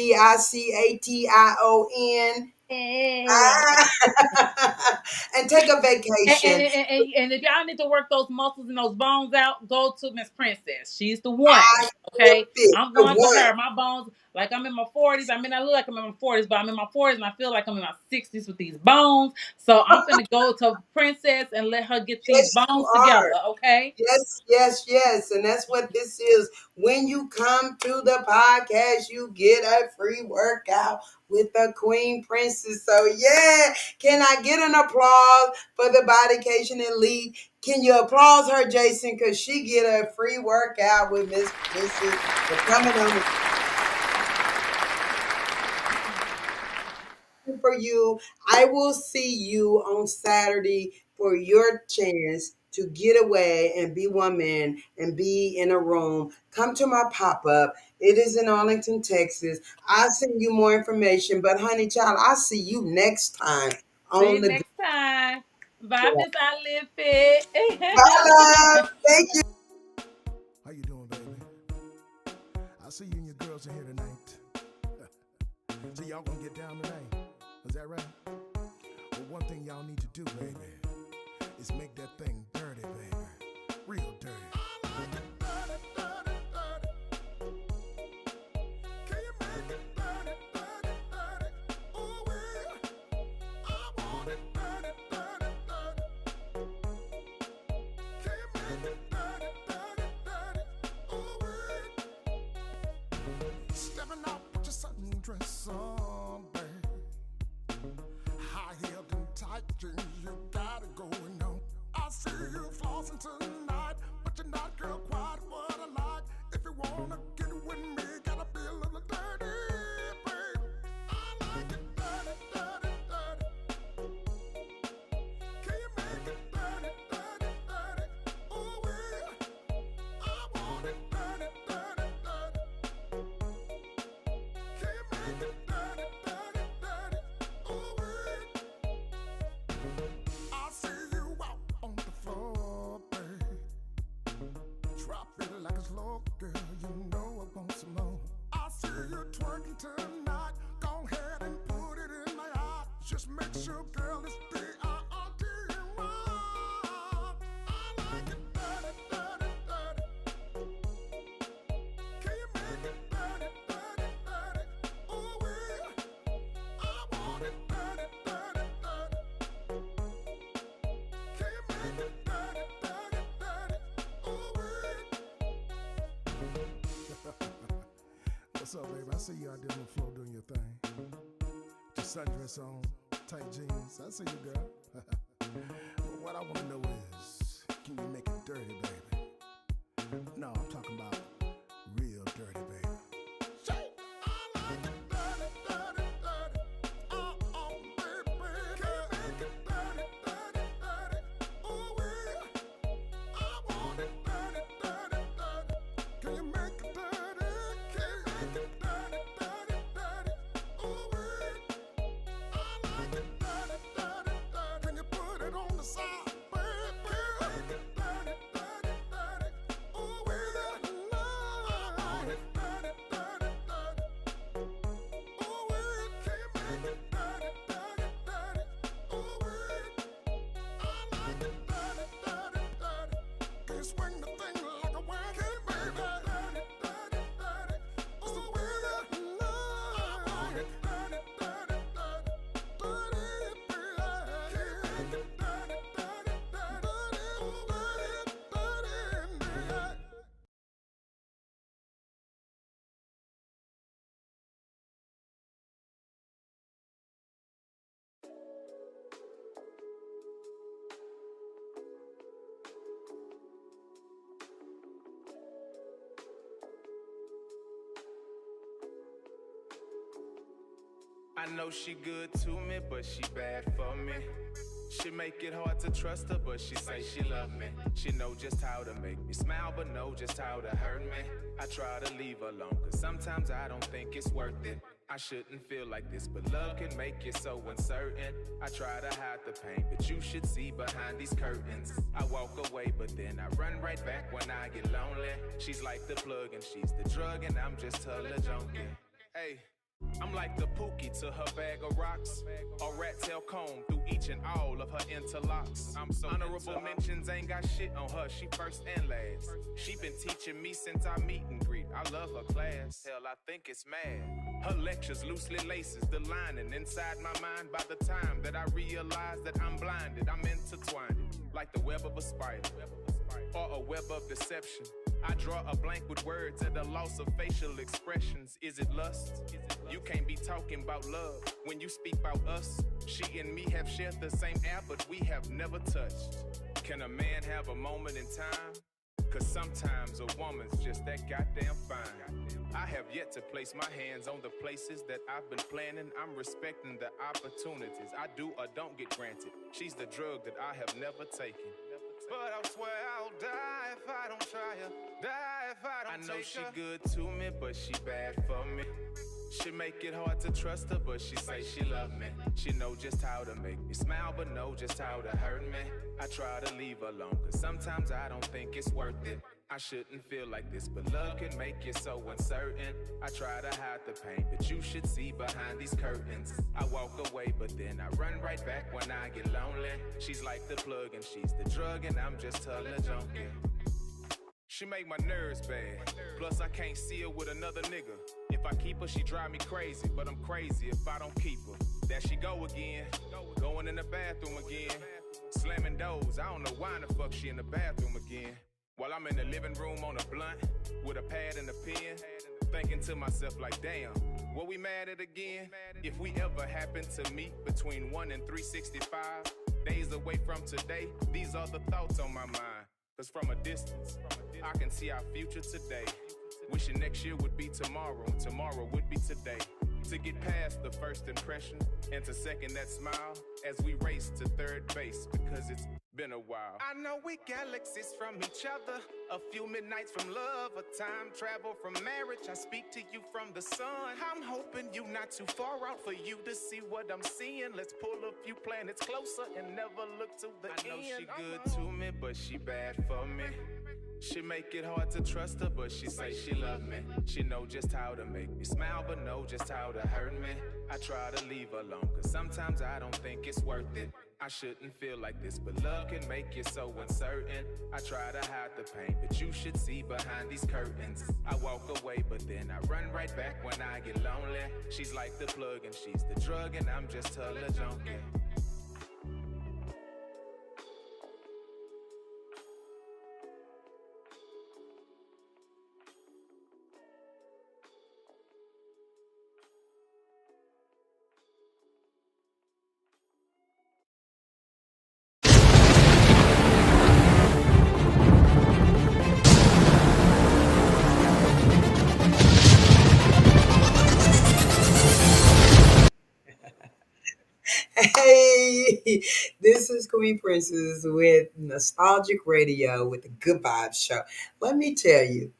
Yeah. Ah. And take a And, vacation. and, and, and and if y'all need to work those muscles and those bones out, go to Miss Princess. She's the one. I am Okay. fit. I'm The going to one. her. My bones, like I'm in my 40s. I mean, I look like I'm in my 40s, but I'm in my 40s and I feel like I'm in my 60s with these bones. So I'm going to go to Princess and let her get these Yes, you bones together. are. Okay. Yes, yes, yes. And that's what this is. When you come to the podcast, you get a free workout with the Queen Princess. So, yeah, can I get an applause for the Bodycation Elite? Can you applause her, Jason? Because she get a free workout with Miss Princess for coming on for you. I will see you on Saturday for your chance to get away and be one man and be in a room. Come to my pop up. It is in Arlington, Texas. I'll send you more information. But, honey, child, I'll see you next time See on you the next time. Bye, Good. Miss I Live Fit. Bye, love. Thank you. How you doing, baby? I see you and your girls in here tonight. So y'all gonna get down tonight? Is that right? Well, one thing y'all need to do, baby, is make that thing dirty, baby. Real dirty. like it's low, girl. You know I want some more. I see you twerking tonight. Go ahead and put it in my eye. Just make sure, girl, it's D-I-R-T-Y. I like it dirty, dirty, dirty. Can you make it dirty, dirty, dirty? Ooh, I want it dirty, dirty, dirty. Can you make it dirty, dirty, dirty? Ooh, What's up, baby? I see you out there on the floor doing your thing. Just sundress on, tight jeans. I see you, girl. But what I want to know is, can you make it dirty, baby? No, I'm talking about real dirty, baby. Say, I like it dirty, dirty, dirty. Baby. Can you make it dirty, dirty, dirty? Ooh, I want it dirty, dirty, dirty. Can you make it dirty? Can you make it dirty, dirty, dirty? Ooh, I like it dirty, dirty, dirty. Can you put it on the side, baby? Make it dirty, dirty, dirty. Ooh, I want it dirty, dirty, dirty. Ooh, can you make it dirty, dirty, dirty? Ooh, I like it dirty, dirty, dirty. Can you swing the thing like a wagon? Can you make it dirty, dirty, dirty? Ooh, I want it dirty, dirty, dirty. Dirty, baby. Can you make it dirty, dirty, dirty? Ooh, dirty, dirty. I know she good to me, but she bad for me. She make it hard to trust her, but she say she love me. She know just how to make me smile, but know just how to hurt me. I try to leave her alone, cause sometimes I don't think it's worth it. I shouldn't feel like this, but love can make you so uncertain. I try to hide the pain, but you should see behind these curtains. I walk away, but then I run right back when I get lonely. She's like the plug and she's the drug, and I'm just her little junkie. Hey, I'm like the Pookie to her bag of rocks, or rat tail comb through each and all of her interlocks. I'm so honorable mentions, ain't got shit on her, she first and last. She been teaching me since I meet and greet. I love her class, hell, I think it's mad. Her lectures loosely laces the lining inside my mind. By the time that I realize that I'm blinded, I'm intertwined like the web of a spider or a web of deception. I draw a blank with words at the loss of facial expressions. Is it lust? You can't be talking about love when you speak about us. She and me have shared the same air, but we have never touched. Can a man have a moment in time? Cause sometimes a woman's just that goddamn fine. I have yet to place my hands on the places that I've been planning. I'm respecting the opportunities I do or don't get granted. She's the drug that I have never taken. But I swear I'll die if I don't try her. Die if I don't take her. I know she good to me, but she bad for me. She make it hard to trust her, but she say she love me. She know just how to make me smile, but know just how to hurt me. I try to leave her alone, cause sometimes I don't think it's worth it. I shouldn't feel like this, but love can make you so uncertain. I try to hide the pain, but you should see behind these curtains. I walk away, but then I run right back when I get lonely. She's like the plug and she's the drug, and I'm just her little junkie. She make my nerves bad, plus I can't see her with another nigga. If I keep her, she drive me crazy, but I'm crazy if I don't keep her. There she go again, going in the bathroom again, slamming doors. I don't know why in the fuck she in the bathroom again. While I'm in the living room on a blunt, with a pad and a pen, thinking to myself like, damn, were we mad at again? If we ever happen to meet between 1 and 365 days away from today, these are the thoughts on my mind. Cause from a distance, I can see our future today. Wishing next year would be tomorrow, and tomorrow would be today. To get past the first impression, and to second that smile, as we race to third base, because it's been a while. I know we galaxies from each other, a few midnights from love, a time travel from marriage. I speak to you from the sun. I'm hoping you not too far out for you to see what I'm seeing. Let's pull a few planets closer and never look to the end. I know she good to me, but she bad for me. She make it hard to trust her, but she say she love me. She know just how to make me smile, but know just how to hurt me. I try to leave her alone, cause sometimes I don't think it's worth it. I shouldn't feel like this, but love can make you so uncertain. I try to hide the pain, but you should see behind these curtains. I walk away, but then I run right back when I get lonely. She's like the plug and she's the drug, and I'm just her little junkie. Hey, this is Queen Princess with Nostalgic Radio with the Good Vibes Show. Let me tell you,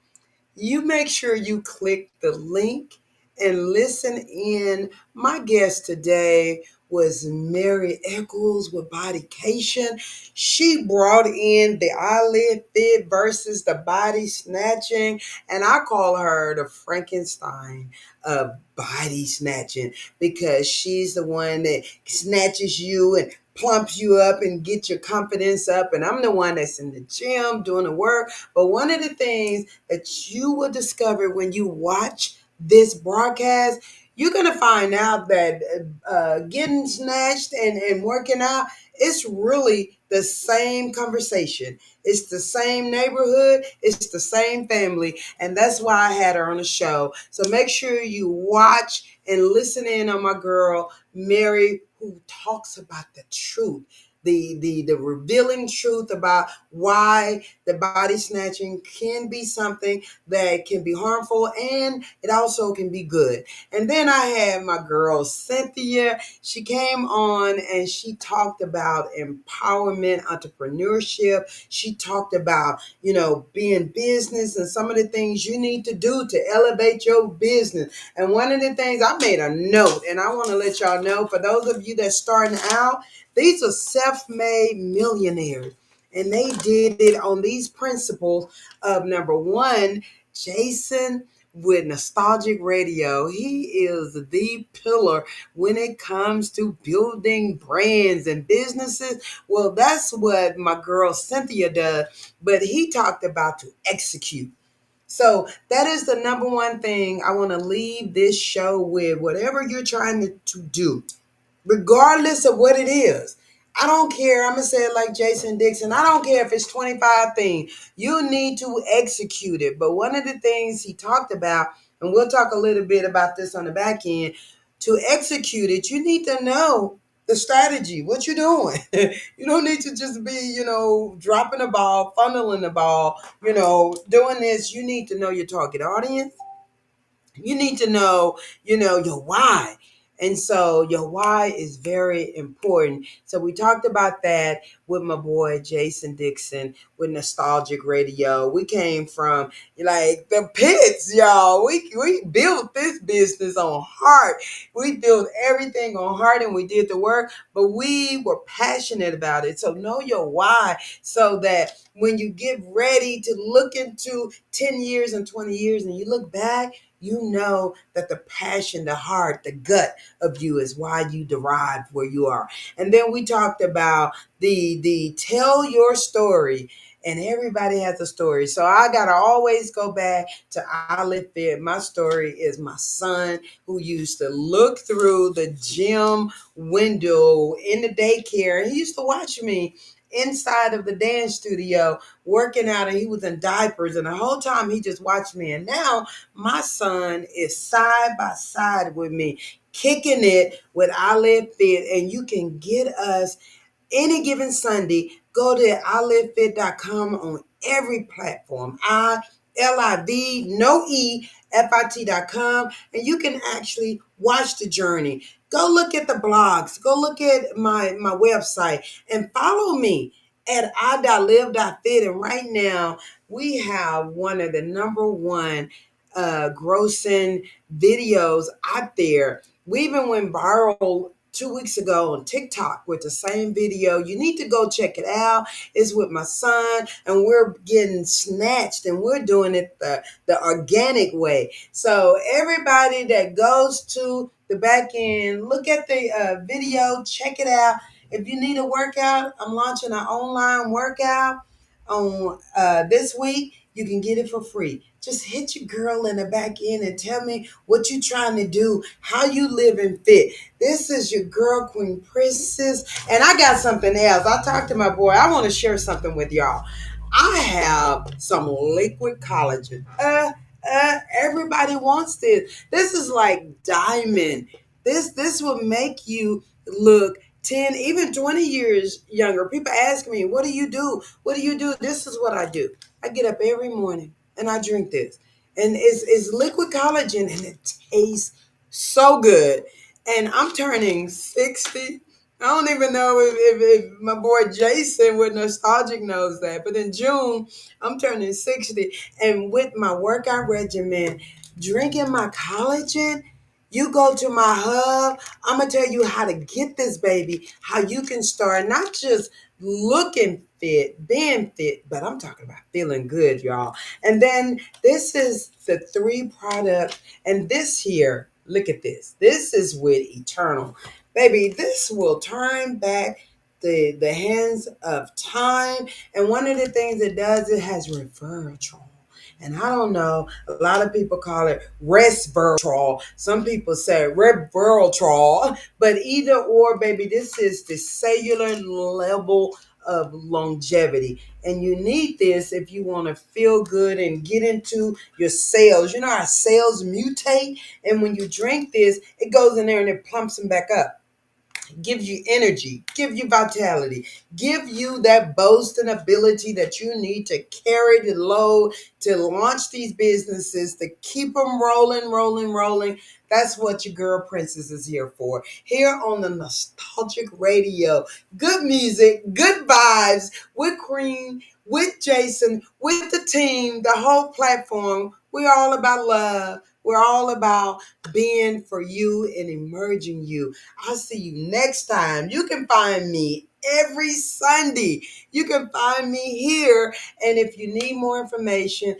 you make sure you click the link and listen in. My guest today was Mary Eccles with Bodycation. She brought in the eyelid fit versus the body snatching, and I call her the Frankenstein of body snatching because she's the one that snatches you and plumps you up and get your confidence up, and I'm the one that's in the gym doing the work. But one of the things that you will discover when you watch this broadcast, you're going to find out that getting snatched and working out, it's really the same conversation. It's the same neighborhood. It's the same family. And that's why I had her on the show. So make sure you watch and listen in on my girl, Mary, who talks about the truth. The revealing truth about why the body snatching can be something that can be harmful and it also can be good. And then I had my girl Cynthia. She came on and she talked about empowerment, entrepreneurship. She talked about, being business and some of the things you need to do to elevate your business. And one of the things I made a note, and I want to let y'all know, for those of you that's starting out, these are self-made millionaires. And they did it on these principles of number one, Jason with Nostalgic Radio. He is the pillar when it comes to building brands and businesses. Well, that's what my girl Cynthia does, but he talked about to execute. So that is the number one thing I want to leave this show with. Whatever you're trying to do, regardless of what it is. I don't care. I'm going to say it like Jason Dixon. I don't care if it's 25 things. You need to execute it. But one of the things he talked about, and we'll talk a little bit about this on the back end, to execute it, you need to know the strategy, what you're doing. You don't need to just be, dropping the ball, funneling the ball, doing this. You need to know your target audience. You need to know, your why. And so your why is very important. So we talked about that with my boy Jason Dixon with Nostalgic Radio. We came from like the pits, y'all. We built this business on heart. We built everything on heart and we did the work, but we were passionate about it. So know your why so that when you get ready to look into 10 years and 20 years and you look back, you know that the passion, the heart, the gut of you is why you derived where you are. And then we talked about the tell your story. And everybody has a story. So I got to always go back to Olive Fit. My story is my son who used to look through the gym window in the daycare. He used to watch me inside of the dance studio working out, and he was in diapers. And the whole time he just watched me. And now my son is side by side with me, kicking it with Eyelid Fit. And you can get us any given Sunday. Go to ilivefit.com on every platform. ILIV, no E, FIT.com. And you can actually watch the journey. Go look at the blogs. Go look at my website and follow me at I.live.fit. And right now, we have one of the number one grossing videos out there. We even went viral 2 weeks ago on TikTok with the same video. You need to go check it out. It's with my son, and we're getting snatched, and we're doing it the organic way. So everybody that goes to the back end, look at the video, check it out. If you need a workout, I'm launching an online workout on this week. You can get it for free. Just hit your girl in the back end and tell me what you trying to do, how you living fit. This is your girl, Queen Princess. And I got something else. I talked to my boy. I want to share something with y'all. I have some liquid collagen. Everybody wants this. This is like diamond. This will make you look 10, even 20 years younger. People ask me, what do you do? What do you do? This is what I do. I get up every morning and I drink this. And it's liquid collagen and it tastes so good. And I'm turning 60. I don't even know if my boy Jason with Nostalgic knows that. But in June, I'm turning 60. And with my workout regimen, drinking my collagen, you go to my hub. I'm going to tell you how to get this baby, how you can start not just looking fit, being fit, but I'm talking about feeling good, y'all. And then this is the 3 product. And this here, look at this. This is with Eternal. Baby, this will turn back the hands of time. And one of the things it does, it has resveratrol. And I don't know, a lot of people call it resveratrol. Some people say resveratrol. But either or, baby, this is the cellular level of longevity. And you need this if you want to feel good and get into your cells. You know, our cells mutate. And when you drink this, it goes in there and it plumps them back up. Give you energy, give you vitality, give you that boasting ability that you need to carry the load, to launch these businesses, to keep them rolling. That's what your girl Princess is here for. Here on the Nostalgic Radio. Good music, good vibes with Cream, with Jason, with the team, the whole platform. We're all about love. We're all about being for you and emerging you. I'll see you next time. You can find me every Sunday. You can find me here. And if you need more information,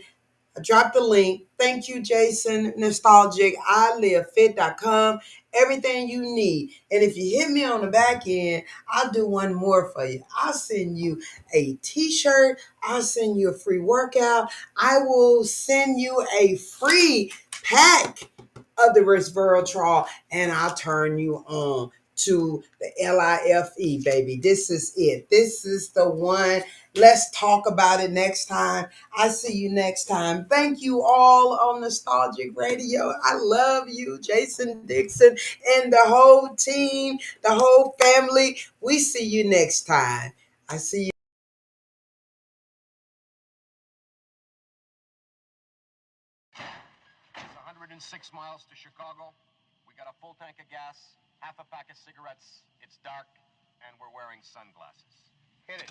I dropped the link. Thank you, Jason. Nostalgic. ILiveFit.com. Everything you need. And if you hit me on the back end, I'll do one more for you. I'll send you a t-shirt. I'll send you a free workout. I will send you a free pack of the resveratrol, and I'll turn you on to the LIFE, baby. This is it. This is the one. Let's talk about it next time. I see you next time. Thank you all on Nostalgic Radio. I love you, Jason Dixon, and the whole team, the whole family. We see you next time. I see you. It's 106 miles to Chicago. We got a full tank of gas, half a pack of cigarettes. It's dark, and we're wearing sunglasses. Hit it.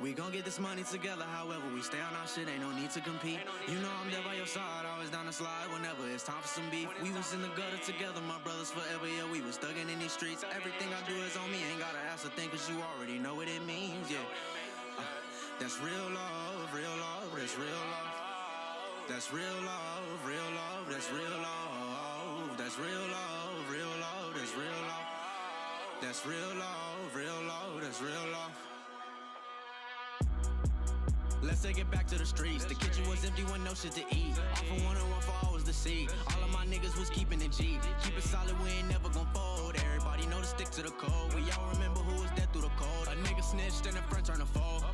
We gon' get this money together, however we stay on our shit, ain't no need to compete. You know I'm there by your side, always down the slide whenever it's time for some beef. We was in the gutter together, my brothers forever, yeah, we was thugging in these streets. Everything I do is on me, ain't gotta ask a thing, cause you already know what it means, yeah. That's real love, that's real love. That's real love, that's real love. That's real love, that's real love. That's real love, that's real love. Let's take it back to the streets. The kitchen was empty with no shit to eat. All for one and one for all was the seed. All of my niggas was keeping it G. Keep it solid, we ain't never gon' fold. Everybody know to stick to the code. We all remember who was dead through the cold. A nigga snitched and a friend turned to foe.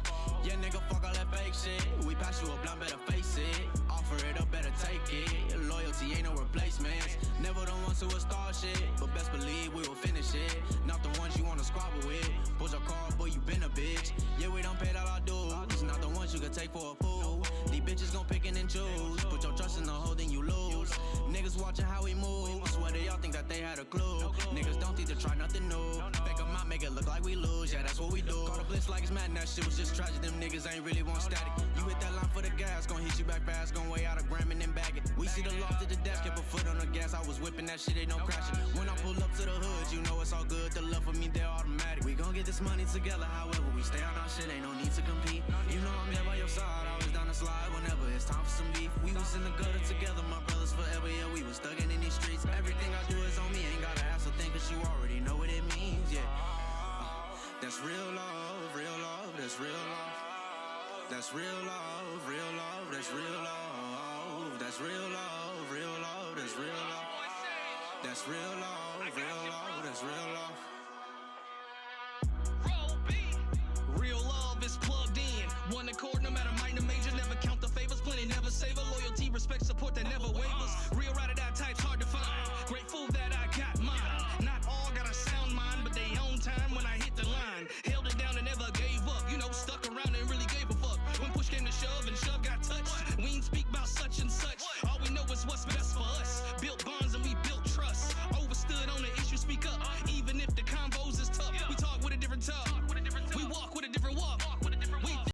Yeah, nigga, fuck all that fake shit. We pass you a blunt, better face it. Offer it up, better take it. Loyalty ain't no replacements. Never the ones who will start shit, but best believe we will finish it. Not the ones you wanna score. squabble with. Put your car, boy, you been a bitch. Yeah, we done paid all our dues. Not the ones you could take for a fool. These bitches gon' pick and choose. Put your trust in the hoe, then you lose. Niggas watching how we move. I swear they all think that they had a clue. Niggas don't think to try nothing new. Fake 'em out, make it look like we lose. Yeah, that's what we do. Call the blitz like it's mad, and that shit was just tragic. Them niggas ain't really want static. You hit that line for the gas, gon' hit you back fast, gon' weigh out a gram and then bag it. We see the loft at the desk, kept a foot on the gas. I was whipping that shit, ain't no crashing. When I pull up to the hood, you know it's all good. The love for me, they're automatic. We gon' get this money together, however we stay on our shit, ain't no need to compete. You know I'm there by your side, always down the slide whenever it's time for some beef. We was in the gutter together, my brothers forever, yeah, we was thugging in these streets. Everything I do is on me, ain't gotta ask a thing, cause you already know what it means, yeah. That's real love, that's real love. That's real love, that's real love. That's real love, that's real love. That's real love, that's real love. Real love is plugged in. One accord, no matter minor, major. Never count the favors, plenty never save her. Loyalty, respect, support that never wavers. Real ride or die types, hard to